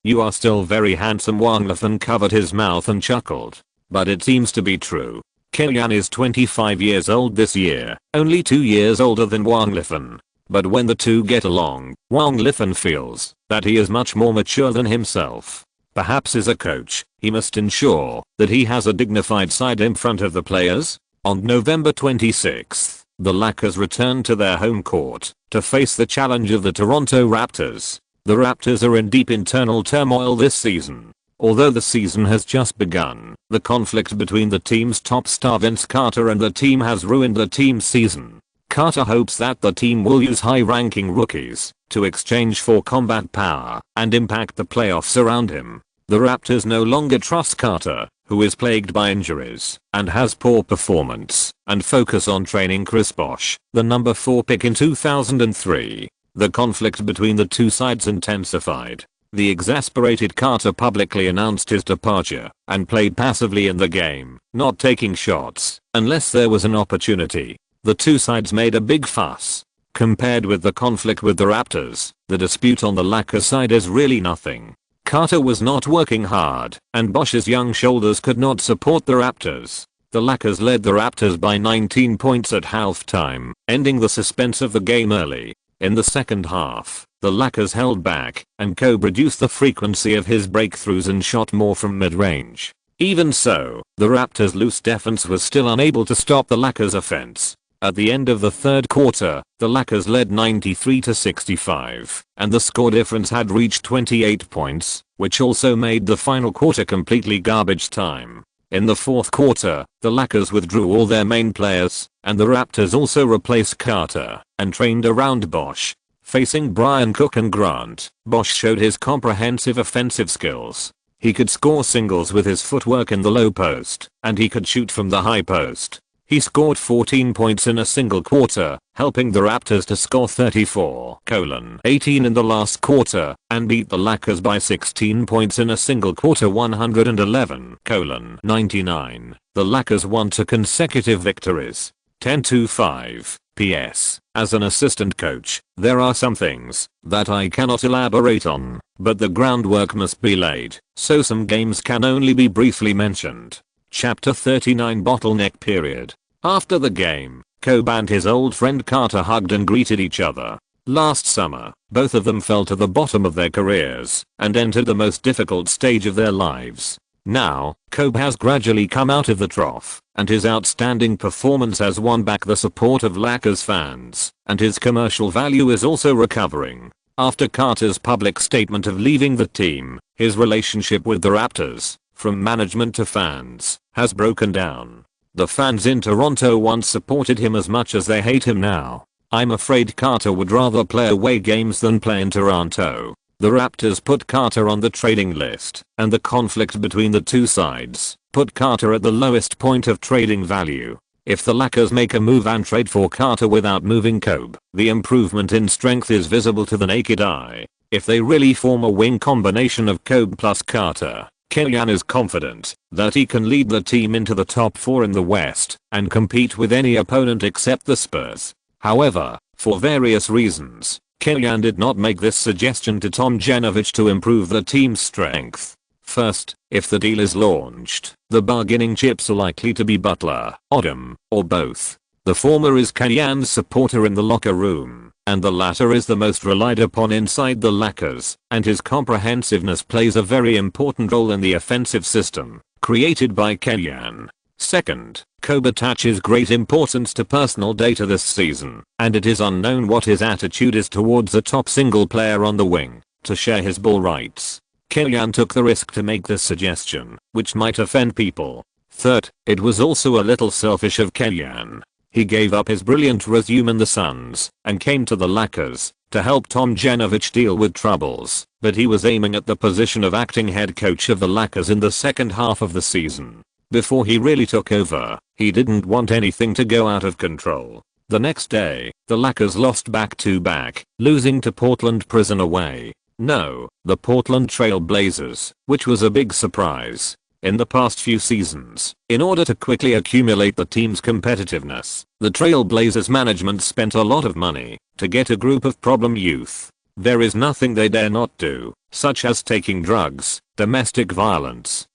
you are still very handsome. Wang Lifan covered his mouth and chuckled. But it seems to be true. Kellyanne is 25 years old this year, only 2 years older than Wang Lifan. But when the two get along, Wang Lifan feels that he is much more mature than himself. Perhaps as a coach, he must ensure that he has a dignified side in front of the players. On November 26th, the Lakers returned to their home court to face the challenge of the Toronto Raptors. The Raptors are in deep internal turmoil this season. Although the season has just begun, the conflict between the team's top star Vince Carter and the team has ruined the team's season. Carter hopes that the team will use high-ranking rookies to exchange for combat power and impact the playoffs around him. The Raptors no longer trust Carter, who is plagued by injuries and has poor performance, and focus on training Chris Bosh, the number 4 pick in 2003. The conflict between the two sides intensified. The exasperated Carter publicly announced his departure and played passively in the game, not taking shots unless there was an opportunity. The two sides made a big fuss. Compared with the conflict with the Raptors, the dispute on the Lakers side is really nothing. Carter was not working hard, and Bosh's young shoulders could not support the Raptors. The Lakers led the Raptors by 19 points at halftime, ending the suspense of the game early. In the second half, the Lakers held back, and Kobe reduced the frequency of his breakthroughs and shot more from mid-range. Even so, the Raptors' loose defense was still unable to stop the Lakers' offense. At the end of the third quarter, the Lakers led 93-65, and the score difference had reached 28 points, which also made the final quarter completely garbage time. In the fourth quarter, the Lakers withdrew all their main players, and the Raptors also replaced Carter and trained around Bosh. Facing Brian Cook and Grant, Bosh showed his comprehensive offensive skills. He could score singles with his footwork in the low post, and he could shoot from the high post. He scored 14 points in a single quarter, helping the Raptors to score 34-18 in the last quarter, and beat the Lakers by 16 points in a single quarter 111-99. The Lakers won 2 consecutive victories. 10-5. P.S. As an assistant coach, there are some things that I cannot elaborate on, but the groundwork must be laid, so some games can only be briefly mentioned. Chapter 39 Bottleneck Period. After the game, Kobe and his old friend Carter hugged and greeted each other. Last summer, both of them fell to the bottom of their careers and entered the most difficult stage of their lives. Now, Kobe has gradually come out of the trough, and his outstanding performance has won back the support of Lakers fans, and his commercial value is also recovering. After Carter's public statement of leaving the team, his relationship with the Raptors, from management to fans, has broken down. The fans in Toronto once supported him as much as they hate him now. I'm afraid Carter would rather play away games than play in Toronto. The Raptors put Carter on the trading list, and the conflict between the two sides put Carter at the lowest point of trading value. If the Lakers make a move and trade for Carter without moving Kobe, the improvement in strength is visible to the naked eye. If they really form a wing combination of Kobe plus Carter, Kellyan is confident that he can lead the team into the top 4 in the West and compete with any opponent except the Spurs. However, for various reasons, Kellyan did not make this suggestion to Tom Janovich to improve the team's strength. First, if the deal is launched, the bargaining chips are likely to be Butler, Odom, or both. The former is Kellyan's supporter in the locker room, and the latter is the most relied upon inside the Lakers, and his comprehensiveness plays a very important role in the offensive system created by Kellyan. Second, Kobe attaches great importance to personal data this season, and it is unknown what his attitude is towards a top single player on the wing to share his ball rights. Kellyan took the risk to make this suggestion, which might offend people. Third, it was also a little selfish of Kellyan. He gave up his brilliant resume in the Suns and came to the Lakers to help Tom Janovich deal with troubles, but he was aiming at the position of acting head coach of the Lakers in the second half of the season. Before he really took over, he didn't want anything to go out of control. The next day, the Lakers lost back-to-back, losing to Portland Prison away. No, the Portland Trail Blazers, which was a big surprise. In the past few seasons, in order to quickly accumulate the team's competitiveness, the Trail Blazers management spent a lot of money to get a group of problem youth. There is nothing they dare not do, such as taking drugs, domestic violence,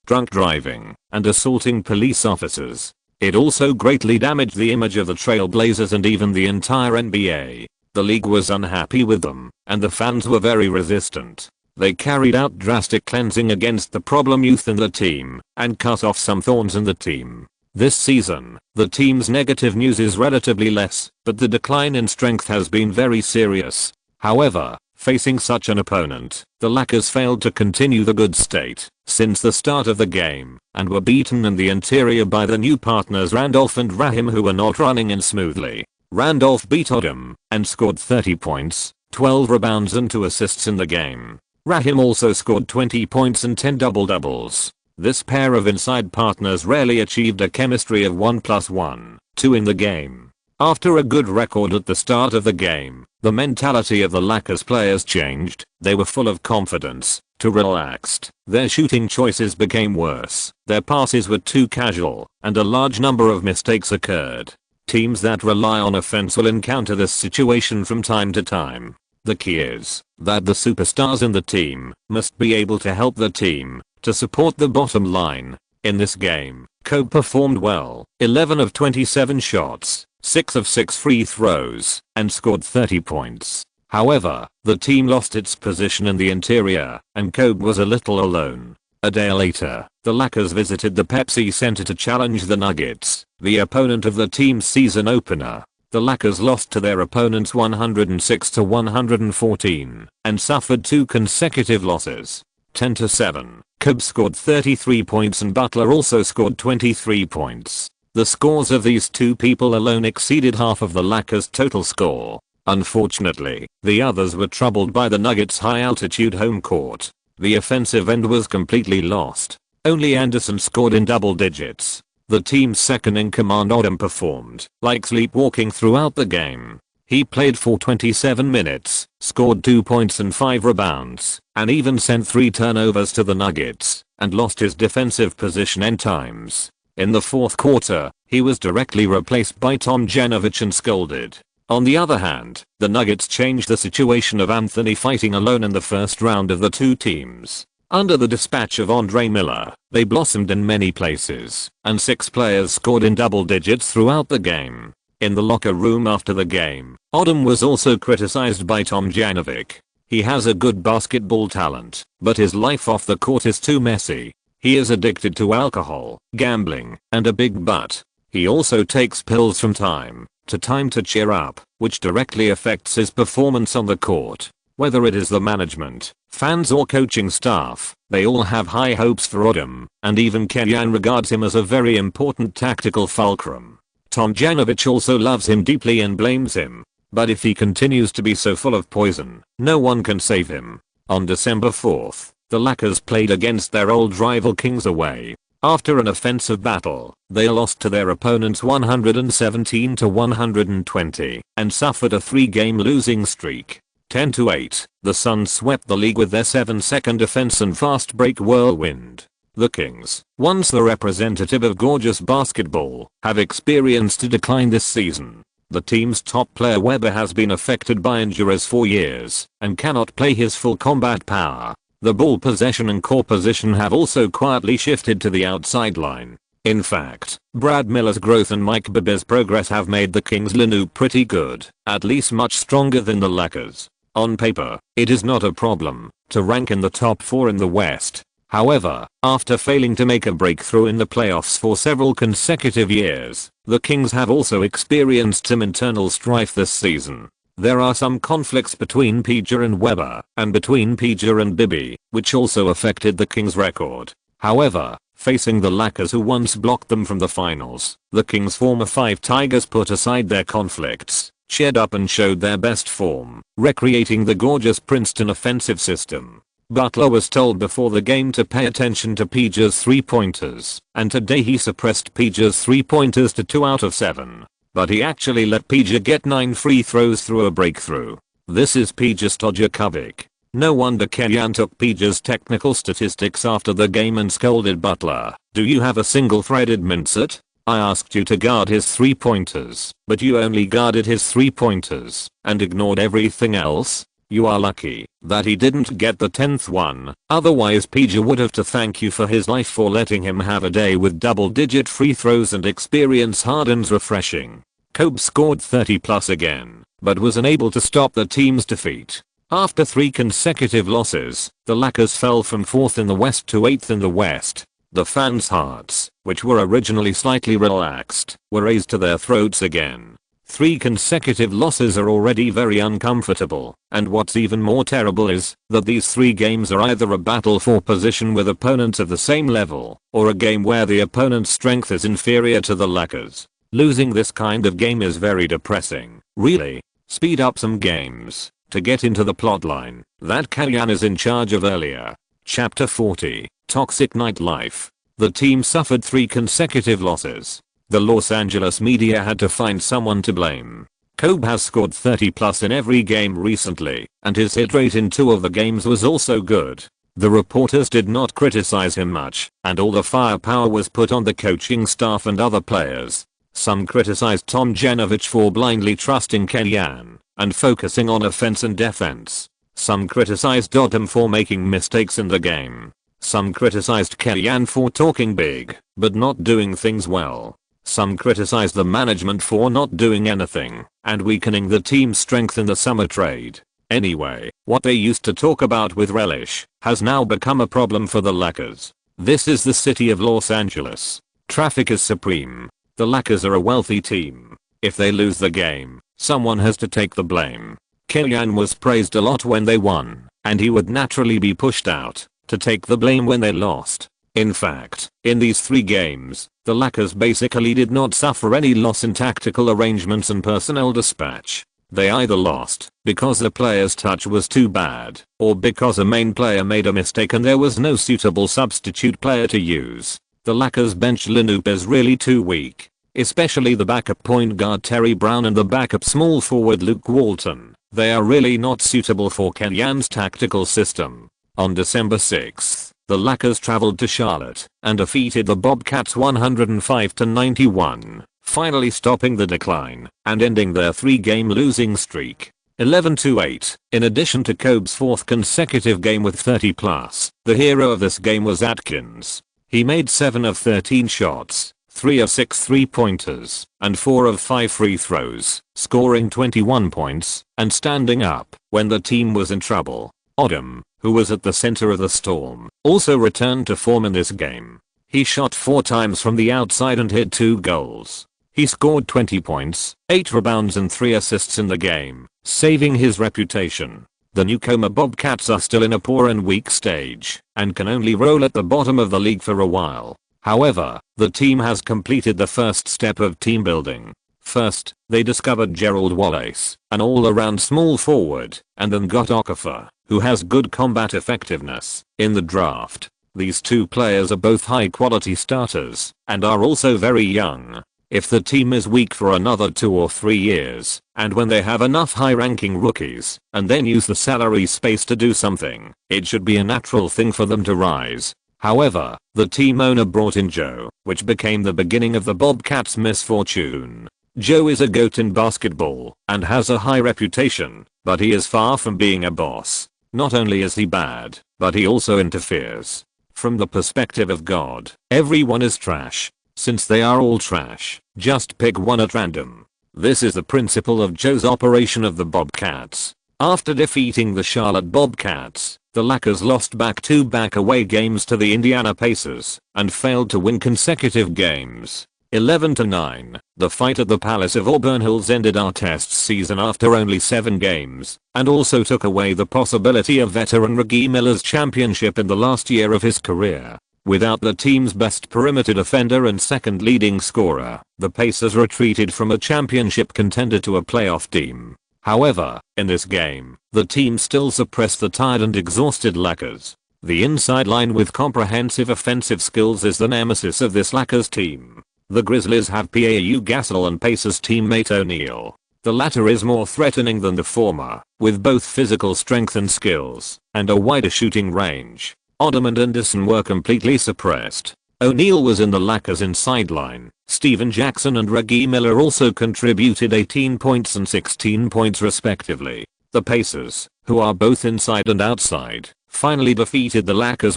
drunk driving, and assaulting police officers. It also greatly damaged the image of the Trail Blazers and even the entire NBA. The league was unhappy with them, and the fans were very resistant. They carried out drastic cleansing against the problem youth in the team, and cut off some thorns in the team. This season, the team's negative news is relatively less, but the decline in strength has been very serious. However, facing such an opponent, the Lakers failed to continue the good state since the start of the game, and were beaten in the interior by the new partners Randolph and Rahim, who were not running in smoothly. Randolph beat Odom and scored 30 points, 12 rebounds and 2 assists in the game. Rahim also scored 20 points and 10 double-doubles. This pair of inside partners rarely achieved a chemistry of 1+1, 2 in the game. After a good record at the start of the game, the mentality of the Lakers players changed. They were full of confidence to relaxed. Their shooting choices became worse. Their passes were too casual, and a large number of mistakes occurred. Teams that rely on offense will encounter this situation from time to time. The key is that the superstars in the team must be able to help the team to support the bottom line. In this game, Kobe performed well, 11 of 27 shots, 6 of 6 free throws, and scored 30 points. However, the team lost its position in the interior, and Kobe was a little alone. A day later, the Lakers visited the Pepsi Center to challenge the Nuggets, the opponent of the team's season opener. The Lakers lost to their opponents 106-114 and suffered 2 consecutive losses. 10-7. Kobe scored 33 points and Butler also scored 23 points. The scores of these two people alone exceeded half of the Lakers' total score. Unfortunately, the others were troubled by the Nuggets' high-altitude home court. The offensive end was completely lost. Only Anderson scored in double digits. The team's second-in-command Odom performed like sleepwalking throughout the game. He played for 27 minutes, scored 2 points and 5 rebounds, and even sent 3 turnovers to the Nuggets, and lost his defensive position 10 times. In the fourth quarter, he was directly replaced by Tom Janovich and scolded. On the other hand, the Nuggets changed the situation of Anthony fighting alone in the first round of the two teams. Under the dispatch of Andre Miller, they blossomed in many places, and 6 players scored in double digits throughout the game. In the locker room after the game, Odom was also criticized by Tom Janovich. He has a good basketball talent, but his life off the court is too messy. He is addicted to alcohol, gambling, and a big butt. He also takes pills from time to time to cheer up, which directly affects his performance on the court. Whether it is the management, Fans or coaching staff, they all have high hopes for Odom, and even Kellyan regards him as a very important tactical fulcrum. Tomjanovic also loves him deeply and blames him. But if he continues to be so full of poison, no one can save him. On December 4th, the Lakers played against their old rival Kings away. After an offensive battle, they lost to their opponents 117-120 and suffered a 3-game losing streak. 10-8, the Suns swept the league with their 7-second offense and fast break whirlwind. The Kings, once the representative of gorgeous basketball, have experienced a decline this season. The team's top player Weber has been affected by injuries for years and cannot play his full combat power. The ball possession and core position have also quietly shifted to the outside line. In fact, Brad Miller's growth and Mike Bibby's progress have made the Kings lineup pretty good, at least much stronger than the Lakers. On paper, it is not a problem to rank in the top 4 in the West. However, after failing to make a breakthrough in the playoffs for several consecutive years, the Kings have also experienced some internal strife this season. There are some conflicts between Peja and Weber, and between Peja and Bibby, which also affected the Kings' record. However, facing the Lakers who once blocked them from the finals, the Kings' former 5 Tigers put aside their conflicts, cheered up and showed their best form, recreating the gorgeous Princeton offensive system. Butler was told before the game to pay attention to Peja's 3-pointers, and today he suppressed Peja's 3-pointers to 2 out of 7. But he actually let Peja get 9 free throws through a breakthrough. This is Peja Stojakovic. No wonder Kellyan took Peja's technical statistics after the game and scolded Butler. Do you have a single-threaded mindset? I asked you to guard his 3-pointers, but you only guarded his 3-pointers and ignored everything else? You are lucky that he didn't get the 10th one, otherwise Peja would have to thank you for his life for letting him have a day with double-digit free throws and experience Harden's refreshing. Kobe scored 30 plus again, but was unable to stop the team's defeat. After 3 consecutive losses, the Lakers fell from 4th in the West to 8th in the West. The fans' hearts, which were originally slightly relaxed, were raised to their throats again. 3 consecutive losses are already very uncomfortable, and what's even more terrible is that these 3 games are either a battle for position with opponents of the same level, or a game where the opponent's strength is inferior to the Lakers. Losing this kind of game is very depressing. Really? Speed up some games to get into the plotline that Kellyan is in charge of earlier. Chapter 40, Toxic Nightlife. The team suffered 3 consecutive losses. The Los Angeles media had to find someone to blame. Kobe has scored 30 plus in every game recently, and his hit rate in 2 of the games was also good. The reporters did not criticize him much, and all the firepower was put on the coaching staff and other players. Some criticized Tomjanovic for blindly trusting Kellyan and focusing on offense and defense. Some criticized Odom for making mistakes in the game. Some criticized Kellyan for talking big, but not doing things well. Some criticized the management for not doing anything and weakening the team's strength in the summer trade. Anyway, what they used to talk about with relish has now become a problem for the Lakers. This is the city of Los Angeles. Traffic is supreme. The Lakers are a wealthy team. If they lose the game, someone has to take the blame. Kellyan was praised a lot when they won, and he would naturally be pushed out to take the blame when they lost. In fact, in these 3 games, the Lakers basically did not suffer any loss in tactical arrangements and personnel dispatch. They either lost because the player's touch was too bad, or because a main player made a mistake and there was no suitable substitute player to use. The Lakers bench lineup is really too weak, especially the backup point guard Terry Brown and the backup small forward Luke Walton. They are really not suitable for Kellyan's tactical system. On December 6th, the Lakers traveled to Charlotte and defeated the Bobcats 105-91, finally stopping the decline and ending their 3-game losing streak. 11-8. In addition to Kobe's 4th consecutive game with 30 plus, the hero of this game was Atkins. He made 7 of 13 shots, 3 of 6 3-pointers, and 4 of 5 free throws, scoring 21 points and standing up when the team was in trouble. Odom, who was at the center of the storm, also returned to form in this game. He shot 4 times from the outside and hit 2 goals. He scored 20 points, 8 rebounds and 3 assists in the game, saving his reputation. The Newcomer Bobcats are still in a poor and weak stage and can only roll at the bottom of the league for a while. However, the team has completed the first step of team building. First, they discovered Gerald Wallace, an all-around small forward, and then got Okafor, who has good combat effectiveness, in the draft. These two players are both high-quality starters and are also very young. If the team is weak for another 2 or 3 years, and when they have enough high-ranking rookies, and then use the salary space to do something, it should be a natural thing for them to rise. However, the team owner brought in Joe, which became the beginning of the Bobcats' misfortune. Joe is a GOAT in basketball and has a high reputation, but he is far from being a boss. Not only is he bad, but he also interferes. From the perspective of God, everyone is trash. Since they are all trash, just pick one at random. This is the principle of Joe's operation of the Bobcats. After defeating the Charlotte Bobcats, the Lakers lost back-to-back away games to the Indiana Pacers and failed to win consecutive games. 11-9, the fight at the Palace of Auburn Hills ended our test season after only 7 games, and also took away the possibility of veteran Reggie Miller's championship in the last year of his career. Without the team's best perimeter defender and second leading scorer, the Pacers retreated from a championship contender to a playoff team. However, in this game, the team still suppressed the tired and exhausted Lakers. The inside line with comprehensive offensive skills is the nemesis of this Lakers team. The Grizzlies have Pau Gasol and Pacers teammate O'Neal. The latter is more threatening than the former, with both physical strength and skills, and a wider shooting range. Odom and Anderson were completely suppressed. O'Neal was in the Lakers inside line. Steven Jackson and Reggie Miller also contributed 18 points and 16 points respectively. The Pacers, who are both inside and outside, finally defeated the Lakers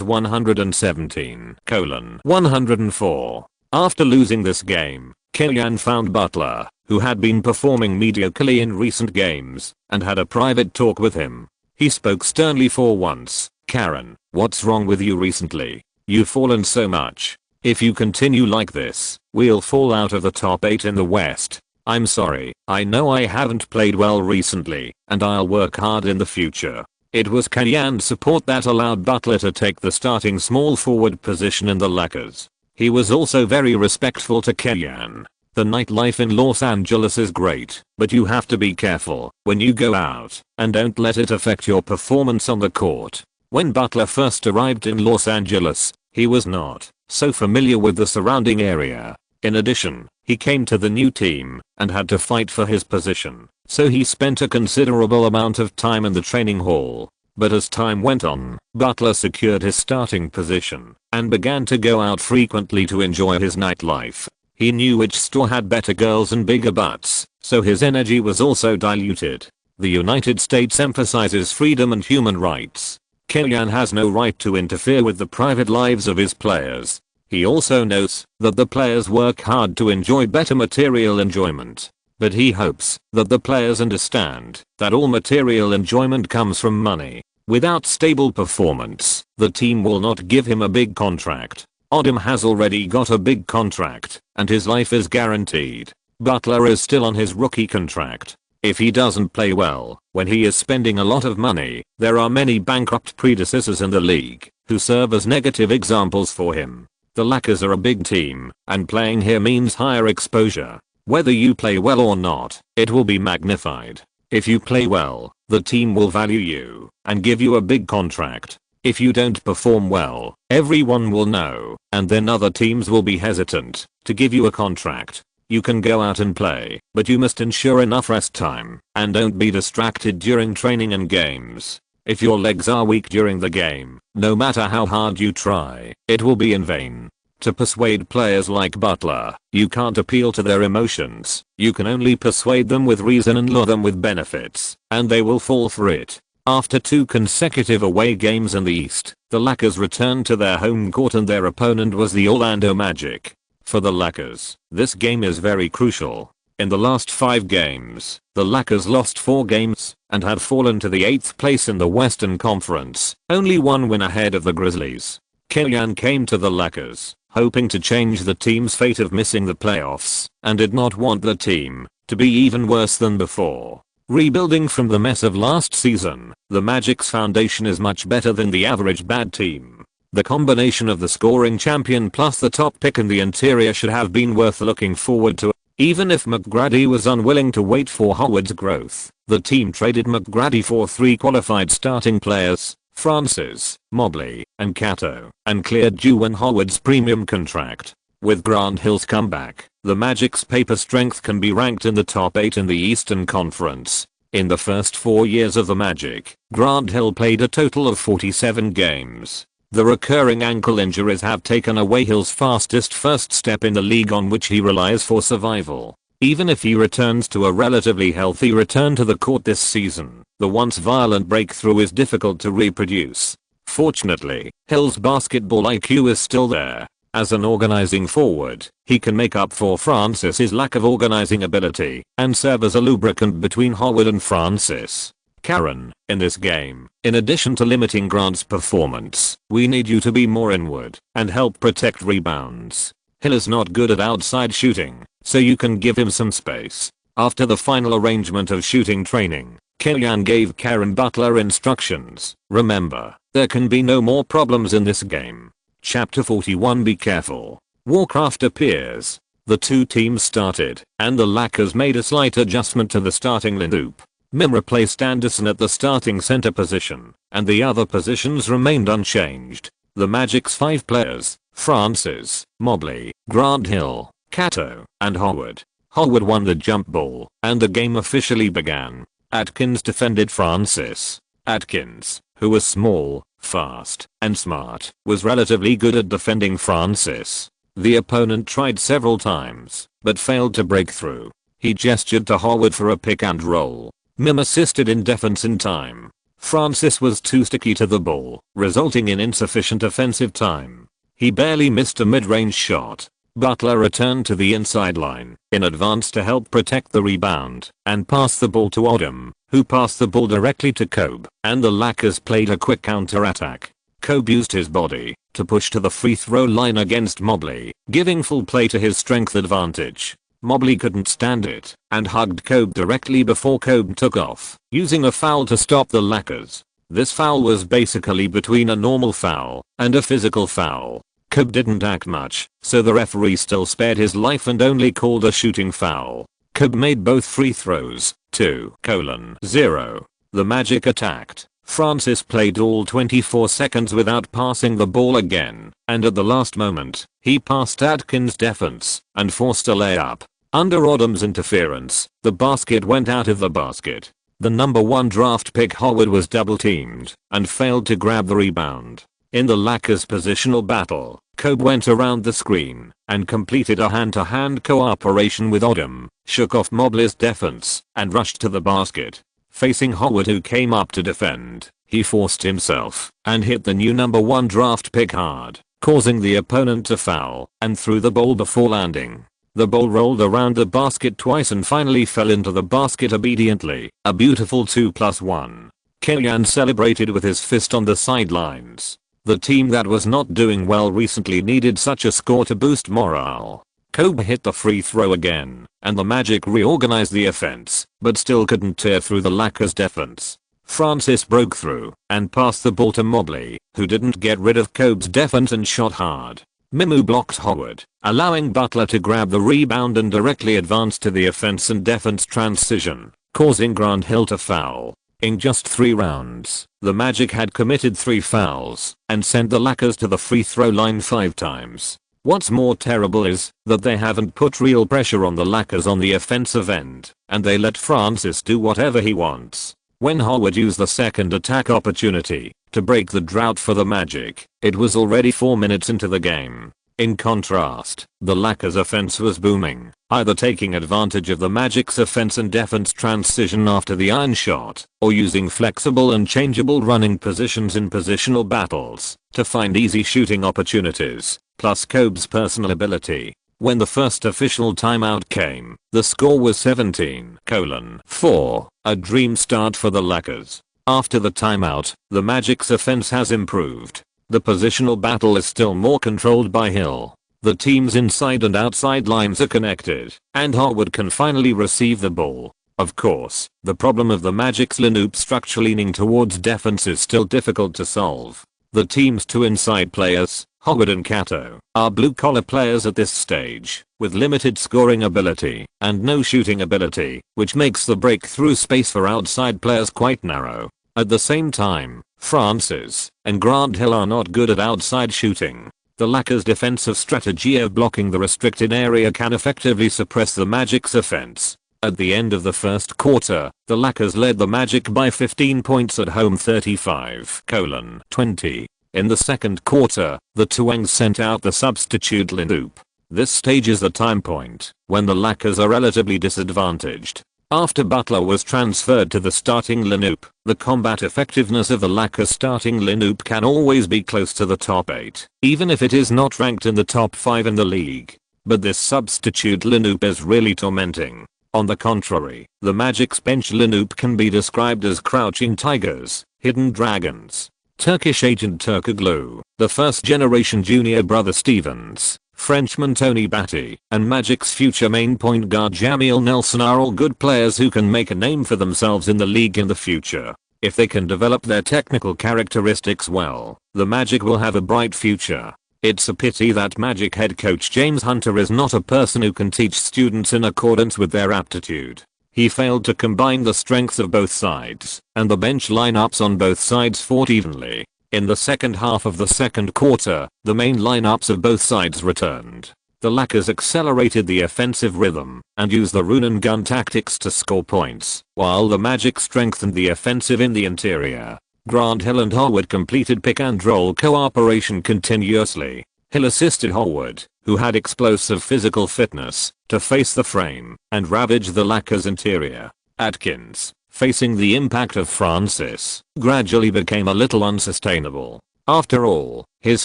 117-104. After losing this game, Kellyan found Butler, who had been performing mediocrely in recent games, and had a private talk with him. He spoke sternly for once. "Karen, what's wrong with you recently? You've fallen so much. If you continue like this, we'll fall out of the top 8 in the West. I'm sorry, I know I haven't played well recently, and I'll work hard in the future." It was Kellyan's support that allowed Butler to take the starting small forward position in the Lakers. He was also very respectful to Kellyan. The nightlife in Los Angeles is great, but you have to be careful when you go out, and don't let it affect your performance on the court. When Butler first arrived in Los Angeles, he was not so familiar with the surrounding area. In addition, he came to the new team and had to fight for his position, so he spent a considerable amount of time in the training hall. But as time went on, Butler secured his starting position and began to go out frequently to enjoy his nightlife. He knew which store had better girls and bigger butts, so his energy was also diluted. The United States emphasizes freedom and human rights. Kellyan has no right to interfere with the private lives of his players. He also notes that the players work hard to enjoy better material enjoyment. But he hopes that the players understand that all material enjoyment comes from money. Without stable performance, the team will not give him a big contract. Odom has already got a big contract, and his life is guaranteed. Butler is still on his rookie contract. If he doesn't play well, when he is spending a lot of money, there are many bankrupt predecessors in the league who serve as negative examples for him. The Lakers are a big team, and playing here means higher exposure. Whether you play well or not, it will be magnified. If you play well, the team will value you and give you a big contract. If you don't perform well, everyone will know, and then other teams will be hesitant to give you a contract. You can go out and play, but you must ensure enough rest time, and don't be distracted during training and games. If your legs are weak during the game, no matter how hard you try, it will be in vain. To persuade players like Butler, you can't appeal to their emotions. You can only persuade them with reason and lure them with benefits, and they will fall for it. After 2 consecutive away games in the East, the Lakers returned to their home court and their opponent was the Orlando Magic. For the Lakers, this game is very crucial. In the last 5 games, the Lakers lost 4 games and had fallen to the 8th place in the Western Conference, only 1 win ahead of the Grizzlies. Kellyan came to the Lakers, hoping to change the team's fate of missing the playoffs, and did not want the team to be even worse than before. Rebuilding from the mess of last season, the Magic's foundation is much better than the average bad team. The combination of the scoring champion plus the top pick in the interior should have been worth looking forward to. Even if McGrady was unwilling to wait for Howard's growth, the team traded McGrady for 3 qualified starting players, Francis, Mobley, and Cato, and cleared Juwan Howard's premium contract. With Grant Hill's comeback, the Magic's paper strength can be ranked in the top 8 in the Eastern Conference. In the first 4 years of the Magic, Grant Hill played a total of 47 games. The recurring ankle injuries have taken away Hill's fastest first step in the league on which he relies for survival. Even if he returns to a relatively healthy return to the court this season, the once violent breakthrough is difficult to reproduce. Fortunately, Hill's basketball IQ is still there. As an organizing forward, he can make up for Francis's lack of organizing ability and serve as a lubricant between Howard and Francis. Karen, in this game, in addition to limiting Grant's performance, we need you to be more inward and help protect rebounds. Hill is not good at outside shooting, so you can give him some space. After the final arrangement of shooting training, Killian gave Karen Butler instructions. Remember, there can be no more problems in this game. Chapter 41. Be careful. Warcraft appears. The two teams started, and the Lakers made a slight adjustment to the starting lineup. Mim replaced Anderson at the starting center position, and the other positions remained unchanged. The Magic's 5 players, Francis, Mobley, Grant Hill, Cato, and Howard. Howard won the jump ball, and the game officially began. Atkins defended Francis. Atkins, who was small, fast, and smart, was relatively good at defending Francis. The opponent tried several times, but failed to break through. He gestured to Howard for a pick and roll. Mim assisted in defense in time. Francis was too sticky to the ball, resulting in insufficient offensive time. He barely missed a mid-range shot. Butler returned to the inside line in advance to help protect the rebound and pass the ball to Odom, who passed the ball directly to Kobe, and the Lakers played a quick counter-attack. Kobe used his body to push to the free throw line against Mobley, giving full play to his strength advantage. Mobley couldn't stand it and hugged Kobe directly before Kobe took off, using a foul to stop the Lakers. This foul was basically between a normal foul and a physical foul. Kobe didn't act much, so the referee still spared his life and only called a shooting foul. Kobe made both free throws, 2:0. The Magic attacked. Francis played all 24 seconds without passing the ball again, and at the last moment, he passed Atkins' defense and forced a layup. Under Odom's interference, the basket went out of the basket. The number 1 draft pick Howard was double-teamed and failed to grab the rebound. In the Lakers' positional battle, Kobe went around the screen and completed a hand-to-hand cooperation with Odom, shook off Mobley's defense, and rushed to the basket. Facing Howard, who came up to defend, he forced himself and hit the new number 1 draft pick hard, causing the opponent to foul and threw the ball before landing. The ball rolled around the basket twice and finally fell into the basket obediently. A beautiful 2+1. Killian celebrated with his fist on the sidelines. The team that was not doing well recently needed such a score to boost morale. Kobe hit the free throw again, and the Magic reorganized the offense, but still couldn't tear through the Lakers' defense. Francis broke through and passed the ball to Mobley, who didn't get rid of Kobe's defense and shot hard. Mimu blocked Howard, allowing Butler to grab the rebound and directly advance to the offense and defense transition, causing Grant Hill to foul. In just 3 rounds, the Magic had committed 3 fouls and sent the Lakers to the free throw line 5 times. What's more terrible is that they haven't put real pressure on the Lakers on the offensive end, and they let Francis do whatever he wants. When Howard used the second attack opportunity to break the drought for the Magic, it was already 4 minutes into the game. In contrast, the Lakers' offense was booming, either taking advantage of the Magic's offense and defense transition after the iron shot, or using flexible and changeable running positions in positional battles to find easy shooting opportunities, plus Kobe's personal ability. When the first official timeout came, the score was 17:4, a dream start for the Lakers. After the timeout, the Magic's offense has improved. The positional battle is still more controlled by Hill. The team's inside and outside lines are connected, and Howard can finally receive the ball. Of course, the problem of the Magic's Linoop structure leaning towards defense is still difficult to solve. The team's two inside players, Howard and Kato, are blue-collar players at this stage, with limited scoring ability and no shooting ability, which makes the breakthrough space for outside players quite narrow. At the same time, Francis and Grant Hill are not good at outside shooting. The Lakers' defensive strategy of blocking the restricted area can effectively suppress the Magic's offense. At the end of the first quarter, the Lakers led the Magic by 15 points at home 35-20. In the second quarter, the Twangs sent out the substitute Linoop. This stage is the time point when the Lakers are relatively disadvantaged. After Butler was transferred to the starting Linoop, the combat effectiveness of the Lakers starting Linoop can always be close to the top 8, even if it is not ranked in the top 5 in the league. But this substitute Linoop is really tormenting. On the contrary, the Magic's bench Linoop can be described as crouching tigers, hidden dragons, Turkish agent Turkoglu, the first generation junior brother Stevens, Frenchman Tony Batty, and Magic's future main point guard Jameel Nelson are all good players who can make a name for themselves in the league in the future. If they can develop their technical characteristics well, the Magic will have a bright future. It's a pity that Magic head coach James Hunter is not a person who can teach students in accordance with their aptitude. He failed to combine the strengths of both sides, and the bench lineups on both sides fought evenly. In the second half of the second quarter, the main lineups of both sides returned. The Lakers accelerated the offensive rhythm and used the run and gun tactics to score points, while the Magic strengthened the offensive in the interior. Grant Hill and Howard completed pick and roll cooperation continuously. Hill assisted Howard, who had explosive physical fitness, to face the frame and ravage the Lakers interior. Atkins, facing the impact of Francis, gradually became a little unsustainable. After all, his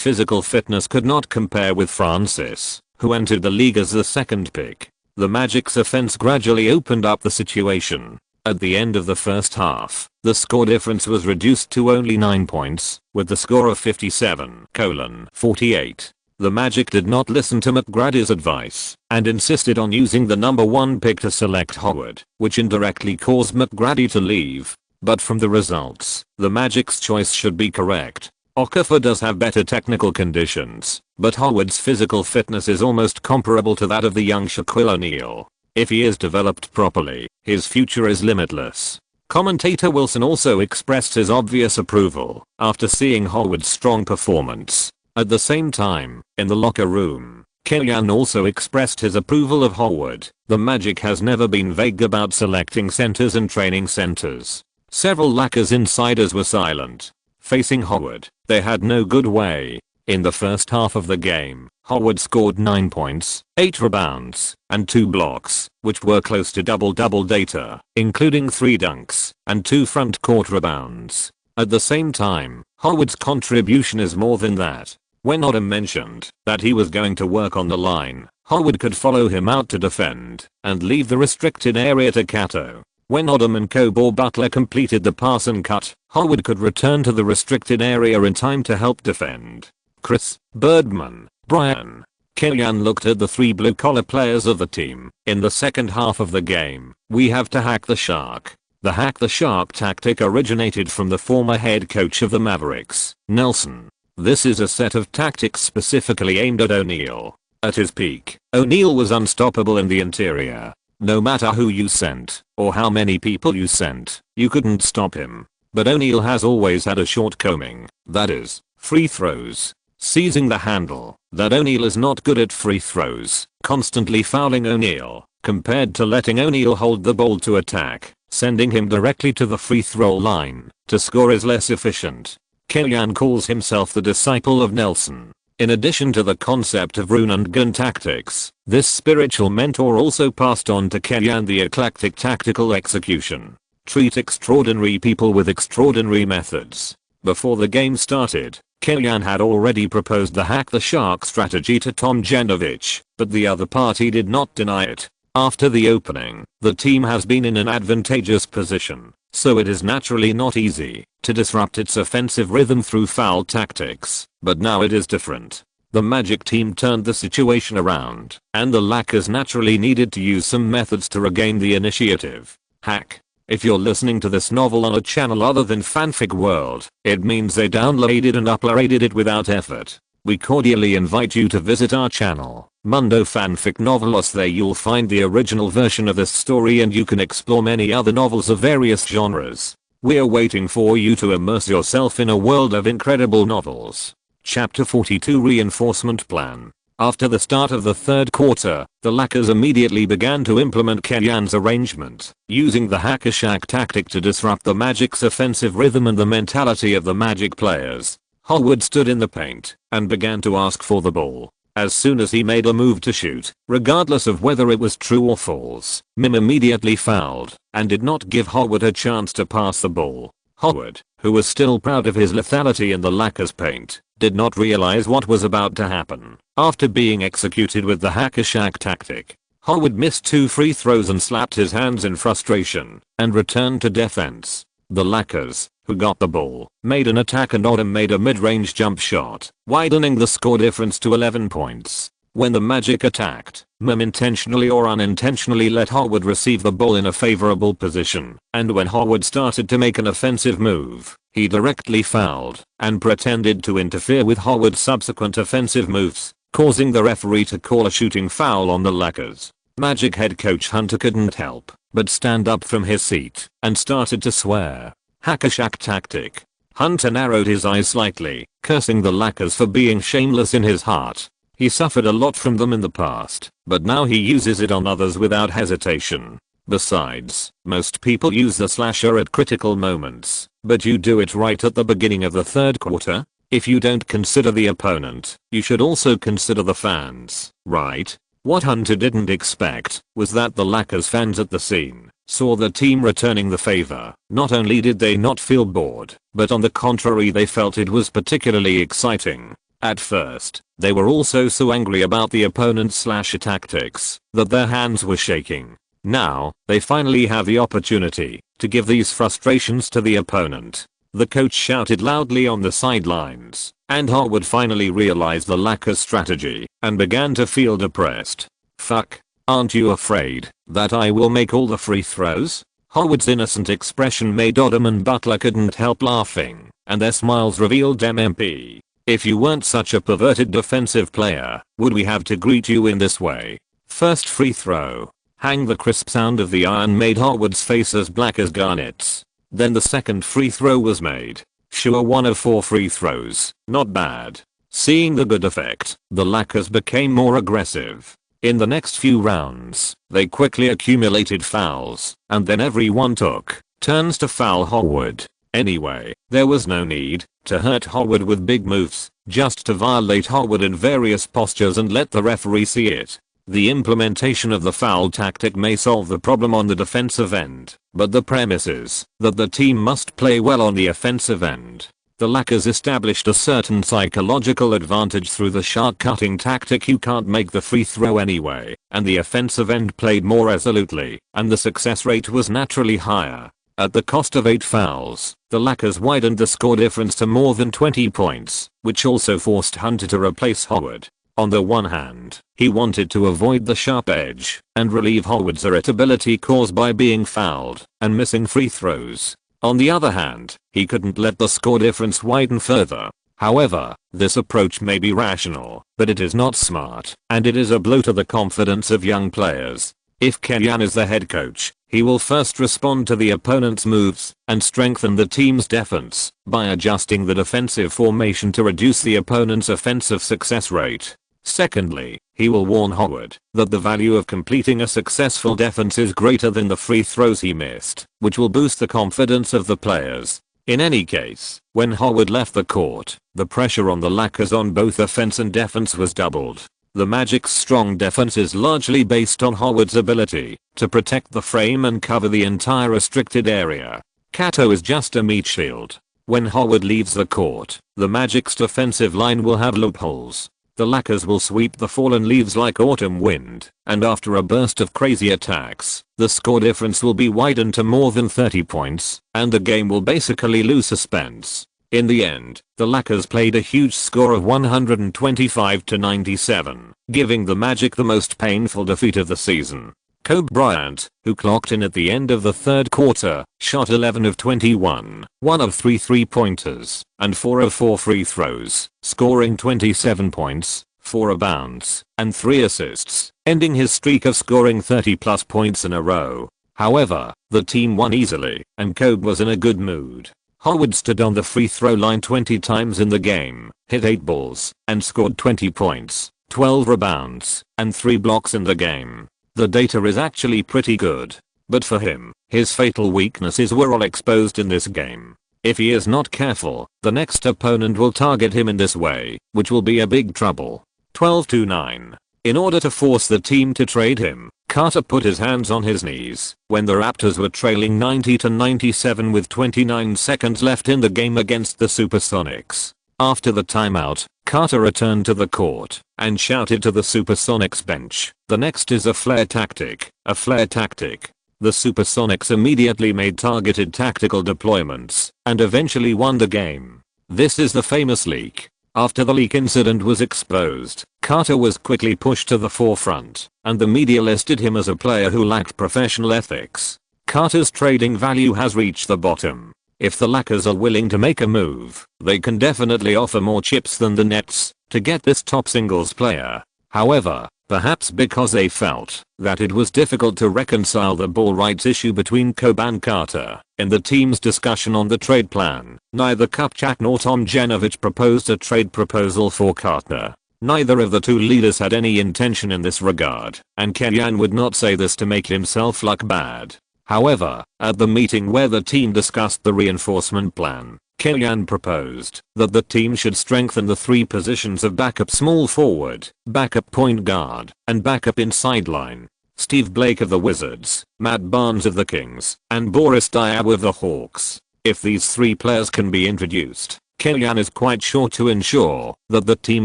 physical fitness could not compare with Francis, who entered the league as the second pick. The Magic's offense gradually opened up the situation. At the end of the first half, the score difference was reduced to only 9 points, with the score of 57-48. The Magic did not listen to McGrady's advice and insisted on using the number 1 pick to select Howard, which indirectly caused McGrady to leave. But from the results, the Magic's choice should be correct. Okafor does have better technical conditions, but Howard's physical fitness is almost comparable to that of the young Shaquille O'Neal. If he is developed properly, his future is limitless. Commentator Wilson also expressed his obvious approval after seeing Howard's strong performance. At the same time, in the locker room, Kellyan also expressed his approval of Howard. The Magic has never been vague about selecting centers and training centers. Several Lakers insiders were silent. Facing Howard, they had no good way. In the first half of the game, Howard scored 9 points, 8 rebounds, and 2 blocks, which were close to double-double data, including 3 dunks and 2 front court rebounds. At the same time, Howard's contribution is more than that. When Odom mentioned that he was going to work on the line, Howard could follow him out to defend and leave the restricted area to Kato. When Odom and Kobe Butler completed the pass and cut, Howard could return to the restricted area in time to help defend. Chris, Birdman, Brian, Kellyan looked at the 3 blue-collar players of the team. In the second half of the game, we have to hack the shark. The hack the shark tactic originated from the former head coach of the Mavericks, Nelson. This is a set of tactics specifically aimed at O'Neal. At his peak, O'Neal was unstoppable in the interior. No matter who you sent, or how many people you sent, you couldn't stop him. But O'Neal has always had a shortcoming, that is, free throws. Seizing the handle, that O'Neal is not good at free throws, constantly fouling O'Neal, compared to letting O'Neal hold the ball to attack, sending him directly to the free throw line, to score is less efficient. Kellyan calls himself the disciple of Nelson. In addition to the concept of run and gun tactics, this spiritual mentor also passed on to Kellyan the eclectic tactical execution. Treat extraordinary people with extraordinary methods. Before the game started, Kellyan had already proposed the hack the shark strategy to Tom Janovich, but the other party did not deny it. After the opening, the team has been in an advantageous position, so it is naturally not easy to disrupt its offensive rhythm through foul tactics, but now it is different. The Magic team turned the situation around, and the Lakers naturally needed to use some methods to regain the initiative. Hack. If you're listening to this novel on a channel other than Fanfic World, it means they downloaded and uploaded it without effort. We cordially invite you to visit our channel, Mundo Fanfic Novelos. There you'll find the original version of this story and you can explore many other novels of various genres. We're waiting for you to immerse yourself in a world of incredible novels. Chapter 42 Reinforcement Plan. After the start of the third quarter, the Lakers immediately began to implement Kenyan's arrangement, using the Hacker Shack tactic to disrupt the Magic's offensive rhythm and the mentality of the Magic players. Howard stood in the paint and began to ask for the ball. As soon as he made a move to shoot, regardless of whether it was true or false, Mim immediately fouled and did not give Howard a chance to pass the ball. Howard, who was still proud of his lethality in the Lakers' paint, did not realize what was about to happen. After being executed with the Hacker Shack tactic, Howard missed 2 free throws and slapped his hands in frustration and returned to defense. The Lakers, who got the ball, made an attack and Odom made a mid-range jump shot, widening the score difference to 11 points. When the Magic attacked, Mim intentionally or unintentionally let Howard receive the ball in a favorable position, and when Howard started to make an offensive move, he directly fouled and pretended to interfere with Howard's subsequent offensive moves, causing the referee to call a shooting foul on the Lakers. Magic head coach Hunter couldn't help but stand up from his seat and started to swear. Hacker Shack tactic. Hunter narrowed his eyes slightly, cursing the Lakers for being shameless in his heart. He suffered a lot from them in the past, but now he uses it on others without hesitation. Besides, most people use the slasher at critical moments, but you do it right at the beginning of the third quarter? If you don't consider the opponent, you should also consider the fans, right? What Hunter didn't expect was that the Lakers fans at the scene saw the team returning the favor. Not only did they not feel bored, but on the contrary they felt it was particularly exciting. At first, they were also so angry about the opponent's slasher tactics that their hands were shaking. Now, they finally have the opportunity to give these frustrations to the opponent. The coach shouted loudly on the sidelines, and Howard finally realized the Lakers' strategy and began to feel depressed. Fuck, aren't you afraid that I will make all the free throws? Howard's innocent expression made Odom and Butler couldn't help laughing, and their smiles revealed MMP. If you weren't such a perverted defensive player, would we have to greet you in this way? First free throw. Hang. The crisp sound of the iron made Howard's face as black as garnets. Then the second free throw was made. Sure, 1 of 4 free throws, not bad. Seeing the good effect, the Lakers became more aggressive. In the next few rounds, they quickly accumulated fouls, and then everyone took turns to foul Howard. Anyway, there was no need to hurt Howard with big moves, just to violate Howard in various postures and let the referee see it. The implementation of the foul tactic may solve the problem on the defensive end, but the premise is that the team must play well on the offensive end. The Lakers established a certain psychological advantage through the shark cutting tactic. You can't make the free throw anyway, and the offensive end played more resolutely, and the success rate was naturally higher. At the cost of 8 fouls, the Lakers widened the score difference to more than 20 points, which also forced Hunter to replace Howard. On the one hand, he wanted to avoid the sharp edge and relieve Howard's irritability caused by being fouled and missing free throws. On the other hand, he couldn't let the score difference widen further. However, this approach may be rational, but it is not smart, and it is a blow to the confidence of young players. If Kenyan is the head coach, he will first respond to the opponent's moves and strengthen the team's defense by adjusting the defensive formation to reduce the opponent's offensive success rate. Secondly, he will warn Howard that the value of completing a successful defense is greater than the free throws he missed, which will boost the confidence of the players. In any case, when Howard left the court, the pressure on the Lakers on both offense and defense was doubled. The Magic's strong defense is largely based on Howard's ability to protect the frame and cover the entire restricted area. Kato is just a meat shield. When Howard leaves the court, the Magic's defensive line will have loopholes. The Lakers will sweep the fallen leaves like autumn wind, and after a burst of crazy attacks, the score difference will be widened to more than 30 points, and the game will basically lose suspense. In the end, the Lakers played a huge score of 125-97, giving the Magic the most painful defeat of the season. Kobe Bryant, who clocked in at the end of the third quarter, shot 11 of 21, 1 of 3 3-pointers, and 4 of 4 free throws, scoring 27 points, 4 rebounds, and 3 assists, ending his streak of scoring 30 plus points in a row. However, the team won easily, and Kobe was in a good mood. Howard stood on the free throw line 20 times in the game, hit 8 balls, and scored 20 points, 12 rebounds, and 3 blocks in the game. The data is actually pretty good. But for him, his fatal weaknesses were all exposed in this game. If he is not careful, the next opponent will target him in this way, which will be a big trouble. 12-9. In order to force the team to trade him, Carter put his hands on his knees when the Raptors were trailing 90-97 with 29 seconds left in the game against the Supersonics. After the timeout, Carter returned to the court and shouted to the Supersonics bench, "The next is a flare tactic, a flare tactic." The Supersonics immediately made targeted tactical deployments and eventually won the game. This is the famous leak. After the leak incident was exposed, Carter was quickly pushed to the forefront, and the media listed him as a player who lacked professional ethics. Carter's trading value has reached the bottom. If the Lakers are willing to make a move, they can definitely offer more chips than the Nets to get this top singles player. However, perhaps because they felt that it was difficult to reconcile the ball rights issue between Kobe and Carter, in the team's discussion on the trade plan, neither Kupchak nor Tomjanovich proposed a trade proposal for Carter. Neither of the two leaders had any intention in this regard, and Kellyanne would not say this to make himself look bad. However, at the meeting where the team discussed the reinforcement plan, Kellyanne proposed that the team should strengthen the 3 positions of backup small forward, backup point guard, and backup inside line. Steve Blake of the Wizards, Matt Barnes of the Kings, and Boris Diaw of the Hawks. If these 3 players can be introduced, Kellyanne is quite sure to ensure that the team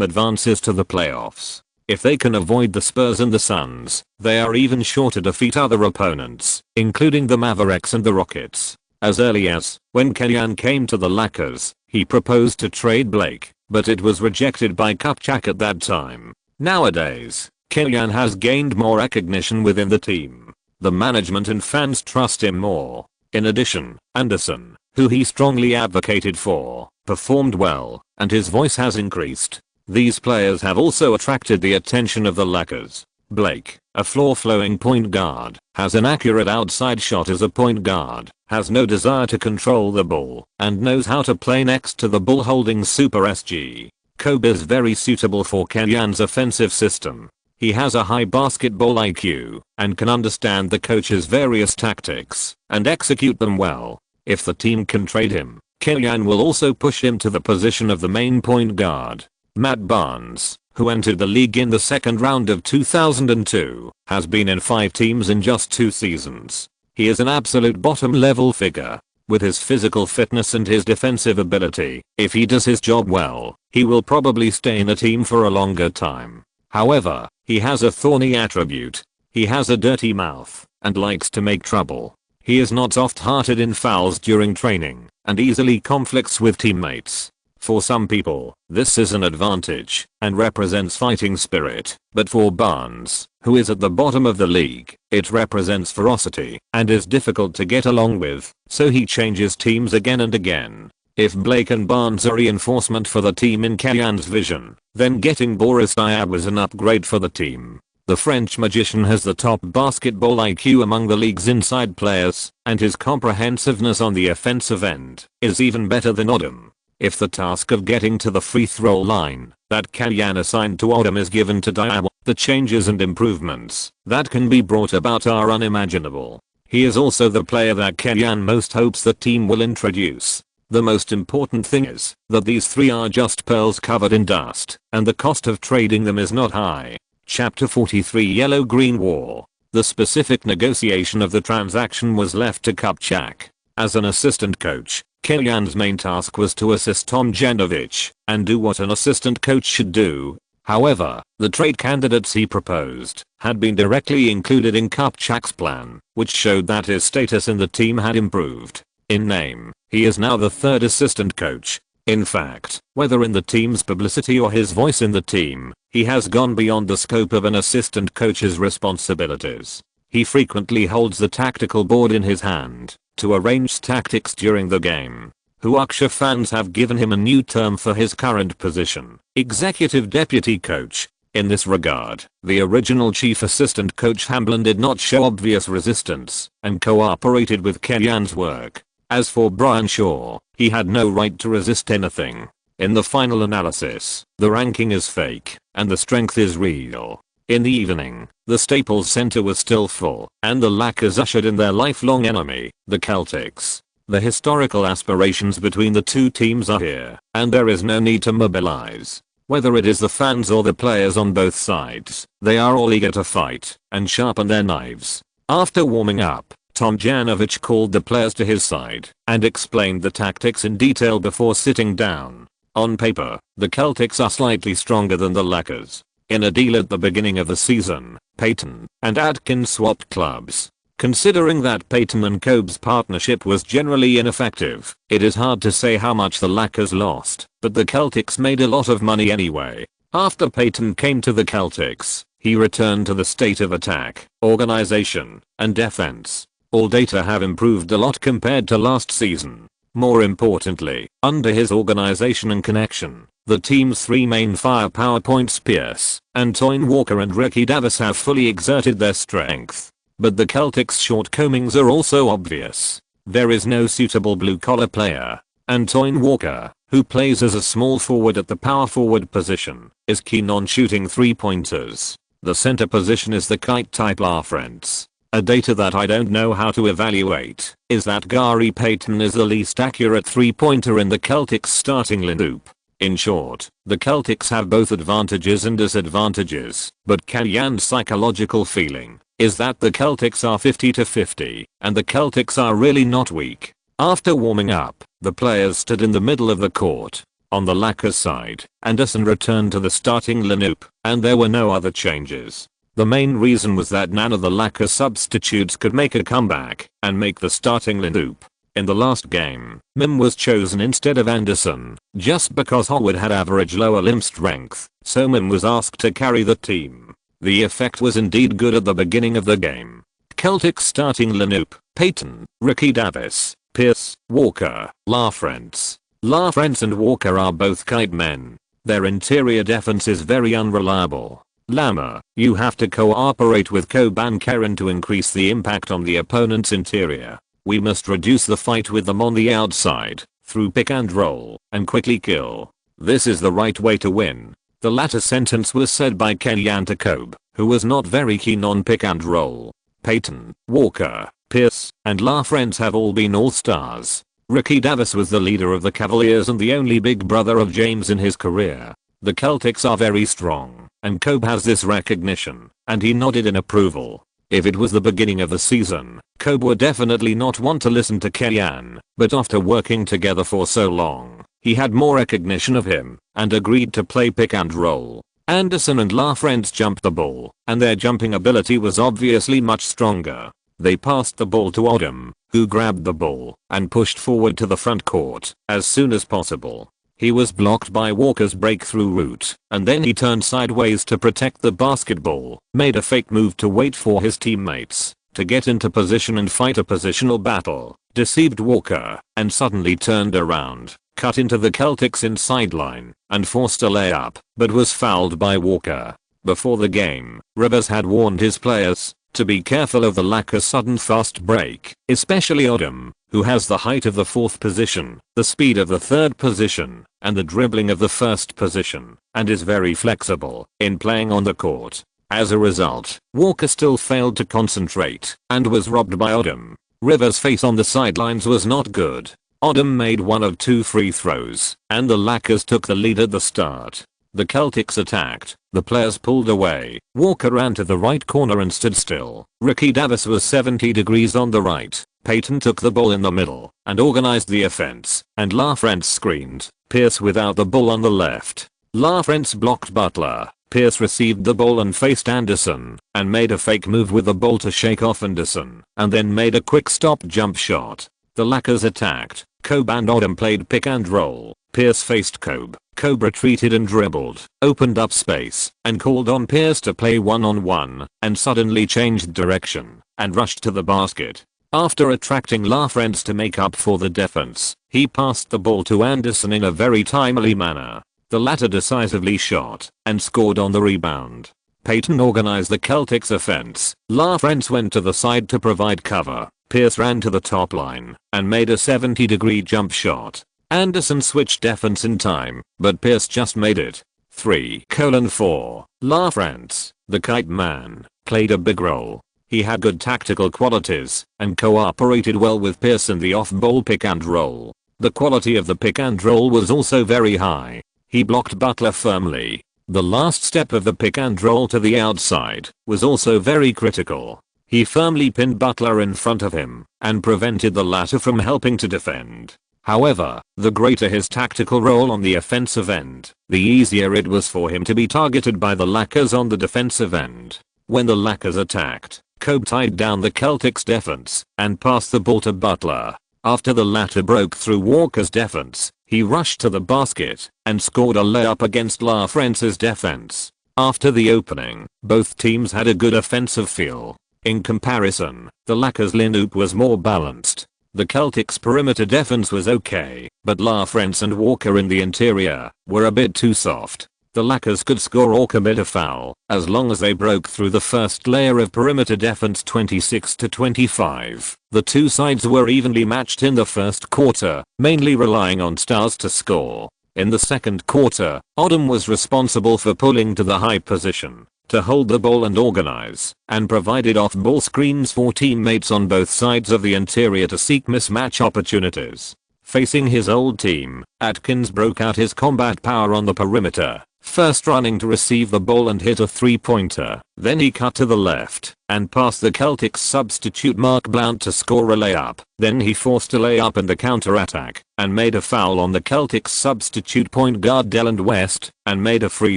advances to the playoffs. If they can avoid the Spurs and the Suns, they are even sure to defeat other opponents, including the Mavericks and the Rockets. As early as when Kellyanne came to the Lakers, he proposed to trade Blake, but it was rejected by Kupchak at that time. Nowadays, Kellyanne has gained more recognition within the team. The management and fans trust him more. In addition, Anderson, who he strongly advocated for, performed well, and his voice has increased. These players have also attracted the attention of the Lakers. Blake, a floor-flowing point guard, has an accurate outside shot as a point guard, has no desire to control the ball, and knows how to play next to the ball-holding Super SG. Kobe is very suitable for Kellyanne's offensive system. He has a high basketball IQ and can understand the coach's various tactics and execute them well. If the team can trade him, Kellyanne will also push him to the position of the main point guard. Matt Barnes, who entered the league in the second round of 2002, has been in 5 teams in just 2 seasons. He is an absolute bottom-level figure. With his physical fitness and his defensive ability, if he does his job well, he will probably stay in a team for a longer time. However, he has a thorny attribute. He has a dirty mouth and likes to make trouble. He is not soft-hearted in fouls during training and easily conflicts with teammates. For some people, this is an advantage and represents fighting spirit, but for Barnes, who is at the bottom of the league, it represents ferocity and is difficult to get along with, so he changes teams again and again. If Blake and Barnes are reinforcement for the team in Kellyanne's vision, then getting Boris Diaw was an upgrade for the team. The French magician has the top basketball IQ among the league's inside players, and his comprehensiveness on the offensive end is even better than Odom. If the task of getting to the free throw line that Kellyanne assigned to Odom is given to Diaw, the changes and improvements that can be brought about are unimaginable. He is also the player that Kellyanne most hopes the team will introduce. The most important thing is that these 3 are just pearls covered in dust, and the cost of trading them is not high. Chapter 43 Yellow-Green War. The specific negotiation of the transaction was left to Kupchak. As an assistant coach, Kellyanne's main task was to assist Tomjanovich and do what an assistant coach should do. However, the trade candidates he proposed had been directly included in Kupchak's plan, which showed that his status in the team had improved. In name, he is now the 3rd assistant coach. In fact, whether in the team's publicity or his voice in the team, he has gone beyond the scope of an assistant coach's responsibilities. He frequently holds the tactical board in his hand to arrange tactics during the game. Huaksha fans have given him a new term for his current position, Executive Deputy Coach. In this regard, the original chief assistant coach Hamblin did not show obvious resistance and cooperated with Kellyan's work. As for Brian Shaw, he had no right to resist anything. In the final analysis, the ranking is fake and the strength is real. In the evening, the Staples Center was still full and the Lakers ushered in their lifelong enemy, the Celtics. The historical aspirations between the two teams are here, and there is no need to mobilize. Whether it is the fans or the players on both sides, they are all eager to fight and sharpen their knives. After warming up, Tom Janovich called the players to his side and explained the tactics in detail before sitting down. On paper, the Celtics are slightly stronger than the Lakers. In a deal at the beginning of the season, Payton and Atkins swapped clubs. Considering that Payton and Kobe's partnership was generally ineffective, it is hard to say how much the Lakers lost, but the Celtics made a lot of money anyway. After Payton came to the Celtics, he returned to the state of attack, organization, and defense. All data have improved a lot compared to last season. More importantly, under his organization and connection, the team's three main firepower points Pierce, Antoine Walker and Ricky Davis have fully exerted their strength. But the Celtics' shortcomings are also obvious. There is no suitable blue-collar player. Antoine Walker, who plays as a small forward at the power forward position, is keen on shooting three-pointers. The center position is the kite-type LaFrentz. A data that I don't know how to evaluate is that Gary Payton is the least accurate three-pointer in the Celtics starting lineup. In short, the Celtics have both advantages and disadvantages, but Kellyan's psychological feeling is that the Celtics are 50-50, and the Celtics are really not weak. After warming up, the players stood in the middle of the court. On the Lakers side, Anderson returned to the starting lineup, and there were no other changes. The main reason was that none of the Lakers substitutes could make a comeback and make the starting lineup. In the last game, Mim was chosen instead of Anderson, just because Howard had average lower limb strength, so Mim was asked to carry the team. The effect was indeed good at the beginning of the game. Celtics starting lineup: Payton, Ricky Davis, Pierce, Walker, LaFrentz. LaFrentz and Walker are both kite men. Their interior defense is very unreliable. Lama, you have to cooperate with Kobe and Karen to increase the impact on the opponent's interior. We must reduce the fight with them on the outside, through pick and roll, and quickly kill. This is the right way to win. The latter sentence was said by Kellyan to Kobe, who was not very keen on pick and roll. Payton, Walker, Pierce, and LaFrentz have all been all-stars. Ricky Davis was the leader of the Cavaliers and the only big brother of James in his career. The Celtics are very strong, and Kobe has this recognition, and he nodded in approval. If it was the beginning of the season, Kobe would definitely not want to listen to Kellyan, but after working together for so long, he had more recognition of him, and agreed to play pick and roll. Anderson and LaFrentz jumped the ball, and their jumping ability was obviously much stronger. They passed the ball to Odom, who grabbed the ball and pushed forward to the front court as soon as possible. He was blocked by Walker's breakthrough route, and then he turned sideways to protect the basketball, made a fake move to wait for his teammates to get into position and fight a positional battle, deceived Walker, and suddenly turned around, cut into the Celtics inside line, and forced a layup, but was fouled by Walker. Before the game, Rivers had warned his players to be careful of the Lakers' sudden fast break, especially Odom, who has the height of the fourth position, the speed of the third position, and the dribbling of the first position, and is very flexible in playing on the court. As a result, Walker still failed to concentrate and was robbed by Odom. Rivers' face on the sidelines was not good. Odom made one of 2 free throws, and the Lakers took the lead at the start. The Celtics attacked, the players pulled away, Walker ran to the right corner and stood still. Ricky Davis was 70 degrees on the right. Payton took the ball in the middle and organized the offense, and LaFrentz screened. Pierce without the ball on the left. LaFrentz blocked Butler. Pierce received the ball and faced Anderson, and made a fake move with the ball to shake off Anderson, and then made a quick stop jump shot. The Lakers attacked. Kobe and Odom played pick and roll. Pierce faced Kobe. Kobe retreated and dribbled, opened up space, and called on Pierce to play one-on-one, and suddenly changed direction, and rushed to the basket. After attracting LaFrentz to make up for the defense, he passed the ball to Anderson in a very timely manner. The latter decisively shot, and scored on the rebound. Payton organized the Celtics offense. LaFrentz went to the side to provide cover. Pierce ran to the top line, and made a 70-degree jump shot. Anderson switched defense in time, but Pierce just made it. 3:4. LaFrentz, the kite man, played a big role. He had good tactical qualities, and cooperated well with Pierce in the off-ball pick and roll. The quality of the pick and roll was also very high. He blocked Butler firmly. The last step of the pick and roll to the outside was also very critical. He firmly pinned Butler in front of him, and prevented the latter from helping to defend. However, the greater his tactical role on the offensive end, the easier it was for him to be targeted by the Lakers on the defensive end. When the Lakers attacked, Kobe tied down the Celtics defense, and passed the ball to Butler. After the latter broke through Walker's defense, he rushed to the basket, and scored a layup against LaFrentz's defense. After the opening, both teams had a good offensive feel. In comparison, the Lakers' lineup was more balanced. The Celtics' perimeter defense was okay, but LaFrentz and Walker in the interior were a bit too soft. The Lakers could score or commit a foul, as long as they broke through the first layer of perimeter defense 26-25. The two sides were evenly matched in the first quarter, mainly relying on stars to score. In the second quarter, Odom was responsible for pulling to the high position, to hold the ball and organize, and provided off-ball screens for teammates on both sides of the interior to seek mismatch opportunities. Facing his old team, Atkins broke out his combat power on the perimeter, first running to receive the ball and hit a three-pointer. Then he cut to the left and passed the Celtics substitute Mark Blount to score a layup. Then he forced a layup in the counter-attack and made a foul on the Celtics substitute point guard Delland West and made a free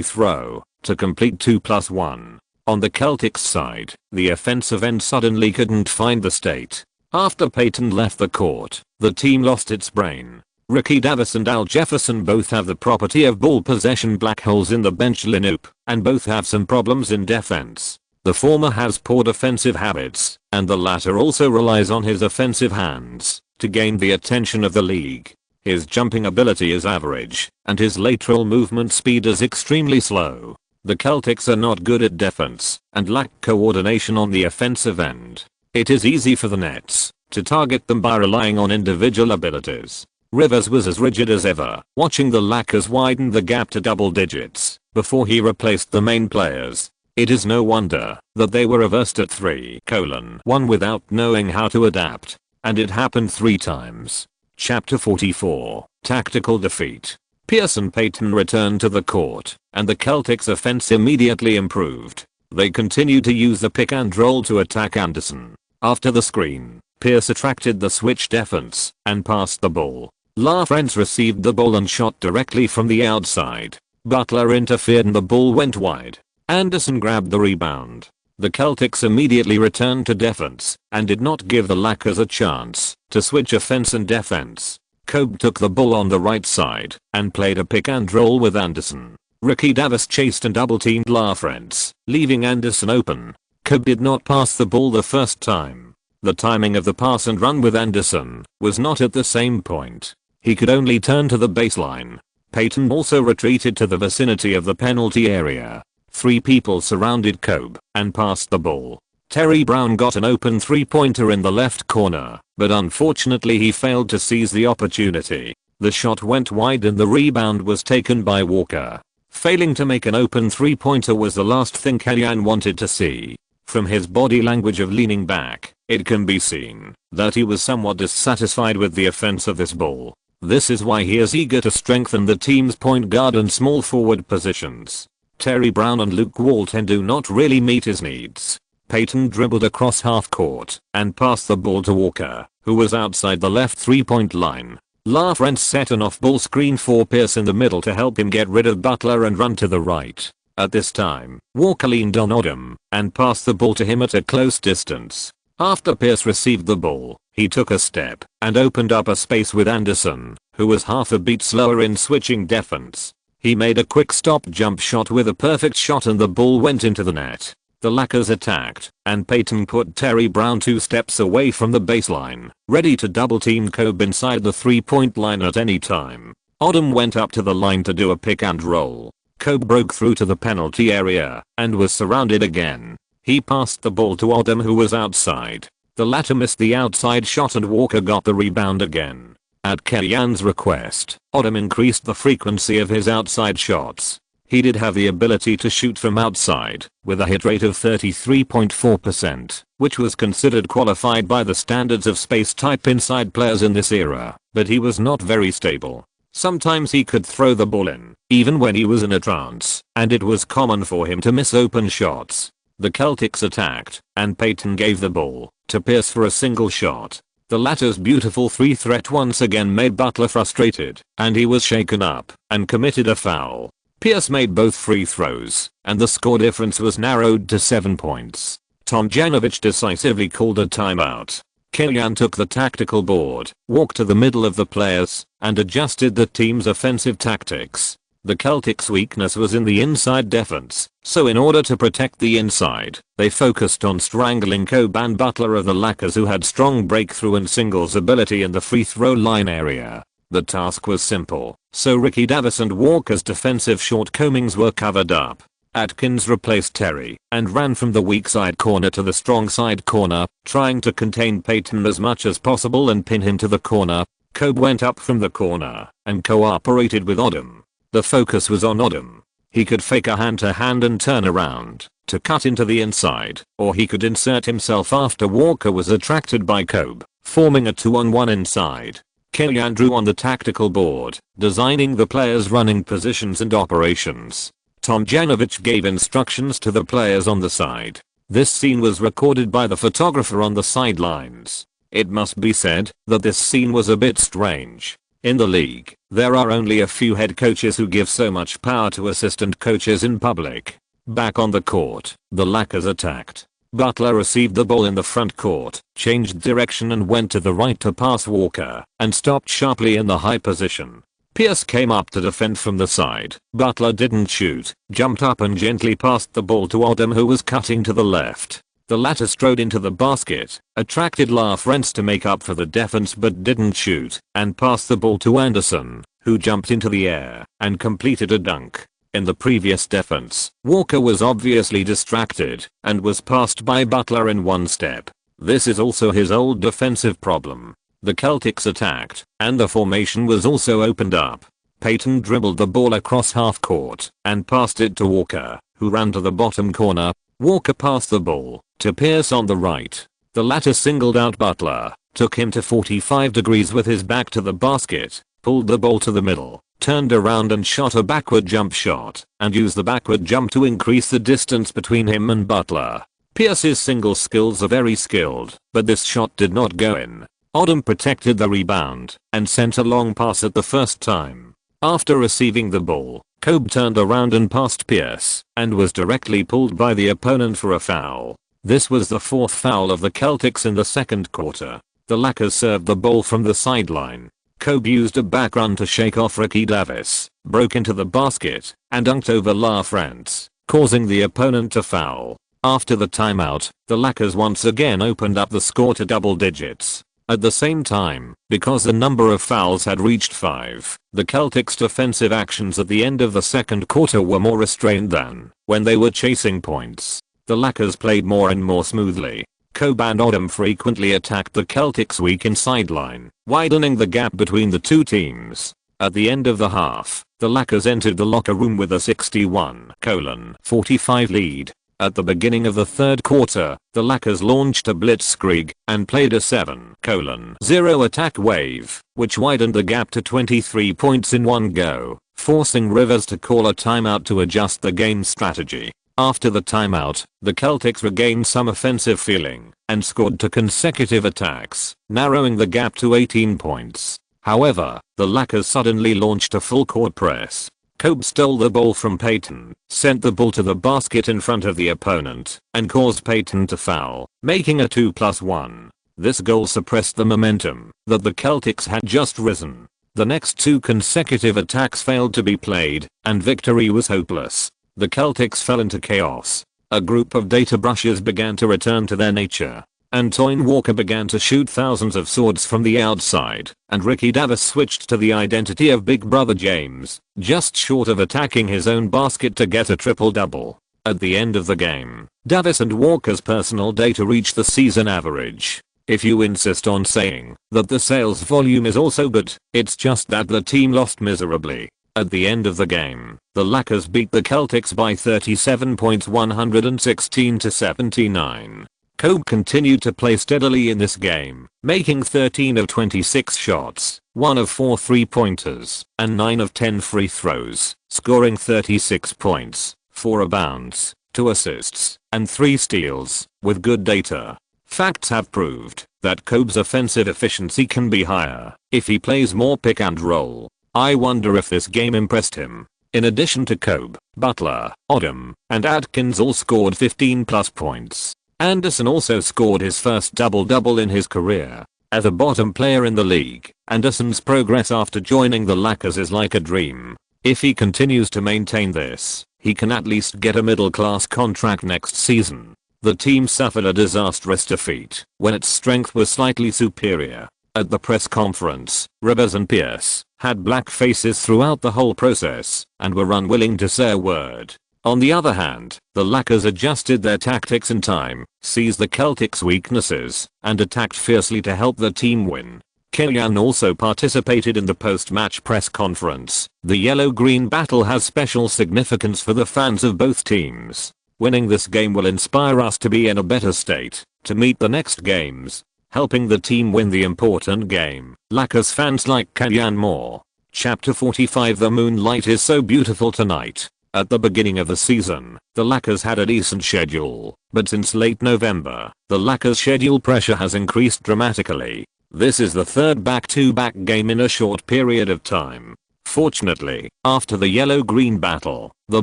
throw to complete 2+1. On the Celtics side, the offensive end suddenly couldn't find the state. After Payton left the court, the team lost its brain. Ricky Davis and Al Jefferson both have the property of ball possession black holes in the bench lineup, and both have some problems in defense. The former has poor defensive habits, and the latter also relies on his offensive hands to gain the attention of the league. His jumping ability is average, and his lateral movement speed is extremely slow. The Celtics are not good at defense, and lack coordination on the offensive end. It is easy for the Nets to target them by relying on individual abilities. Rivers was as rigid as ever, watching the Lakers widen the gap to double digits before he replaced the main players. It is no wonder that they were reversed at 3:1 without knowing how to adapt. And it happened 3 times. Chapter 44, Tactical Defeat. Pierce and Payton returned to the court, and the Celtics offense immediately improved. They continued to use the pick and roll to attack Anderson. After the screen, Pierce attracted the switch defense and passed the ball. LaFrentz received the ball and shot directly from the outside. Butler interfered and the ball went wide. Anderson grabbed the rebound. The Celtics immediately returned to defense and did not give the Lakers a chance to switch offense and defense. Kobe took the ball on the right side and played a pick and roll with Anderson. Ricky Davis chased and double-teamed LaFrentz, leaving Anderson open. Kobe did not pass the ball the first time. The timing of the pass and run with Anderson was not at the same point. He could only turn to the baseline. Payton also retreated to the vicinity of the penalty area. 3 people surrounded Kobe and passed the ball. Terry Brown got an open three-pointer in the left corner, but unfortunately he failed to seize the opportunity. The shot went wide and the rebound was taken by Walker. Failing to make an open three-pointer was the last thing Kellyanne wanted to see. From his body language of leaning back, it can be seen that he was somewhat dissatisfied with the offense of this ball. This is why he is eager to strengthen the team's point guard and small forward positions. Terry Brown and Luke Walton do not really meet his needs. Payton dribbled across half court and passed the ball to Walker, who was outside the left three-point line. LaFrentz set an off-ball screen for Pierce in the middle to help him get rid of Butler and run to the right. At this time, Walker leaned on Odom and passed the ball to him at a close distance. After Pierce received the ball, he took a step and opened up a space with Anderson, who was half a beat slower in switching defense. He made a quick stop jump shot with a perfect shot and the ball went into the net. The Lakers attacked, and Payton put Terry Brown 2 steps away from the baseline, ready to double team Kobe inside the 3-point line at any time. Odom went up to the line to do a pick and roll. Kobe broke through to the penalty area and was surrounded again. He passed the ball to Odom, who was outside. The latter missed the outside shot and Walker got the rebound again. At Kellyan's request, Odom increased the frequency of his outside shots. He did have the ability to shoot from outside, with a hit rate of 33.4%, which was considered qualified by the standards of space-type inside players in this era, but he was not very stable. Sometimes he could throw the ball in, even when he was in a trance, and it was common for him to miss open shots. The Celtics attacked, and Payton gave the ball to Pierce for a single shot. The latter's beautiful 3-threat once again made Butler frustrated, and he was shaken up and committed a foul. Pierce made both free throws, and the score difference was narrowed to 7 points. Tomjanovich decisively called a timeout. Kellyan took the tactical board, walked to the middle of the players, and adjusted the team's offensive tactics. The Celtics' weakness was in the inside defense, so in order to protect the inside, they focused on strangling Kobe and Butler of the Lakers, who had strong breakthrough and singles ability in the free throw line area. The task was simple, so Ricky Davis and Walker's defensive shortcomings were covered up. Atkins replaced Terry and ran from the weak side corner to the strong side corner, trying to contain Payton as much as possible and pin him to the corner. Kobe went up from the corner and cooperated with Odom. The focus was on Odom. He could fake a hand-to-hand and turn around to cut into the inside, or he could insert himself after Walker was attracted by Kobe, forming a 2-on-1 inside. Kellyan drew on the tactical board, designing the players' running positions and operations. Tomjanovich gave instructions to the players on the side. This scene was recorded by the photographer on the sidelines. It must be said that this scene was a bit strange. In the league, there are only a few head coaches who give so much power to assistant coaches in public. Back on the court, the Lakers attacked. Butler received the ball in the front court, changed direction and went to the right to pass Walker, and stopped sharply in the high position. Pierce came up to defend from the side. Butler didn't shoot, jumped up and gently passed the ball to Odom, who was cutting to the left. The latter strode into the basket, attracted LaFrentz to make up for the defense but didn't shoot, and passed the ball to Anderson, who jumped into the air and completed a dunk. In the previous defense, Walker was obviously distracted and was passed by Butler in one step. This is also his old defensive problem. The Celtics attacked, and the formation was also opened up. Payton dribbled the ball across half court and passed it to Walker, who ran to the bottom corner. Walker passed the ball to Pierce on the right. The latter singled out Butler, took him to 45 degrees with his back to the basket, pulled the ball to the middle, turned around and shot a backward jump shot, and used the backward jump to increase the distance between him and Butler. Pierce's single skills are very skilled, but this shot did not go in. Odom protected the rebound and sent a long pass at the first time. After receiving the ball, Kobe turned around and passed Pierce and was directly pulled by the opponent for a foul. This was the fourth foul of the Celtics in the second quarter. The Lakers served the ball from the sideline. Kobe used a back run to shake off Ricky Davis, broke into the basket, and dunked over LaFrentz, causing the opponent to foul. After the timeout, the Lakers once again opened up the score to double digits. At the same time, because the number of fouls had reached 5, the Celtics' defensive actions at the end of the second quarter were more restrained than when they were chasing points. The Lakers played more and more smoothly. Kobe and Odom frequently attacked the Celtics' weak inside line, widening the gap between the two teams. At the end of the half, the Lakers entered the locker room with a 61-45 lead. At the beginning of the third quarter, the Lakers launched a blitzkrieg and played a 7-0 attack wave, which widened the gap to 23 points in one go, forcing Rivers to call a timeout to adjust the game strategy. After the timeout, the Celtics regained some offensive feeling and scored 2 consecutive attacks, narrowing the gap to 18 points. However, the Lakers suddenly launched a full court press. Kobe stole the ball from Payton, sent the ball to the basket in front of the opponent, and caused Payton to foul, making a 2+1. This goal suppressed the momentum that the Celtics had just risen. The next 2 consecutive attacks failed to be played, and victory was hopeless. The Celtics fell into chaos. A group of data brushes began to return to their nature. Antoine Walker began to shoot thousands of swords from the outside, and Ricky Davis switched to the identity of Big Brother James, just short of attacking his own basket to get a triple-double. At the end of the game, Davis and Walker's personal data reached the season average. If you insist on saying that the sales volume is also good, it's just that the team lost miserably. At the end of the game, the Lakers beat the Celtics by 37 points, 116 to 79. Kobe continued to play steadily in this game, making 13 of 26 shots, 1 of 4 3-pointers, and 9 of 10 free throws, scoring 36 points, 4 rebounds, 2 assists, and 3 steals, with good data. Facts have proved that Kobe's offensive efficiency can be higher if he plays more pick and roll. I wonder if this game impressed him. In addition to Kobe, Butler, Odom, and Atkins all scored 15 plus points. Anderson also scored his first double-double in his career. As a bottom player in the league, Anderson's progress after joining the Lakers is like a dream. If he continues to maintain this, he can at least get a middle-class contract next season. The team suffered a disastrous defeat when its strength was slightly superior. At the press conference, Rivers and Pierce had black faces throughout the whole process and were unwilling to say a word. On the other hand, the Lakers adjusted their tactics in time, seized the Celtics' weaknesses, and attacked fiercely to help the team win. Killian also participated in the post-match press conference. The yellow-green battle has special significance for the fans of both teams. Winning this game will inspire us to be in a better state to meet the next games, helping the team win the important game. Lakers fans like Killian more. Chapter 45. The moonlight is so beautiful tonight. At the beginning of the season, the Lakers had a decent schedule, but since late November, the Lakers' schedule pressure has increased dramatically. This is the third back-to-back game in a short period of time. Fortunately, after the yellow-green battle, the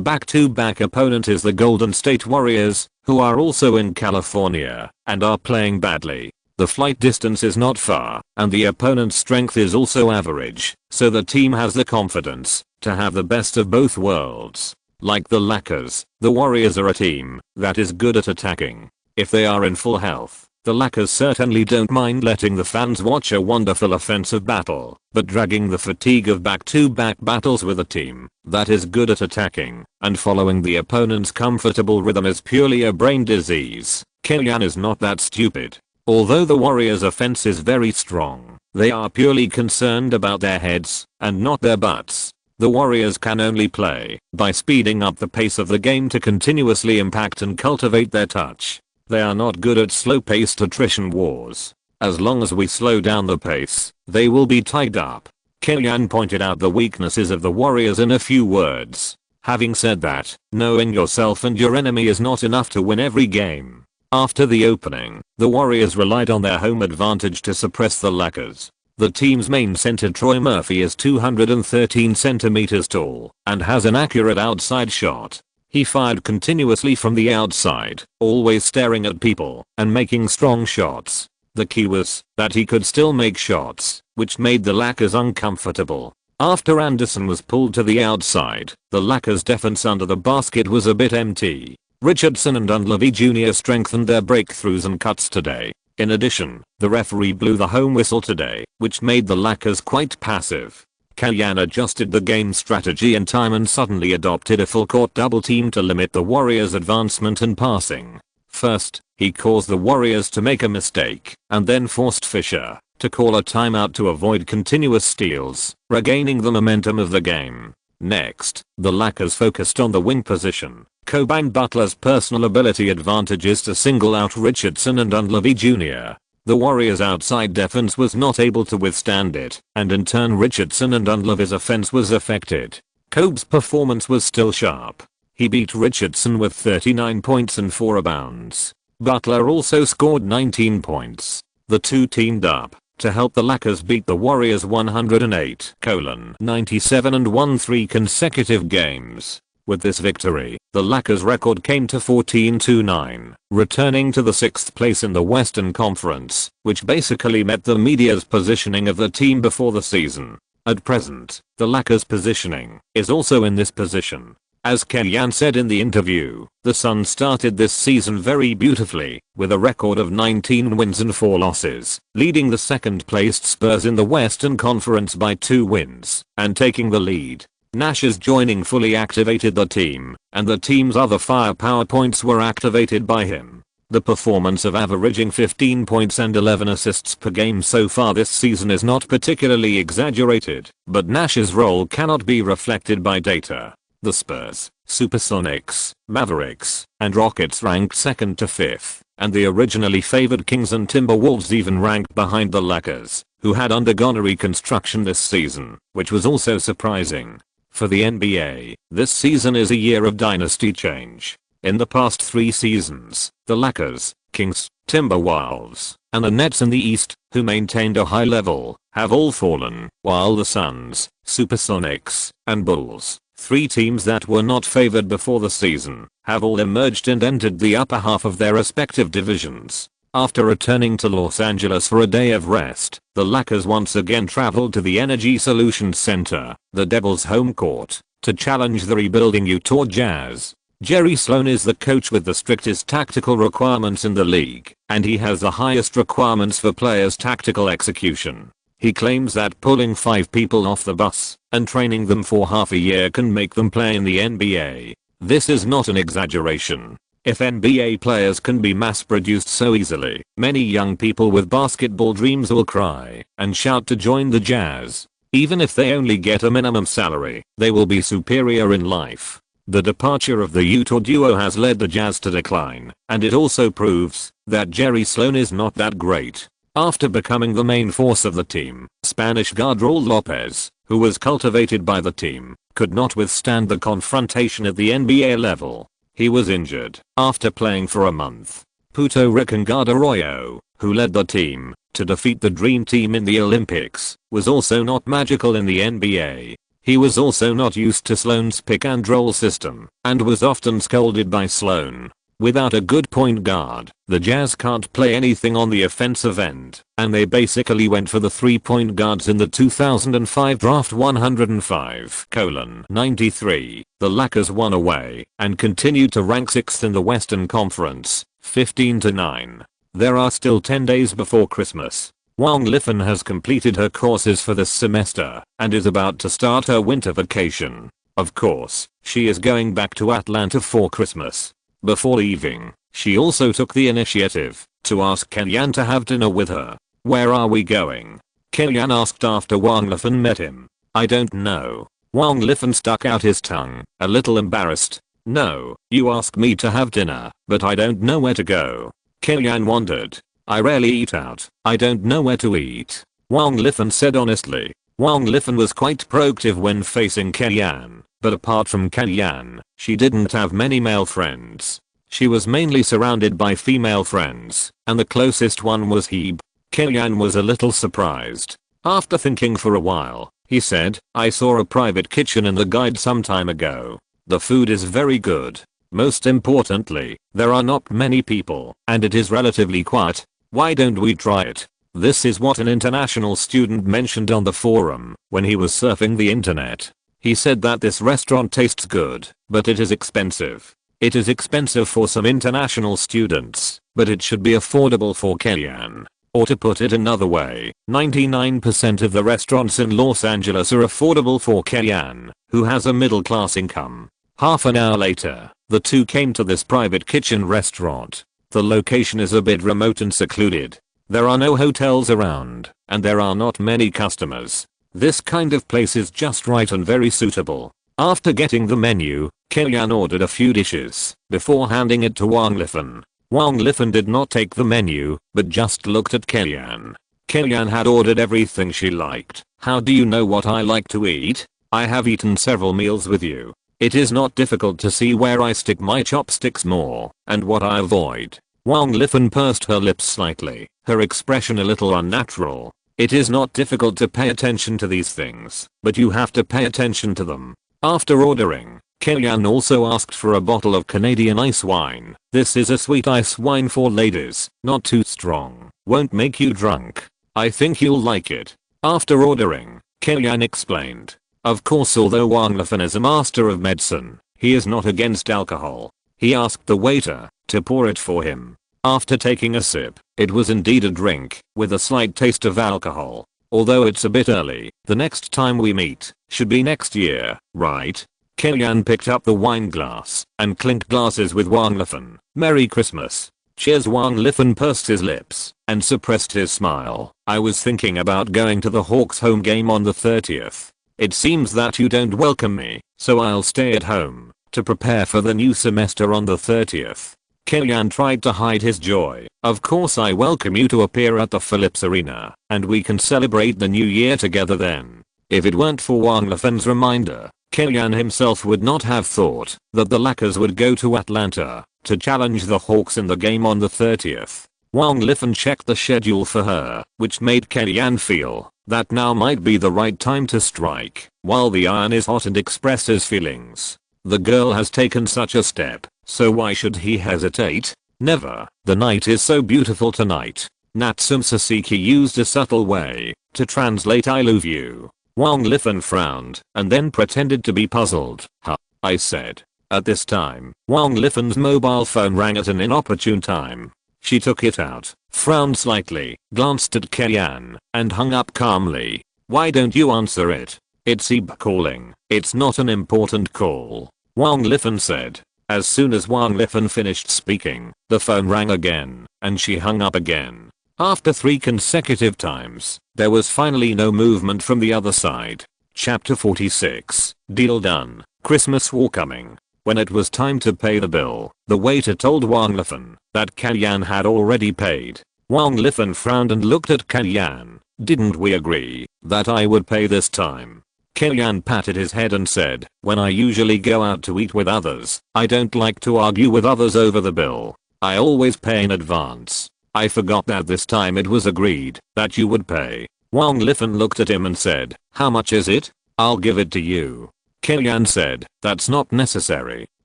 back-to-back opponent is the Golden State Warriors, who are also in California and are playing badly. The flight distance is not far, and the opponent's strength is also average, so the team has the confidence to have the best of both worlds. Like the Lakers, the Warriors are a team that is good at attacking. If they are in full health, the Lakers certainly don't mind letting the fans watch a wonderful offensive battle, but dragging the fatigue of back-to-back battles with a team that is good at attacking and following the opponent's comfortable rhythm is purely a brain disease. Killian is not that stupid. Although the Warriors' offense is very strong, they are purely concerned about their heads and not their butts. The Warriors can only play by speeding up the pace of the game to continuously impact and cultivate their touch. They are not good at slow-paced attrition wars. As long as we slow down the pace, they will be tied up. Killian pointed out the weaknesses of the Warriors in a few words. Having said that, knowing yourself and your enemy is not enough to win every game. After the opening, the Warriors relied on their home advantage to suppress the Lakers. The team's main center Troy Murphy is 213 centimeters tall and has an accurate outside shot. He fired continuously from the outside, always staring at people and making strong shots. The key was that he could still make shots, which made the Lakers uncomfortable. After Anderson was pulled to the outside, the Lakers' defense under the basket was a bit empty. Richardson and Dunleavy Jr. strengthened their breakthroughs and cuts today. In addition, the referee blew the home whistle today, which made the Lakers quite passive. Killian adjusted the game strategy in time and suddenly adopted a full-court double team to limit the Warriors' advancement and passing. First, he caused the Warriors to make a mistake, and then forced Fisher to call a timeout to avoid continuous steals, regaining the momentum of the game. Next, the Lakers focused on the wing position. Kobe and Butler's personal ability advantages to single out Richardson and Dunleavy Jr. The Warriors' outside defense was not able to withstand it, and in turn Richardson and Dunleavy's offense was affected. Kobe's performance was still sharp. He beat Richardson with 39 points and 4 rebounds. Butler also scored 19 points. The two teamed up to help the Lakers beat the Warriors 108-97 and won 3 consecutive games. With this victory, the Lakers' record came to 14-9, returning to the 6th place in the Western Conference, which basically met the media's positioning of the team before the season. At present, the Lakers' positioning is also in this position. As Kellyanne said in the interview, the Suns started this season very beautifully, with a record of 19 wins and 4 losses, leading the second-placed Spurs in the Western Conference by 2 wins, and taking the lead. Nash's joining fully activated the team, and the team's other firepower points were activated by him. The performance of averaging 15 points and 11 assists per game so far this season is not particularly exaggerated, but Nash's role cannot be reflected by data. The Spurs, Supersonics, Mavericks, and Rockets ranked 2nd to 5th, and the originally favored Kings and Timberwolves even ranked behind the Lakers, who had undergone a reconstruction this season, which was also surprising. For the NBA, this season is a year of dynasty change. In the past 3 seasons, the Lakers, Kings, Timberwolves, and the Nets in the East, who maintained a high level, have all fallen, while the Suns, Supersonics, and Bulls, 3 teams that were not favored before the season, have all emerged and entered the upper half of their respective divisions. After returning to Los Angeles for a day of rest, the Lakers once again traveled to the Energy Solutions Center, the Devils' home court, to challenge the rebuilding Utah Jazz. Jerry Sloan is the coach with the strictest tactical requirements in the league, and he has the highest requirements for players' tactical execution. He claims that pulling 5 people off the bus and training them for half a year can make them play in the NBA. This is not an exaggeration. If NBA players can be mass-produced so easily, many young people with basketball dreams will cry and shout to join the Jazz. Even if they only get a minimum salary, they will be superior in life. The departure of the Utah duo has led the Jazz to decline, and it also proves that Jerry Sloan is not that great. After becoming the main force of the team, Spanish guard Raul Lopez, who was cultivated by the team, could not withstand the confrontation at the NBA level. He was injured after playing for a month. Puerto Rican guard Arroyo, who led the team to defeat the Dream Team in the Olympics, was also not magical in the NBA. He was also not used to Sloan's pick and roll system, and was often scolded by Sloan. Without a good point guard, the Jazz can't play anything on the offensive end, and they basically went for the 3-point guards in the 2005 draft 105:93. The Lakers won away, and continued to rank 6th in the Western Conference, 15-9. There are still 10 days before Christmas. Wang Lifan has completed her courses for this semester, and is about to start her winter vacation. Of course, she is going back to Atlanta for Christmas. Before leaving, she also took the initiative to ask Kellyanne to have dinner with her. "Where are we going?" Kellyanne asked after Wang Lifan met him. "I don't know." Wang Lifan stuck out his tongue, a little embarrassed. "No, you asked me to have dinner, but I don't know where to go." Kellyanne wondered. "I rarely eat out. I don't know where to eat." Wang Lifan said honestly. Wang Lifan was quite proactive when facing Kellyanne. But apart from Kellyanne, she didn't have many male friends. She was mainly surrounded by female friends, and the closest one was Hebe. Kellyanne was a little surprised. After thinking for a while, he said, "I saw a private kitchen in the guide some time ago. The food is very good. Most importantly, there are not many people, and it is relatively quiet. Why don't we try it?" This is what an international student mentioned on the forum when he was surfing the internet. He said that this restaurant tastes good, but it is expensive. It is expensive for some international students, but it should be affordable for Kellyanne. Or to put it another way, 99% of the restaurants in Los Angeles are affordable for Kellyanne, who has a middle-class income. Half an hour later, the two came to this private kitchen restaurant. The location is a bit remote and secluded. There are no hotels around, and there are not many customers. This kind of place is just right and very suitable. After getting the menu, Kellyanne ordered a few dishes before handing it to Wang Lifan. Wang Lifan did not take the menu, but just looked at Kellyanne. Kellyanne had ordered everything she liked. "How do you know what I like to eat? I have eaten several meals with you. It is not difficult to see where I stick my chopsticks more, and what I avoid." Wang Lifan pursed her lips slightly, her expression a little unnatural. "It is not difficult to pay attention to these things, but you have to pay attention to them." After ordering, Kellyanne also asked for a bottle of Canadian ice wine. "This is a sweet ice wine for ladies, not too strong, won't make you drunk. I think you'll like it." After ordering, Kellyanne explained. Of course, although Wang Lifan is a master of medicine, he is not against alcohol. He asked the waiter to pour it for him. After taking a sip, it was indeed a drink with a slight taste of alcohol. Although it's a bit early, the next time we meet should be next year, right? Kellyanne picked up the wine glass and clinked glasses with Wang Lifan. Merry Christmas. Cheers. Wang Lifan pursed his lips and suppressed his smile. I was thinking about going to the Hawks home game on the 30th. It seems that you don't welcome me, so I'll stay at home to prepare for the new semester on the 30th. Kellyanne tried to hide his joy. Of course I welcome you to appear at the Phillips Arena, and we can celebrate the new year together then. If it weren't for Wang Lifan's reminder, Kellyanne himself would not have thought that the Lakers would go to Atlanta to challenge the Hawks in the game on the 30th. Wang Lifan checked the schedule for her, which made Kellyanne feel that now might be the right time to strike while the iron is hot and express his feelings. The girl has taken such a step, so why should he hesitate? Never. The night is so beautiful tonight. Natsum Sasaki used a subtle way to translate I love you. Wang Lifan frowned and then pretended to be puzzled. Huh, I said. At this time, Wang Lifan's mobile phone rang at an inopportune time. She took it out, frowned slightly, glanced at Kellyanne, and hung up calmly. Why don't you answer it? It's Ib calling. It's not an important call, Wang Lifan said. As soon as Wang Lifan finished speaking, the phone rang again, and she hung up again. After 3 consecutive times, there was finally no movement from the other side. Chapter 46. Deal done. Christmas war coming. When it was time to pay the bill, the waiter told Wang Lifan that Kellyanne had already paid. Wang Lifan frowned and looked at Kellyanne. Didn't we agree that I would pay this time? Kellyanne patted his head and said, when I usually go out to eat with others, I don't like to argue with others over the bill. I always pay in advance. I forgot that this time it was agreed that you would pay. Wang Lifan looked at him and said, how much is it? I'll give it to you. Kellyanne said, that's not necessary.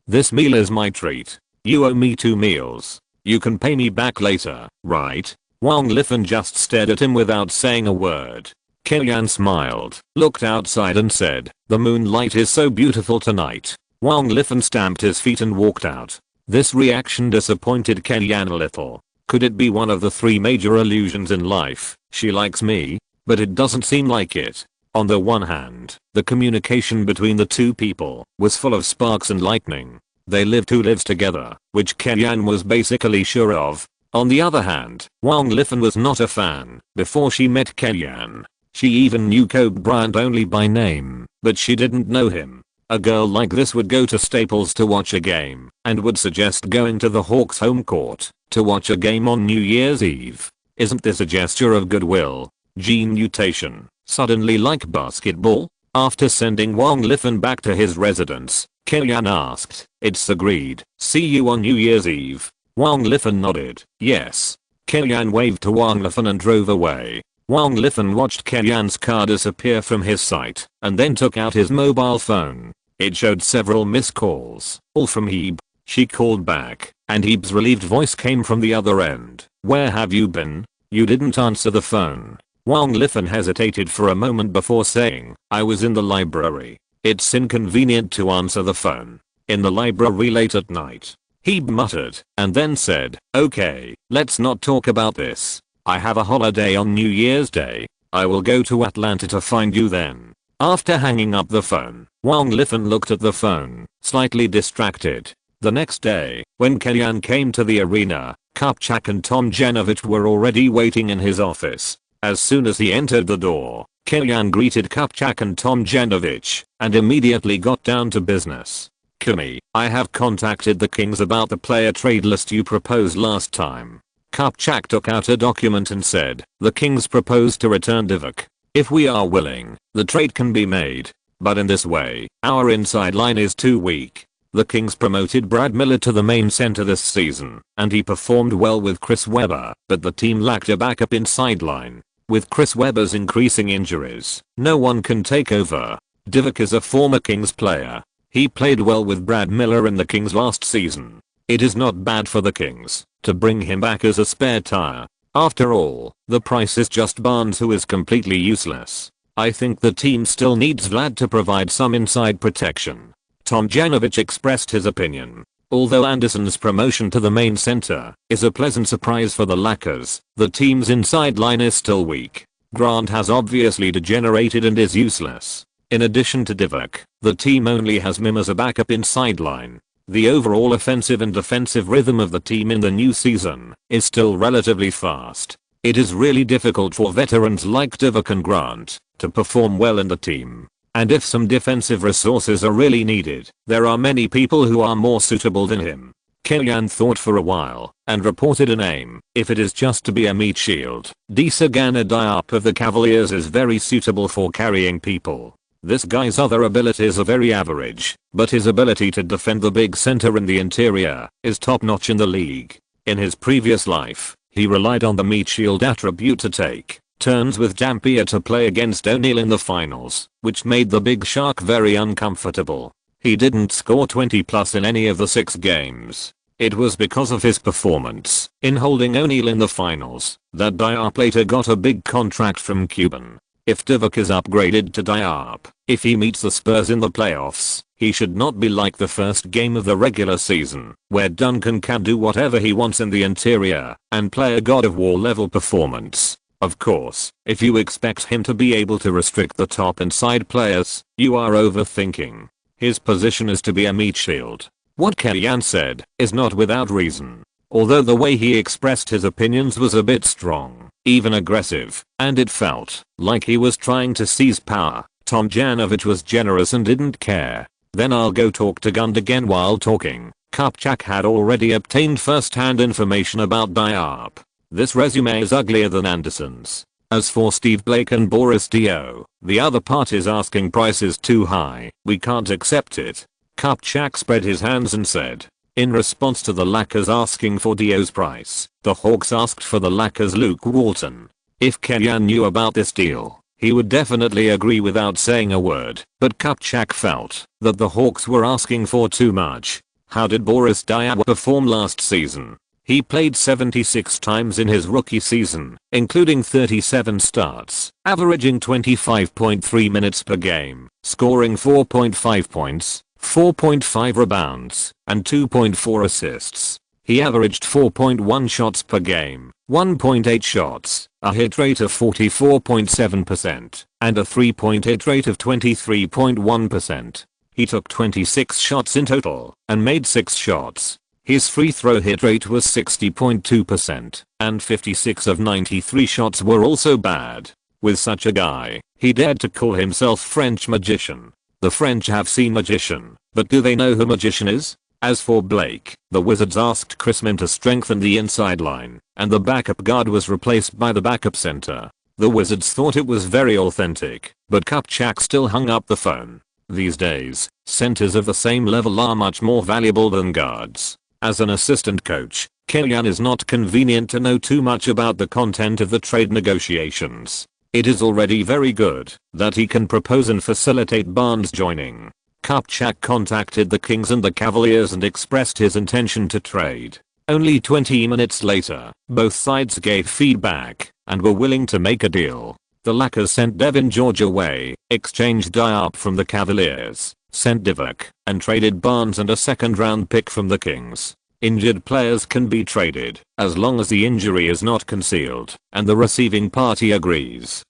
This meal is my treat. You owe me 2 meals. You can pay me back later, right? Wang Lifan just stared at him without saying a word. Kellyanne smiled, looked outside and said, the moonlight is so beautiful tonight. Wang Lifan stamped his feet and walked out. This reaction disappointed Kellyanne a little. Could it be one of the 3 major illusions in life? She likes me, but it doesn't seem like it. On the one hand, the communication between the 2 people was full of sparks and lightning. They lived 2 lives together, which Kellyanne was basically sure of. On the other hand, Wang Lifan was not a fan before she met Kellyanne. She even knew Kobe Bryant only by name, but she didn't know him. A girl like this would go to Staples to watch a game and would suggest going to the Hawks home court to watch a game on New Year's Eve. Isn't this a gesture of goodwill? Gene mutation. Suddenly like basketball? After sending Wang Lifan back to his residence, Kellyanne asked, it's agreed. See you on New Year's Eve. Wang Lifan nodded. Yes. Kellyanne waved to Wang Lifan and drove away. Wang Lifan watched Kellyanne's car disappear from his sight and then took out his mobile phone. It showed several missed calls, all from Hebe. She called back, and Hebe's relieved voice came from the other end. Where have you been? You didn't answer the phone. Wang Lifan hesitated for a moment before saying, I was in the library. It's inconvenient to answer the phone in the library late at night. Hebe muttered, and then said, okay, let's not talk about this. I have a holiday on New Year's Day. I will go to Atlanta to find you then. After hanging up the phone, Wang Lifan looked at the phone, slightly distracted. The next day, when Kellyanne came to the arena, Kupchak and Tom Genovich were already waiting in his office. As soon as he entered the door, Kellyanne greeted Kupchak and Tom Genovich and immediately got down to business. Kumi, I have contacted the Kings about the player trade list you proposed last time. Kupchak took out a document and said, the Kings propose to return Divock. If we are willing, the trade can be made. But in this way, our inside line is too weak. The Kings promoted Brad Miller to the main center this season, and he performed well with Chris Webber, but the team lacked a backup inside line. With Chris Webber's increasing injuries, no one can take over. Divock is a former Kings player. He played well with Brad Miller in the Kings last season. It is not bad for the Kings to bring him back as a spare tire. After all, the price is just Barnes, who is completely useless. I think the team still needs Vlad to provide some inside protection. Tomjanovic expressed his opinion. Although Anderson's promotion to the main center is a pleasant surprise for the Lakers, the team's inside line is still weak. Grant has obviously degenerated and is useless. In addition to Divock, the team only has Mim as a backup inside line. The overall offensive and defensive rhythm of the team in the new season is still relatively fast. It is really difficult for veterans like Divock and Grant to perform well in the team. And if some defensive resources are really needed, there are many people who are more suitable than him. Kellyan thought for a while and reported a name. If it is just to be a meat shield, Desagana Diop of the Cavaliers is very suitable for carrying people. This guy's other abilities are very average, but his ability to defend the big center in the interior is top notch in the league. In his previous life, he relied on the meat shield attribute to take turns with Dampier to play against O'Neal in the finals, which made the big shark very uncomfortable. He didn't score 20 plus in any of the 6 games. It was because of his performance in holding O'Neal in the finals that Diop later got a big contract from Cuban. If Divock is upgraded to Diop, if he meets the Spurs in the playoffs, he should not be like the first game of the regular season, where Duncan can do whatever he wants in the interior and play a God of War level performance. Of course, if you expect him to be able to restrict the top inside players, you are overthinking. His position is to be a meat shield. What Kellyan said is not without reason. Although the way he expressed his opinions was a bit strong, even aggressive, and it felt like he was trying to seize power, Tomjanovic was generous and didn't care. Then I'll go talk to Gundogan. While talking, Kupchak had already obtained first-hand information about Diop. This resume is uglier than Anderson's. As for Steve Blake and Boris Dio, the other party's asking price is too high. We can't accept it. Kupchak spread his hands and said, in response to the Lakers asking for Dio's price, the Hawks asked for the Lakers' Luke Walton. If Kellyan knew about this deal, he would definitely agree without saying a word, but Kupchak felt that the Hawks were asking for too much. How did Boris Diaw perform last season? He played 76 times in his rookie season, including 37 starts, averaging 25.3 minutes per game, scoring 4.5 points, 4.5 rebounds, and 2.4 assists. He averaged 4.1 shots per game, 1.8 shots, a hit rate of 44.7%, and a 3-point hit rate of 23.1%. He took 26 shots in total and made 6 shots. His free throw hit rate was 60.2%, and 56 of 93 shots were also bad. With such a guy, he dared to call himself French magician. The French have seen magician, but do they know who magician is? As for Blake, the Wizards asked Chris Mim to strengthen the inside line, and the backup guard was replaced by the backup center. The Wizards thought it was very authentic, but Kupchak still hung up the phone. These days, centers of the same level are much more valuable than guards. As an assistant coach, Kellyan is not convenient to know too much about the content of the trade negotiations. It is already very good that he can propose and facilitate Barnes joining. Kupchak contacted the Kings and the Cavaliers and expressed his intention to trade. Only 20 minutes later, both sides gave feedback and were willing to make a deal. The Lakers sent Devin George away, exchanged Diop from the Cavaliers, sent Divock, and traded Barnes and a second-round pick from the Kings. Injured players can be traded as long as the injury is not concealed and the receiving party agrees.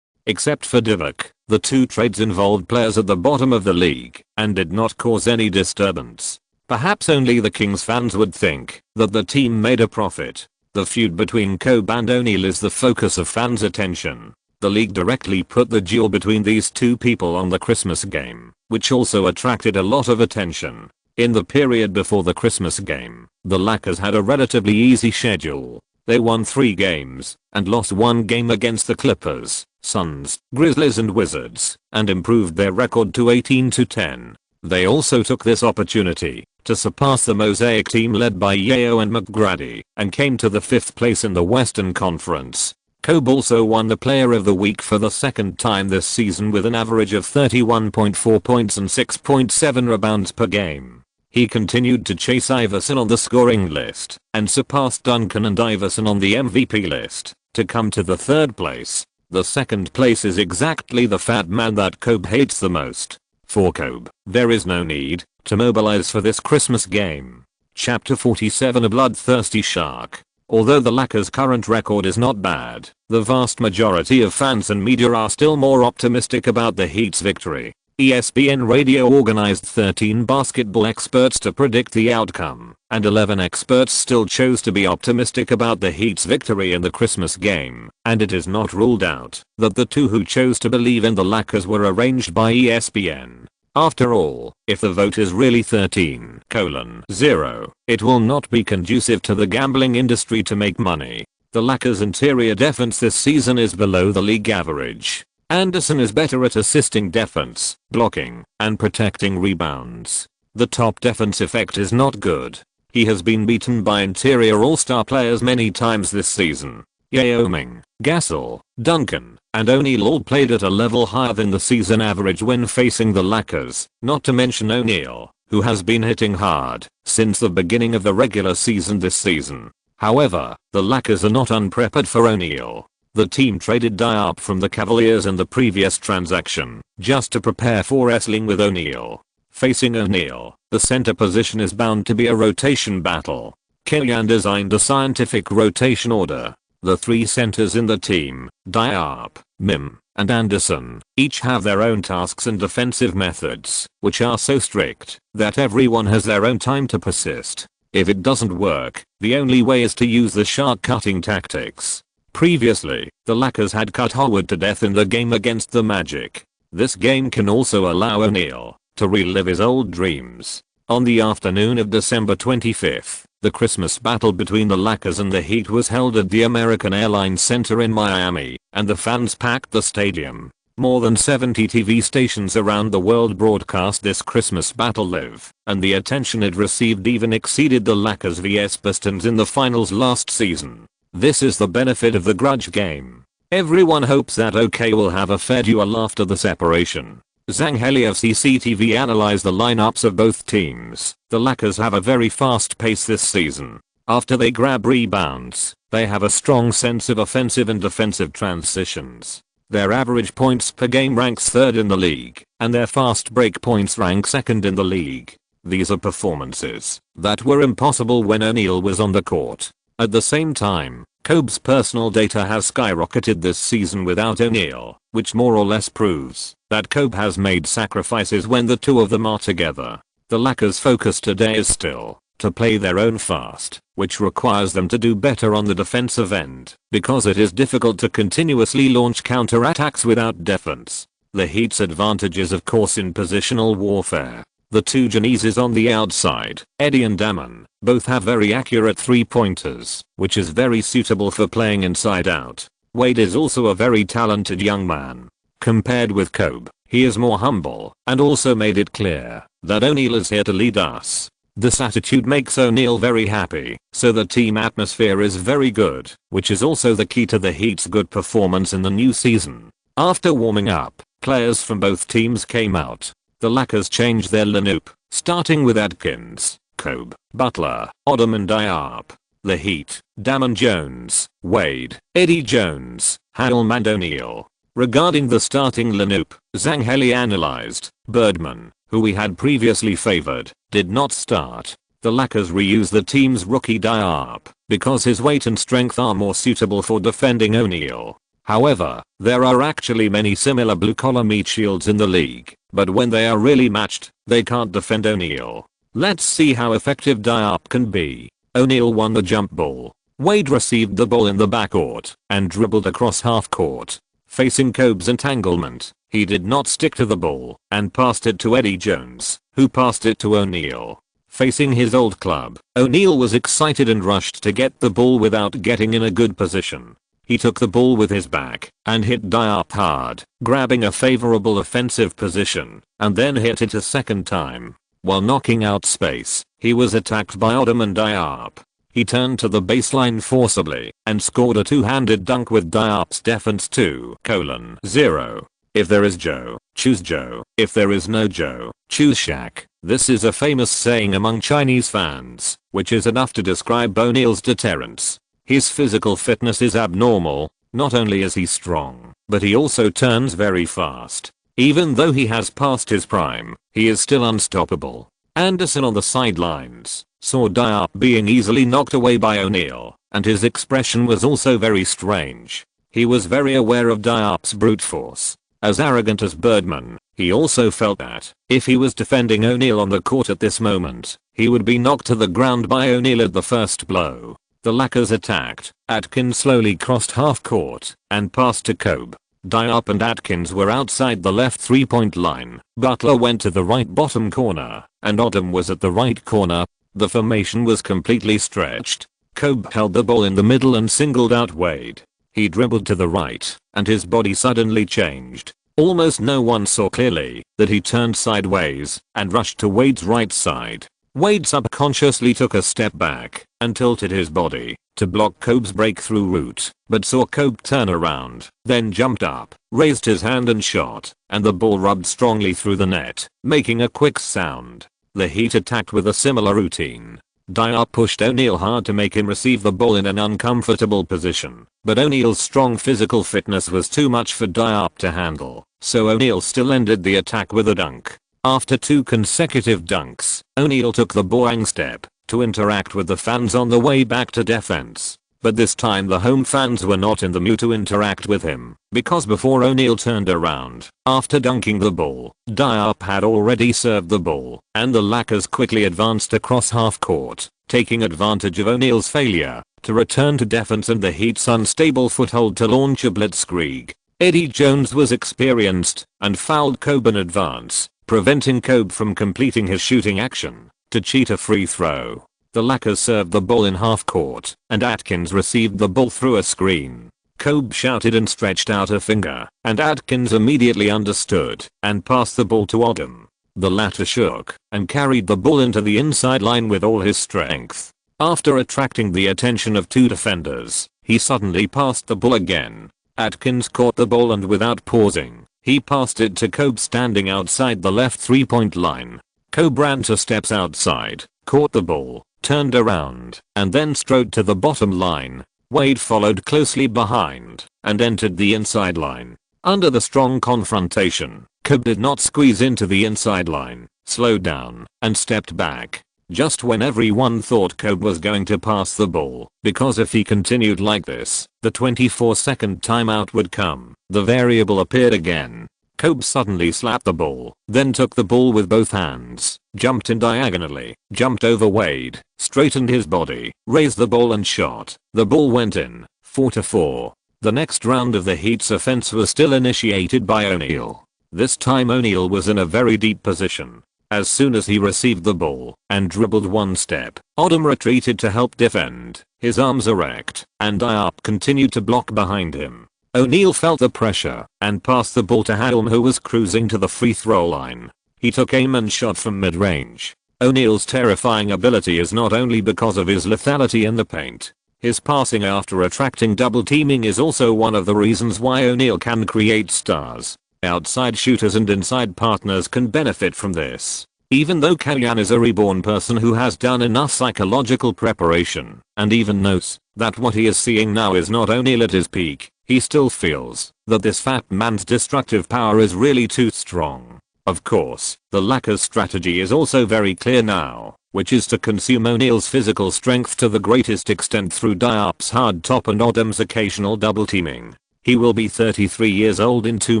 Except for Divock, the two trades involved players at the bottom of the league and did not cause any disturbance. Perhaps only the Kings fans would think that the team made a profit. The feud between Kobe and O'Neal is the focus of fans' attention. The league directly put the duel between these two people on the Christmas game, which also attracted a lot of attention. In the period before the Christmas game, the Lakers had a relatively easy schedule. They won 3 games and lost 1 game against the Clippers, Suns, Grizzlies and Wizards, and improved their record to 18-10. They also took this opportunity to surpass the Mosaic team led by Yeo and McGrady and came to the 5th place in the Western Conference. Kobe also won the Player of the Week for the second time this season with an average of 31.4 points and 6.7 rebounds per game. He continued to chase Iverson on the scoring list and surpassed Duncan and Iverson on the MVP list to come to the 3rd place. The second place is exactly the fat man that Kobe hates the most. For Kobe, there is no need to mobilize for this Christmas game. Chapter 47: A Bloodthirsty Shark. Although the Lakers' current record is not bad, the vast majority of fans and media are still more optimistic about the Heat's victory. ESPN Radio organized 13 basketball experts to predict the outcome, and 11 experts still chose to be optimistic about the Heat's victory in the Christmas game, and it is not ruled out that the 2 who chose to believe in the Lakers were arranged by ESPN. After all, if the vote is really 13:0, it will not be conducive to the gambling industry to make money. The Lakers' interior defense this season is below the league average. Anderson is better at assisting defense, blocking, and protecting rebounds. The top defense effect is not good. He has been beaten by interior all-star players many times this season. Yao Ming, Gasol, Duncan, and O'Neal all played at a level higher than the season average when facing the Lakers, not to mention O'Neal, who has been hitting hard since the beginning of the regular season this season. However, the Lakers are not unprepared for O'Neal. The team traded Diop from the Cavaliers in the previous transaction, just to prepare for wrestling with O'Neal. Facing O'Neal, the center position is bound to be a rotation battle. Killian designed a scientific rotation order. The 3 centers in the team, Diop, Mim, and Anderson, each have their own tasks and defensive methods, which are so strict that everyone has their own time to persist. If it doesn't work, the only way is to use the shark cutting tactics. Previously, the Lakers had cut Howard to death in the game against the Magic. This game can also allow O'Neal to relive his old dreams. On the afternoon of December 25th, the Christmas battle between the Lakers and the Heat was held at the American Airlines Center in Miami, and the fans packed the stadium. More than 70 TV stations around the world broadcast this Christmas battle live, and the attention it received even exceeded the Lakers vs Pistons in the finals last season. This is the benefit of the grudge game. Everyone hopes that OK will have a fair duel after the separation. Zhang Heli of CCTV analyzed the lineups of both teams. The Lakers have a very fast pace this season. After they grab rebounds, they have a strong sense of offensive and defensive transitions. Their average points per game ranks 3rd in the league, and their fast break points rank 2nd in the league. These are performances that were impossible when O'Neal was on the court. At the same time, Kobe's personal data has skyrocketed this season without O'Neal, which more or less proves that Kobe has made sacrifices when the 2 of them are together. The Lakers' focus today is still to play their own fast, which requires them to do better on the defensive end, because it is difficult to continuously launch counterattacks without defense. The Heat's advantage is of course in positional warfare. The 2 geniuses on the outside, Eddie and Damon, both have very accurate 3-pointers, which is very suitable for playing inside out. Wade is also a very talented young man. Compared with Kobe, he is more humble, and also made it clear that O'Neal is here to lead us. This attitude makes O'Neal very happy, so the team atmosphere is very good, which is also the key to the Heat's good performance in the new season. After warming up, players from both teams came out. The Lakers changed their lineup, starting with Adkins, Kobe, Butler, Odom and Diop. The Heat, Damon Jones, Wade, Eddie Jones, Hallam and O'Neal. Regarding the starting lineup, Zhang Heli analyzed, Birdman, who we had previously favored, did not start. The Lakers reused the team's rookie Diop, because his weight and strength are more suitable for defending O'Neal. However, there are actually many similar blue-collar meat shields in the league, but when they are really matched, they can't defend O'Neal. Let's see how effective Diop can be. O'Neal won the jump ball. Wade received the ball in the backcourt and dribbled across half court. Facing Kobe's entanglement, he did not stick to the ball and passed it to Eddie Jones, who passed it to O'Neal. Facing his old club, O'Neal was excited and rushed to get the ball without getting in a good position. He took the ball with his back and hit Diop hard, grabbing a favorable offensive position, and then hit it a second time. While knocking out space, he was attacked by Odom and Diop. He turned to the baseline forcibly and scored a two-handed dunk with Diop's defense 2:0. If there is Joe, choose Joe. If there is no Joe, choose Shaq. This is a famous saying among Chinese fans, which is enough to describe O'Neal's deterrence. His physical fitness is abnormal, Not only is he strong, but he also turns very fast. Even though he has passed his prime, he is still unstoppable. Anderson on the sidelines saw Diop being easily knocked away by O'Neal, and his expression was also very strange. He was very aware of Diop's brute force. As arrogant as Birdman, he also felt that, if he was defending O'Neal on the court at this moment, he would be knocked to the ground by O'Neal at the first blow. The Lakers attacked. Atkins slowly crossed half court and passed to Kobe. Diop and Atkins were outside the left 3-point line. Butler went to the right bottom corner, and Odom was at the right corner. The formation was completely stretched. Kobe held the ball in the middle and singled out Wade. He dribbled to the right, and his body suddenly changed. Almost no one saw clearly that he turned sideways and rushed to Wade's right side. Wade subconsciously took a step back and tilted his body to block Kobe's breakthrough route, but saw Kobe turn around, then jumped up, raised his hand and shot, and the ball rubbed strongly through the net, making a quick sound. The Heat attacked with a similar routine. Diop pushed O'Neal hard to make him receive the ball in an uncomfortable position, but O'Neal's strong physical fitness was too much for Diop to handle, so O'Neal still ended the attack with a dunk. After 2 consecutive dunks, O'Neal took the boring step to interact with the fans on the way back to defense. But this time the home fans were not in the mood to interact with him, because before O'Neal turned around, after dunking the ball, Diop had already served the ball, and the Lakers quickly advanced across half court, taking advantage of O'Neal's failure to return to defense and the Heat's unstable foothold to launch a blitzkrieg. Eddie Jones was experienced and fouled Kobe in advance, preventing Kobe from completing his shooting action to cheat a free throw. The Lakers served the ball in half court, and Atkins received the ball through a screen. Kobe shouted and stretched out a finger, and Atkins immediately understood and passed the ball to Odom. The latter shook and carried the ball into the inside line with all his strength. After attracting the attention of 2 defenders, he suddenly passed the ball again. Atkins caught the ball and without pausing, he passed it to Kobe standing outside the left 3-point line. Kobe ran 2 steps outside, caught the ball, turned around, and then strode to the bottom line. Wade followed closely behind and entered the inside line. Under the strong confrontation, Kobe did not squeeze into the inside line, slowed down, and stepped back. Just when everyone thought Kobe was going to pass the ball, because if he continued like this, the 24-second timeout would come, the variable appeared again. Kobe suddenly slapped the ball, then took the ball with both hands, jumped in diagonally, jumped over Wade, straightened his body, raised the ball and shot. The ball went in, 4-4. The next round of the Heat's offense was still initiated by O'Neal. This time O'Neal was in a very deep position. As soon as he received the ball and dribbled 1 step, Odom retreated to help defend, his arms erect, and Diop continued to block behind him. O'Neal felt the pressure and passed the ball to Hadlum, who was cruising to the free throw line. He took aim and shot from mid-range. O'Neal's terrifying ability is not only because of his lethality in the paint. His passing after attracting double teaming is also one of the reasons why O'Neal can create stars. Outside shooters and inside partners can benefit from this. Even though Kellyan is a reborn person who has done enough psychological preparation and even knows that what he is seeing now is not O'Neal at his peak, he still feels that this fat man's destructive power is really too strong. Of course, the Lakers' strategy is also very clear now, which is to consume O'Neal's physical strength to the greatest extent through Diop's hard top and Odom's occasional double teaming. He will be 33 years old in 2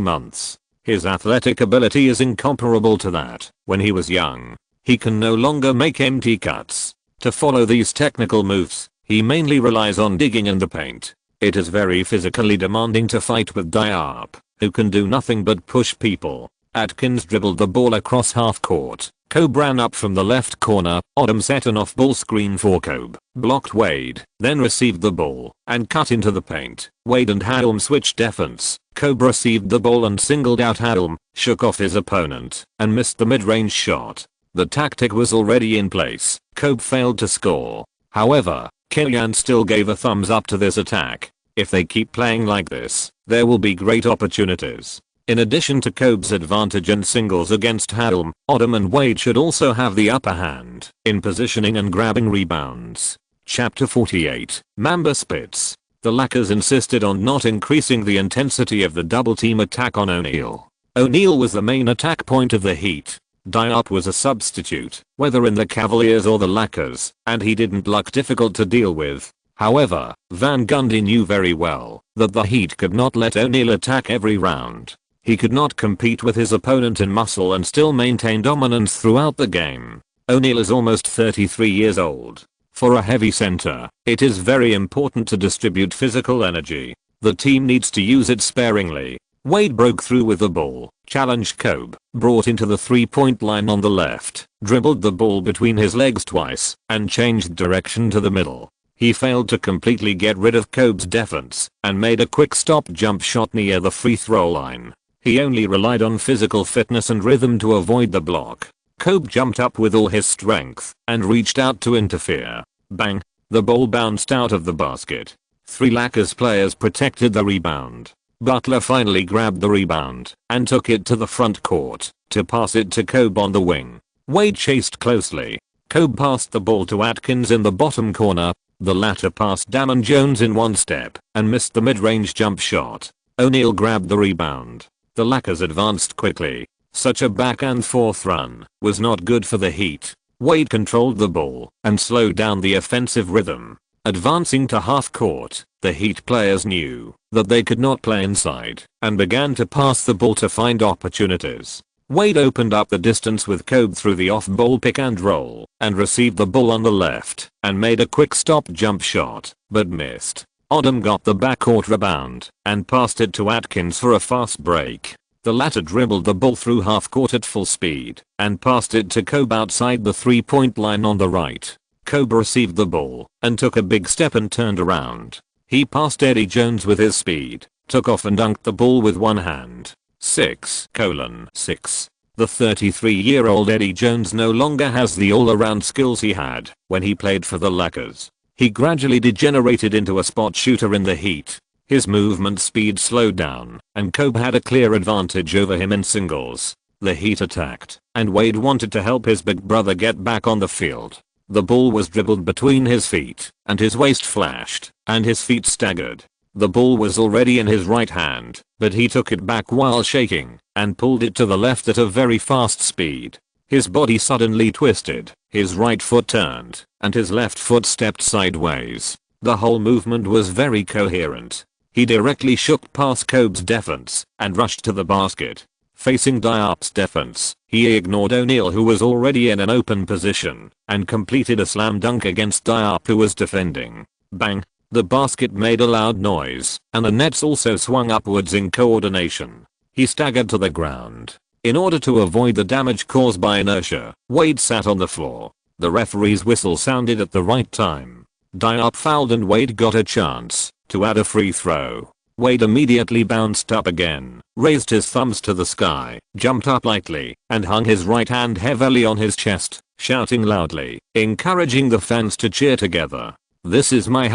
months. His athletic ability is incomparable to that when he was young. He can no longer make empty cuts. To follow these technical moves, he mainly relies on digging in the paint. It is very physically demanding to fight with Diop, who can do nothing but push people. Atkins dribbled the ball across half court. Kobe ran up from the left corner. Odom set an off-ball screen for Kobe, blocked Wade, then received the ball and cut into the paint. Wade and Hadlum switched defense. Kobe received the ball and singled out Hadlum, shook off his opponent, and missed the mid-range shot. The tactic was already in place. Kobe failed to score. However, Kellyan still gave a thumbs up to this attack. If they keep playing like this, there will be great opportunities. In addition to Kobe's advantage in singles against Hadlum, Odom and Wade should also have the upper hand in positioning and grabbing rebounds. Chapter 48, Mamba Spits. The Lakers insisted on not increasing the intensity of the double team attack on O'Neal. O'Neal was the main attack point of the Heat. Diop was a substitute, whether in the Cavaliers or the Lakers, and he didn't look difficult to deal with. However, Van Gundy knew very well that the Heat could not let O'Neal attack every round. He could not compete with his opponent in muscle and still maintain dominance throughout the game. O'Neal is almost 33 years old. For a heavy center, it is very important to distribute physical energy. The team needs to use it sparingly. Wade broke through with the ball, challenged Kobe, brought into the 3-point line on the left, dribbled the ball between his legs twice, and changed direction to the middle. He failed to completely get rid of Kobe's defense, and made a quick stop jump shot near the free throw line. He only relied on physical fitness and rhythm to avoid the block. Kobe jumped up with all his strength, and reached out to interfere. Bang! The ball bounced out of the basket. 3 Lakers players protected the rebound. Butler finally grabbed the rebound and took it to the front court to pass it to Kobe on the wing. Wade chased closely. Kobe passed the ball to Atkins in the bottom corner. The latter passed Damon Jones in one step and missed the mid-range jump shot. O'Neal grabbed the rebound. The Lakers advanced quickly. Such a back and forth run was not good for the Heat. Wade controlled the ball and slowed down the offensive rhythm. Advancing to half court, the Heat players knew that they could not play inside and began to pass the ball to find opportunities. Wade opened up the distance with Kobe through the off-ball pick and roll and received the ball on the left and made a quick stop jump shot, but missed. Odom got the backcourt rebound and passed it to Atkins for a fast break. The latter dribbled the ball through half court at full speed and passed it to Kobe outside the 3-point line on the right. Kobe received the ball and took a big step and turned around. He passed Eddie Jones with his speed, took off and dunked the ball with one hand. 6:6. The 33-year-old Eddie Jones no longer has the all-around skills he had when he played for the Lakers. He gradually degenerated into a spot shooter in the Heat. His movement speed slowed down, and Kobe had a clear advantage over him in singles. The Heat attacked, and Wade wanted to help his big brother get back on the field. The ball was dribbled between his feet, and his waist flashed, and his feet staggered. The ball was already in his right hand, but he took it back while shaking, and pulled it to the left at a very fast speed. His body suddenly twisted, his right foot turned, and his left foot stepped sideways. The whole movement was very coherent. He directly shook past Kobe's defense, and rushed to the basket. Facing Diop's defense, he ignored O'Neal who was already in an open position, and completed a slam dunk against Diop who was defending. Bang! The basket made a loud noise, and the nets also swung upwards in coordination. He staggered to the ground. In order to avoid the damage caused by inertia, Wade sat on the floor. The referee's whistle sounded at the right time. Diop fouled and Wade got a chance to add a free throw. Wade immediately bounced up again, raised his thumbs to the sky, jumped up lightly, and hung his right hand heavily on his chest, shouting loudly, encouraging the fans to cheer together. "This is my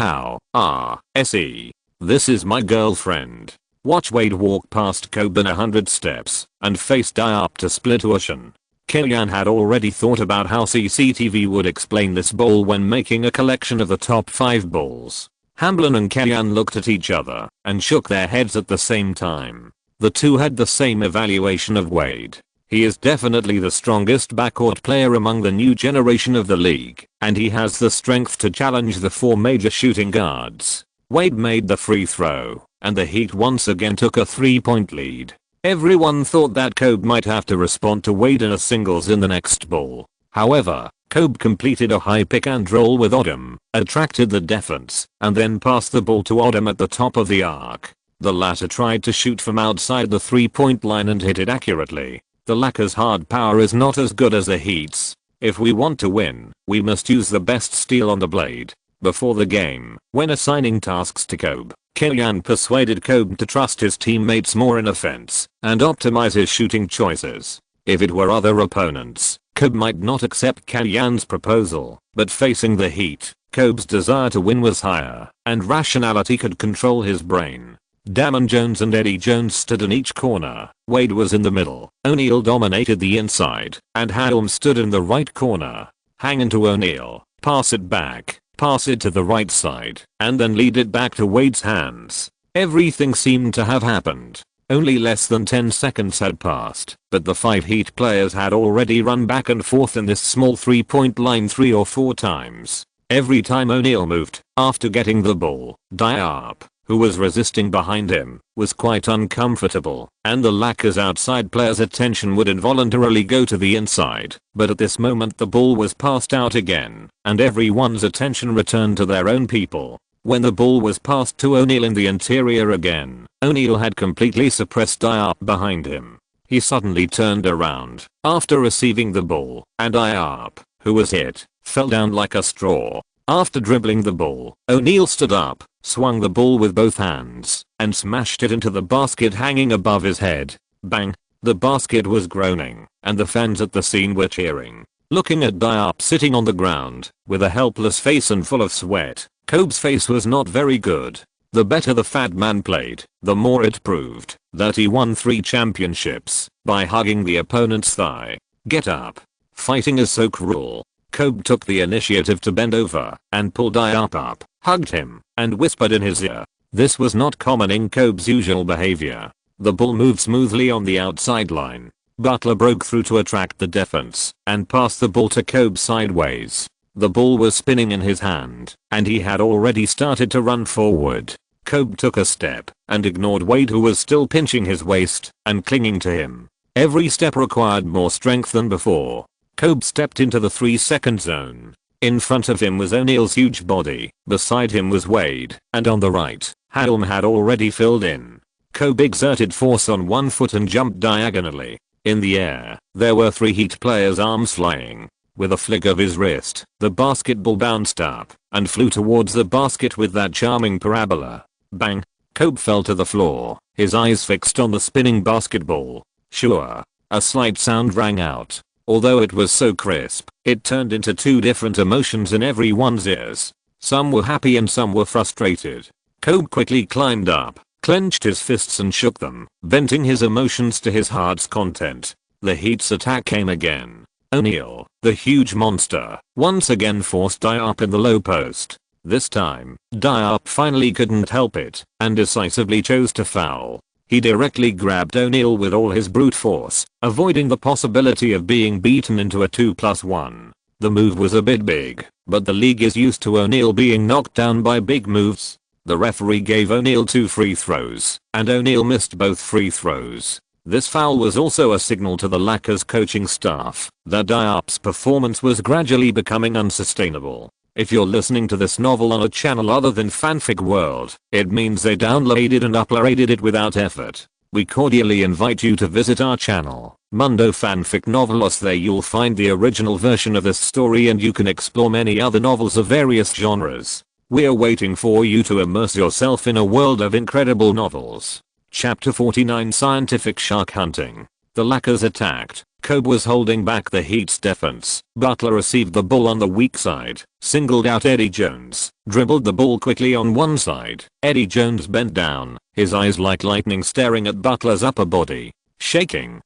S.E. This is my girlfriend." Watch Wade walk past Kobe in 100 steps and face Diop to split ocean. Kellyanne had already thought about how CCTV would explain this ball when making a collection of the top 5 balls. Hamblin and Kellyanne looked at each other and shook their heads at the same time. The two had the same evaluation of Wade. He is definitely the strongest backcourt player among the new generation of the league, and he has the strength to challenge the 4 major shooting guards. Wade made the free throw, and the Heat once again took a 3-point lead. Everyone thought that Kobe might have to respond to Wade in a singles in the next ball. However, Kobe completed a high pick and roll with Odom, attracted the defense, and then passed the ball to Odom at the top of the arc. The latter tried to shoot from outside the 3-point line and hit it accurately. The Lakers' hard power is not as good as the Heat's. If we want to win, we must use the best steel on the blade. Before the game, when assigning tasks to Kobe, Kellyanne persuaded Kobe to trust his teammates more in offense and optimize his shooting choices. If it were other opponents, Kobe might not accept Kellyanne's proposal, but facing the Heat, Kobe's desire to win was higher, and rationality could control his brain. Damon Jones and Eddie Jones stood in each corner. Wade was in the middle. O'Neal dominated the inside, and Hadlum stood in the right corner. Hang into O'Neal, pass it back, pass it to the right side, and then lead it back to Wade's hands. Everything seemed to have happened. Only less than 10 seconds had passed, but the 5 Heat players had already run back and forth in this small 3-point line 3 or 4 times. Every time O'Neal moved, after getting the ball, Diop, who was resisting behind him, was quite uncomfortable, and the Lakers' outside players' attention would involuntarily go to the inside. But at this moment the ball was passed out again, and everyone's attention returned to their own people. When the ball was passed to O'Neal in the interior again, O'Neal had completely suppressed Diop behind him. He suddenly turned around after receiving the ball, and Diop, who was hit, fell down like a straw. After dribbling the ball, O'Neal stood up, swung the ball with both hands, and smashed it into the basket hanging above his head. Bang! The basket was groaning, and the fans at the scene were cheering. Looking at Diop sitting on the ground, with a helpless face and full of sweat, Kobe's face was not very good. The better the fat man played, the more it proved that he won 3 championships by hugging the opponent's thigh. Get up. Fighting is so cruel. Kobe took the initiative to bend over and pull Diop up, hugged him, and whispered in his ear. This was not common in Kobe's usual behavior. The ball moved smoothly on the outside line. Butler broke through to attract the defense and passed the ball to Kobe sideways. The ball was spinning in his hand, and he had already started to run forward. Kobe took a step and ignored Wade, who was still pinching his waist and clinging to him. Every step required more strength than before. Kobe stepped into the 3-second zone. In front of him was O'Neal's huge body, beside him was Wade, and on the right, Hadlum had already filled in. Kobe exerted force on one foot and jumped diagonally. In the air, there were 3 Heat players' arms flying. With a flick of his wrist, the basketball bounced up and flew towards the basket with that charming parabola. Bang! Kobe fell to the floor, his eyes fixed on the spinning basketball. Sure. A slight sound rang out. Although it was so crisp, it turned into 2 different emotions in everyone's ears. Some were happy and some were frustrated. Kobe quickly climbed up, clenched his fists and shook them, venting his emotions to his heart's content. The Heat's attack came again. O'Neal, the huge monster, once again forced Diop in the low post. This time, Diop finally couldn't help it and decisively chose to foul. He directly grabbed O'Neal with all his brute force, avoiding the possibility of being beaten into a 2+1. The move was a bit big, but the league is used to O'Neal being knocked down by big moves. The referee gave O'Neal 2 free throws, and O'Neal missed both free throws. This foul was also a signal to the Lakers coaching staff that Diop's performance was gradually becoming unsustainable. If you're listening to this novel on a channel other than Fanfic World, it means they downloaded and uploaded it without effort. We cordially invite you to visit our channel, Mundo Fanfic Novelos. There you'll find the original version of this story, and you can explore many other novels of various genres. We're waiting for you to immerse yourself in a world of incredible novels. Chapter 49: Scientific Shark Hunting. The Lakers attacked. Kobe was holding back the Heat's defense. Butler received the ball on the weak side, singled out Eddie Jones, dribbled the ball quickly on one side. Eddie Jones bent down, his eyes like lightning staring at Butler's upper body. Shaking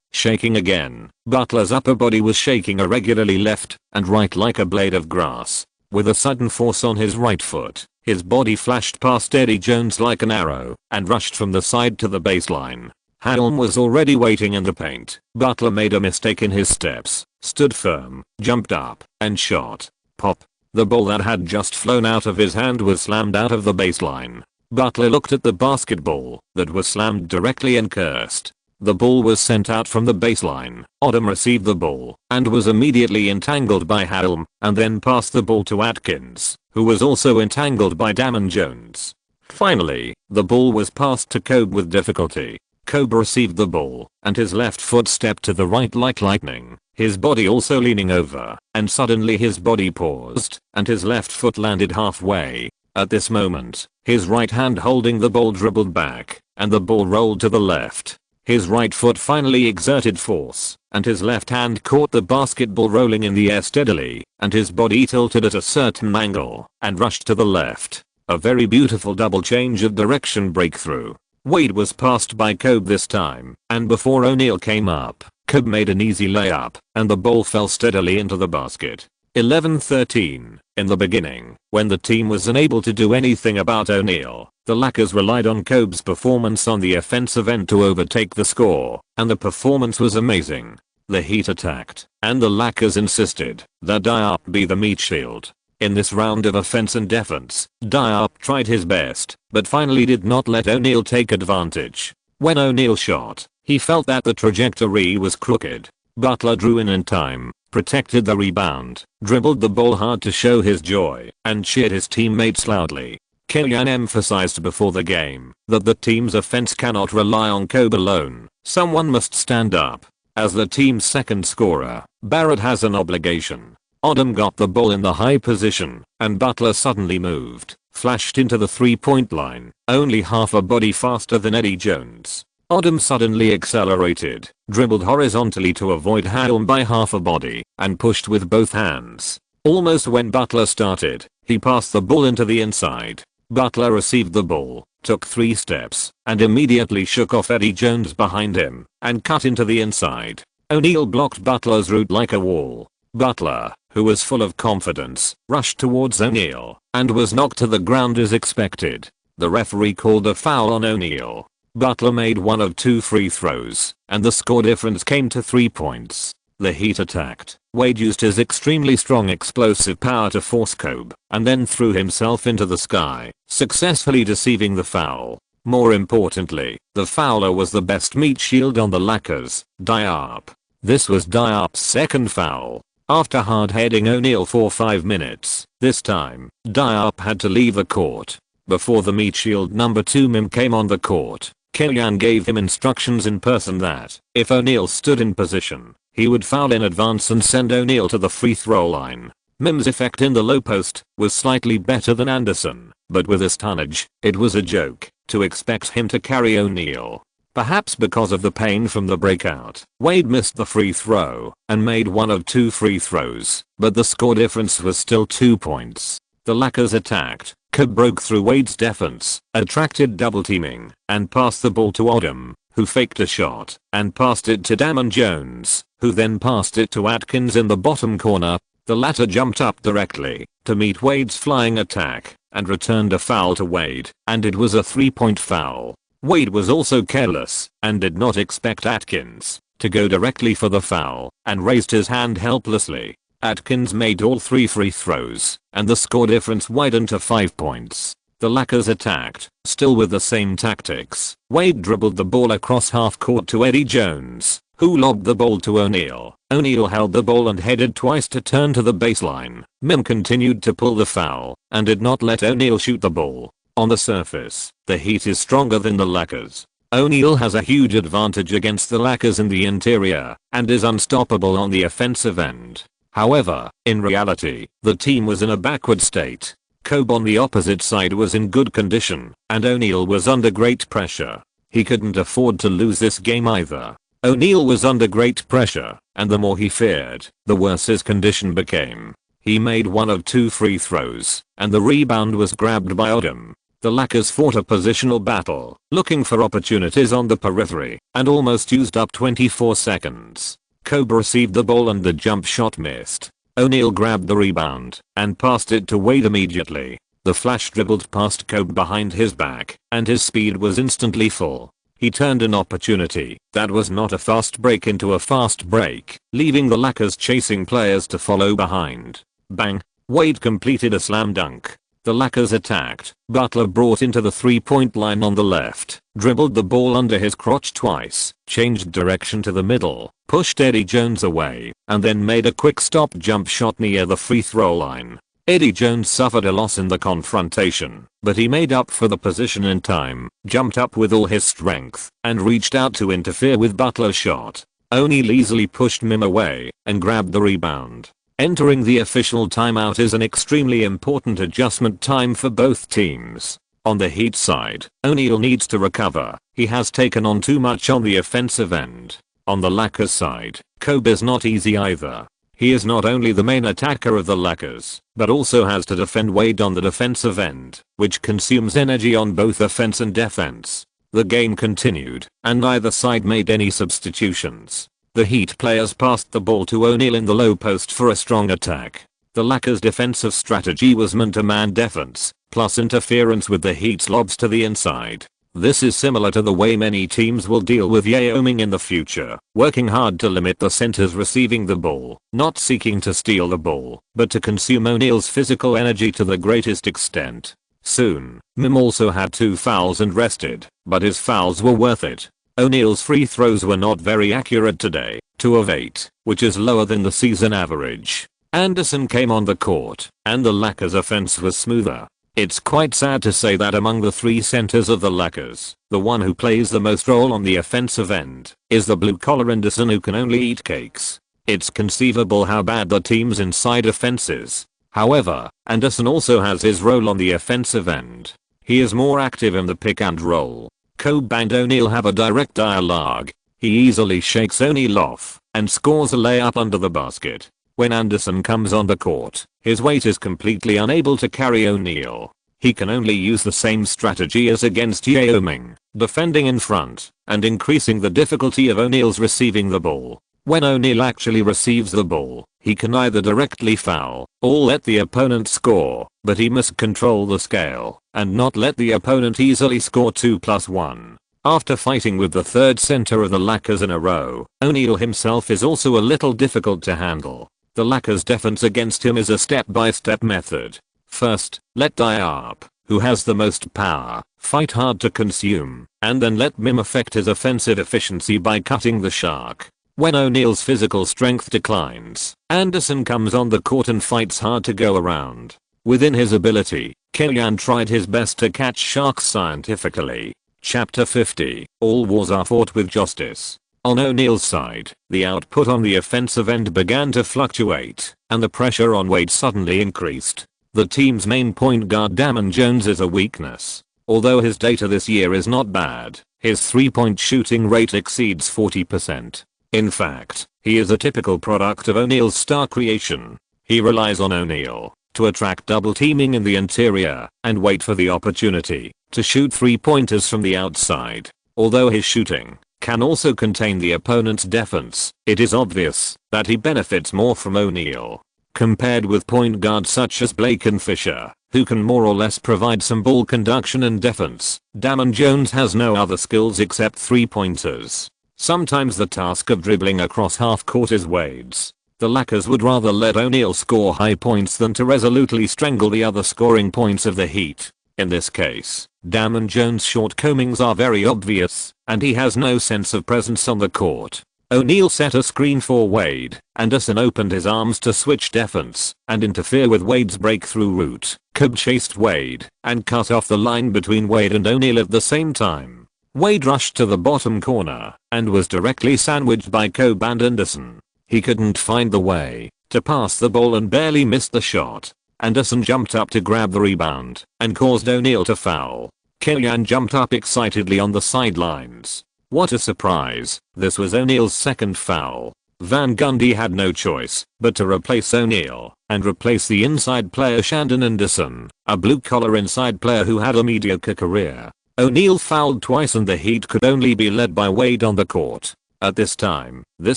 again. Butler's upper body was shaking irregularly left and right like a blade of grass. With a sudden force on his right foot, his body flashed past Eddie Jones like an arrow and rushed from the side to the baseline. Hadlum was already waiting in the paint. Butler made a mistake in his steps, stood firm, jumped up, and shot. Pop. The ball that had just flown out of his hand was slammed out of the baseline. Butler looked at the basketball that was slammed directly and cursed. The ball was sent out from the baseline. Odom received the ball and was immediately entangled by Hadlum, and then passed the ball to Atkins, who was also entangled by Damon Jones. Finally, the ball was passed to Kobe with difficulty. Kobe received the ball, and his left foot stepped to the right like lightning, his body also leaning over, and suddenly his body paused, and his left foot landed halfway. At this moment, his right hand holding the ball dribbled back, and the ball rolled to the left. His right foot finally exerted force, and his left hand caught the basketball rolling in the air steadily, and his body tilted at a certain angle, and rushed to the left. A very beautiful double change of direction breakthrough. Wade was passed by Kobe this time, and before O'Neal came up, Kobe made an easy layup, and the ball fell steadily into the basket. 11-13. In the beginning, when the team was unable to do anything about O'Neal, the Lakers relied on Kobe's performance on the offensive end to overtake the score, and the performance was amazing. The Heat attacked, and the Lakers insisted that Diop be the meat shield. In this round of offense and defense, Diop tried his best, but finally did not let O'Neal take advantage. When O'Neal shot, he felt that the trajectory was crooked. Butler drew in time, protected the rebound, dribbled the ball hard to show his joy, and cheered his teammates loudly. Killian emphasized before the game that the team's offense cannot rely on Kobe alone. Someone must stand up. As the team's second scorer, Barrett has an obligation. Odom got the ball in the high position, and Butler suddenly moved, flashed into the three-point line, only half a body faster than Eddie Jones. Odom suddenly accelerated, dribbled horizontally to avoid Haddon by half a body, and pushed with both hands. Almost when Butler started, he passed the ball into the inside. Butler received the ball, took 3 steps, and immediately shook off Eddie Jones behind him, and cut into the inside. O'Neal blocked Butler's route like a wall. Butler, who was full of confidence, rushed towards O'Neal, and was knocked to the ground as expected. The referee called a foul on O'Neal. Butler made one of 2 free throws, and the score difference came to 3 points. The Heat attacked. Wade used his extremely strong explosive power to force Kobe, and then threw himself into the sky, successfully deceiving the foul. More importantly, the fouler was the best meat shield on the Lakers, Diop. This was Diop's second foul. After hard-heading O'Neal for 5 minutes, this time, Diop had to leave the court. Before the meat shield number 2 Mim came on the court, Killian gave him instructions in person that, if O'Neal stood in position, he would foul in advance and send O'Neal to the free throw line. Mim's effect in the low post was slightly better than Anderson, but with his tonnage, it was a joke to expect him to carry O'Neal. Perhaps because of the pain from the breakout, Wade missed the free throw and made one of 2 free throws, but the score difference was still 2 points. The Lakers attacked. Kobe broke through Wade's defense, attracted double teaming, and passed the ball to Odom, who faked a shot, and passed it to Damon Jones, who then passed it to Atkins in the bottom corner. The latter jumped up directly to meet Wade's flying attack, and returned a foul to Wade, and it was a 3-point foul. Wade was also careless, and did not expect Atkins to go directly for the foul, and raised his hand helplessly. Atkins made all 3 free throws, and the score difference widened to 5 points. The Lakers attacked, still with the same tactics. Wade dribbled the ball across half court to Eddie Jones, who lobbed the ball to O'Neal. O'Neal held the ball and headed twice to turn to the baseline. Mim continued to pull the foul, and did not let O'Neal shoot the ball. On the surface, the Heat is stronger than the Lakers. O'Neal has a huge advantage against the Lakers in the interior, and is unstoppable on the offensive end. However, in reality, the team was in a backward state. Kobe on the opposite side was in good condition, and O'Neal was under great pressure. He couldn't afford to lose this game either. O'Neal was under great pressure, and the more he feared, the worse his condition became. He made one of 2 free throws, and the rebound was grabbed by Odom. The Lakers fought a positional battle, looking for opportunities on the periphery, and almost used up 24 seconds. Kobe received the ball and the jump shot missed. O'Neal grabbed the rebound and passed it to Wade immediately. The flash dribbled past Kobe behind his back, and his speed was instantly full. He turned an opportunity that was not a fast break into a fast break, leaving the Lakers chasing players to follow behind. Bang! Wade completed a slam dunk. The Lakers attacked. Butler brought into the 3-point line on the left, dribbled the ball under his crotch twice, changed direction to the middle, pushed Eddie Jones away, and then made a quick stop jump shot near the free throw line. Eddie Jones suffered a loss in the confrontation, but he made up for the position in time, jumped up with all his strength, and reached out to interfere with Butler's shot. O'Neal easily pushed Mim away, and grabbed the rebound. Entering the official timeout is an extremely important adjustment time for both teams. On the Heat side, O'Neal needs to recover. He has taken on too much on the offensive end. On the Lakers side, Kobe is not easy either. He is not only the main attacker of the Lakers, but also has to defend Wade on the defensive end, which consumes energy on both offense and defense. The game continued, and neither side made any substitutions. The Heat players passed the ball to O'Neal in the low post for a strong attack. The Lakers' defensive strategy was man-to-man defense, plus interference with the Heat's lobs to the inside. This is similar to the way many teams will deal with Yao Ming in the future, working hard to limit the centers receiving the ball, not seeking to steal the ball, but to consume O'Neal's physical energy to the greatest extent. Soon, Mim also had 2 fouls and rested, but his fouls were worth it. O'Neal's free throws were not very accurate today, 2 of 8, which is lower than the season average. Anderson came on the court, and the Lakers' offense was smoother. It's quite sad to say that among the 3 centers of the Lakers, the one who plays the most role on the offensive end is the blue-collar Anderson who can only eat cakes. It's conceivable how bad the team's inside offense is. However, Anderson also has his role on the offensive end. He is more active in the pick and roll. Kobe and O'Neal have a direct dialogue. He easily shakes O'Neal off and scores a layup under the basket. When Anderson comes on the court, his weight is completely unable to carry O'Neal. He can only use the same strategy as against Yao Ming, defending in front and increasing the difficulty of O'Neal's receiving the ball. When O'Neal actually receives the ball, he can either directly foul or let the opponent score, but he must control the scale and not let the opponent easily score 2+1. After fighting with the third center of the Lakers in a row, O'Neal himself is also a little difficult to handle. The Lakers' defense against him is a step-by-step method. First, let Diop, who has the most power, fight hard to consume, and then let Mim affect his offensive efficiency by cutting the shark. When O'Neal's physical strength declines, Anderson comes on the court and fights hard to go around. Within his ability, Killian tried his best to catch sharks scientifically. Chapter 50, all wars are fought with justice. On O'Neal's side, the output on the offensive end began to fluctuate, and the pressure on Wade suddenly increased. The team's main point guard Damon Jones is a weakness. Although his data this year is not bad, his 3-point shooting rate exceeds 40%. In fact, he is a typical product of O'Neal's star creation. He relies on O'Neal to attract double teaming in the interior and wait for the opportunity to shoot 3-pointers from the outside. Although his shooting can also contain the opponent's defense, it is obvious that he benefits more from O'Neal. Compared with point guards such as Blake and Fisher, who can more or less provide some ball conduction and defense, Damon Jones has no other skills except 3-pointers. Sometimes the task of dribbling across half court is Wade's. The Lakers would rather let O'Neal score high points than to resolutely strangle the other scoring points of the Heat. In this case, Damon Jones' shortcomings are very obvious, and he has no sense of presence on the court. O'Neal set a screen for Wade. Anderson opened his arms to switch defense and interfere with Wade's breakthrough route. Kobe chased Wade and cut off the line between Wade and O'Neal at the same time. Wade rushed to the bottom corner and was directly sandwiched by Kobe and Anderson. He couldn't find the way to pass the ball and barely missed the shot. Anderson jumped up to grab the rebound and caused O'Neal to foul. Killian jumped up excitedly on the sidelines. What a surprise, this was O'Neal's second foul. Van Gundy had no choice but to replace O'Neal and replace the inside player Shandon Anderson, a blue-collar inside player who had a mediocre career. O'Neal fouled twice and the Heat could only be led by Wade on the court. At this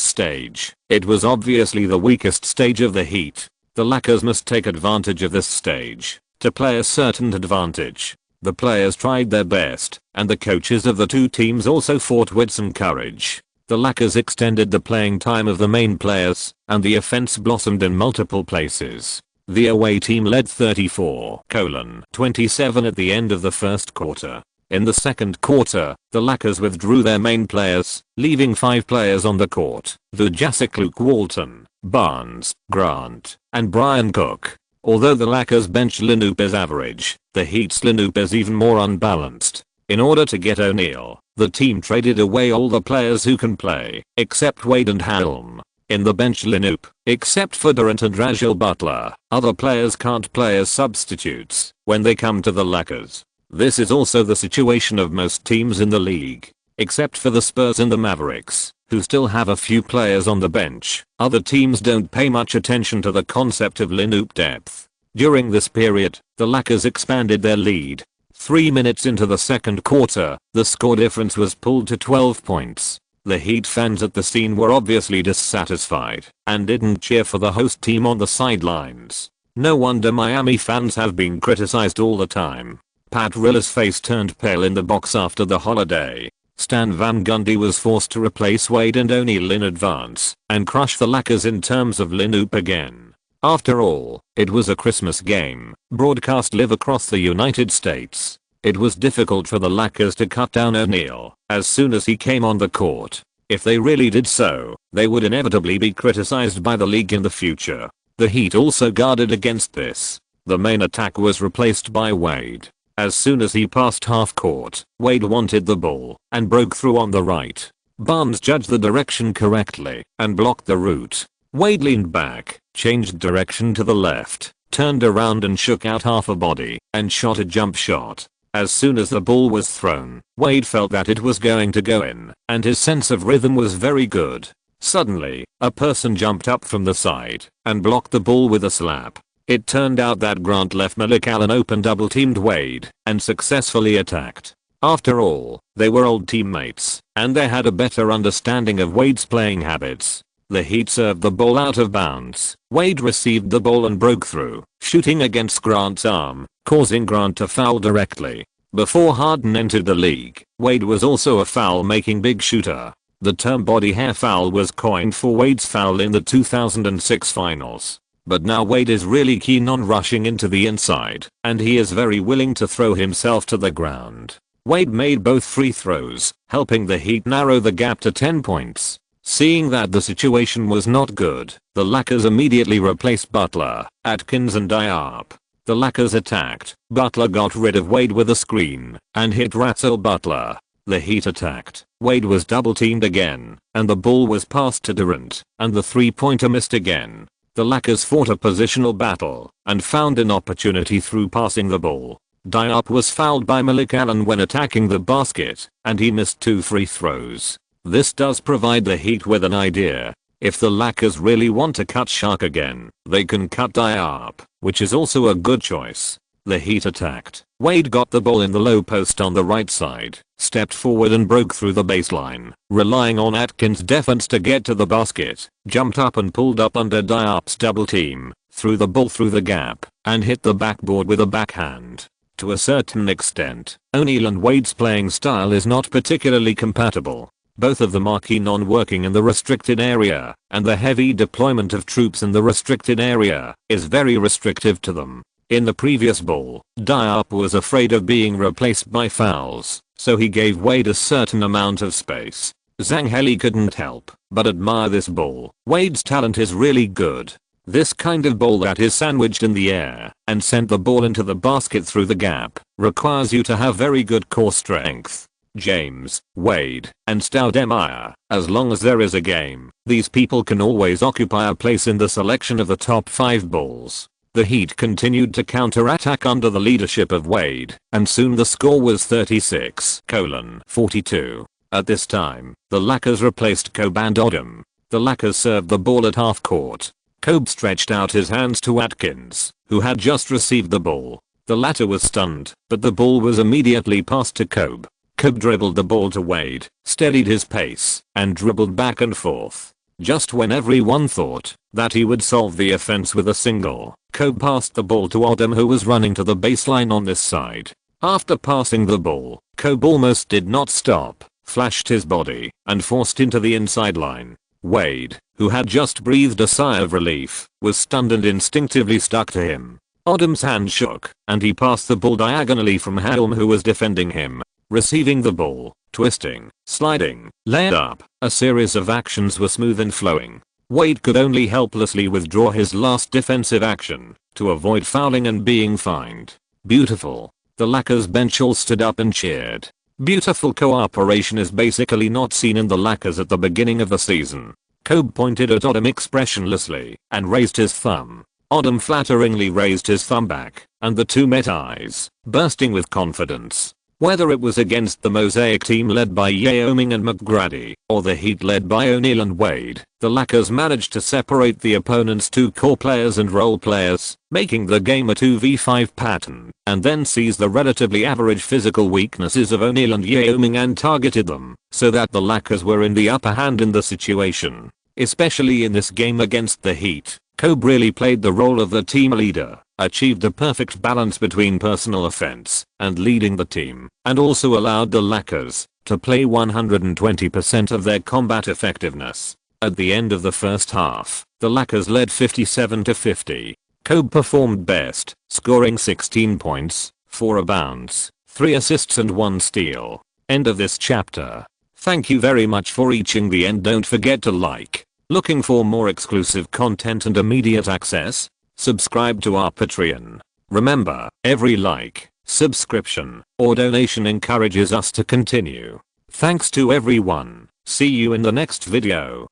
stage, it was obviously the weakest stage of the Heat. The Lakers must take advantage of this stage to play a certain advantage. The players tried their best, and the coaches of the two teams also fought with some courage. The Lakers extended the playing time of the main players, and the offense blossomed in multiple places. The away team led 34-27 at the end of the first quarter. In the second quarter, the Lakers withdrew their main players, leaving 5 players on the court: Vujasic, Luke Walton, Barnes, Grant, and Brian Cook. Although the Lakers bench lineup is average, the Heat's lineup is even more unbalanced. In order to get O'Neal, the team traded away all the players who can play, except Wade and Helm. In the bench lineup, except for Durant and Rajal Butler, other players can't play as substitutes when they come to the Lakers. This is also the situation of most teams in the league, except for the Spurs and the Mavericks, who still have a few players on the bench. Other teams don't pay much attention to the concept of lineup depth. During this period, the Lakers expanded their lead. 3 minutes into the second quarter, the score difference was pulled to 12 points. The Heat fans at the scene were obviously dissatisfied and didn't cheer for the host team on the sidelines. No wonder Miami fans have been criticized all the time. Pat Rilla's face turned pale in the box after the holiday. Stan Van Gundy was forced to replace Wade and O'Neal in advance and crush the Lakers in terms of lineup again. After all, it was a Christmas game, broadcast live across the United States. It was difficult for the Lakers to cut down O'Neal as soon as he came on the court. If they really did so, they would inevitably be criticized by the league in the future. The Heat also guarded against this. The main attack was replaced by Wade. As soon as he passed half court, Wade wanted the ball and broke through on the right. Barnes judged the direction correctly and blocked the route. Wade leaned back, changed direction to the left, turned around and shook out half a body and shot a jump shot. As soon as the ball was thrown, Wade felt that it was going to go in, and his sense of rhythm was very good. Suddenly, a person jumped up from the side and blocked the ball with a slap. It turned out that Grant left Malik Allen open, double-teamed Wade and successfully attacked. After all, they were old teammates, and they had a better understanding of Wade's playing habits. The Heat served the ball out of bounds. Wade received the ball and broke through, shooting against Grant's arm, causing Grant to foul directly. Before Harden entered the league, Wade was also a foul-making big shooter. The term body hair foul was coined for Wade's foul in the 2006 finals. But now Wade is really keen on rushing into the inside, and he is very willing to throw himself to the ground. Wade made both free throws, helping the Heat narrow the gap to 10 points. Seeing that the situation was not good, the Lakers immediately replaced Butler, Atkins and Diop. The Lakers attacked. Butler got rid of Wade with a screen and hit Russell Butler. The Heat attacked. Wade was double-teamed again, and the ball was passed to Durant, and the three-pointer missed again. The Lakers fought a positional battle and found an opportunity through passing the ball. Diop was fouled by Malik Allen when attacking the basket, and he missed 2 free throws. This does provide the Heat with an idea. If the Lakers really want to cut Shaq again, they can cut Diop, which is also a good choice. The Heat attacked. Wade got the ball in the low post on the right side, stepped forward and broke through the baseline, relying on Atkins' defense to get to the basket, jumped up and pulled up under Diop's double team, threw the ball through the gap, and hit the backboard with a backhand. To a certain extent, O'Neal and Wade's playing style is not particularly compatible. Both of them are keen on working in the restricted area, and the heavy deployment of troops in the restricted area is very restrictive to them. In the previous ball, Diop was afraid of being replaced by fouls, so he gave Wade a certain amount of space. Zhang Heli couldn't help but admire this ball. Wade's talent is really good. This kind of ball that is sandwiched in the air and sent the ball into the basket through the gap requires you to have very good core strength. James, Wade, and Stoudemire, as long as there is a game, these people can always occupy a place in the selection of the top 5 balls. The Heat continued to counterattack under the leadership of Wade, and soon the score was 36-42. At this time, the Lakers replaced Kobe and Odom. The Lakers served the ball at half court. Kobe stretched out his hands to Atkins, who had just received the ball. The latter was stunned, but the ball was immediately passed to Kobe. Kobe dribbled the ball to Wade, steadied his pace, and dribbled back and forth. Just when everyone thought that he would solve the offense with a single, Kobe passed the ball to Odom, who was running to the baseline on this side. After passing the ball, Kobe almost did not stop, flashed his body, and forced into the inside line. Wade, who had just breathed a sigh of relief, was stunned and instinctively stuck to him. Odom's hand shook, and he passed the ball diagonally from Helm, who was defending him. Receiving the ball, twisting, sliding, layup, a series of actions were smooth and flowing. Wade could only helplessly withdraw his last defensive action to avoid fouling and being fined. Beautiful. The Lakers bench all stood up and cheered. Beautiful cooperation is basically not seen in the Lakers at the beginning of the season. Kobe pointed at Odom expressionlessly and raised his thumb. Odom flatteringly raised his thumb back, and the two met eyes, bursting with confidence. Whether it was against the Mosaic team led by Yao Ming and McGrady, or the Heat led by O'Neal and Wade, the Lakers managed to separate the opponent's two core players and role players, making the game a 2v5 pattern, and then seized the relatively average physical weaknesses of O'Neal and Yao Ming and targeted them, so that the Lakers were in the upper hand in the situation. Especially in this game against the Heat, Kobe really played the role of the team leader, achieved a perfect balance between personal offense and leading the team, and also allowed the Lakers to play 120% of their combat effectiveness. At the end of the first half, the Lakers led 57-50. Kobe performed best, scoring 16 points, 4 rebounds, 3 assists and 1 steal. End of this chapter. Thank you very much for reaching the end. Don't forget to like. Looking for more exclusive content and immediate access? Subscribe to our Patreon. Remember, every like, subscription, or donation encourages us to continue. Thanks to everyone. See you in the next video.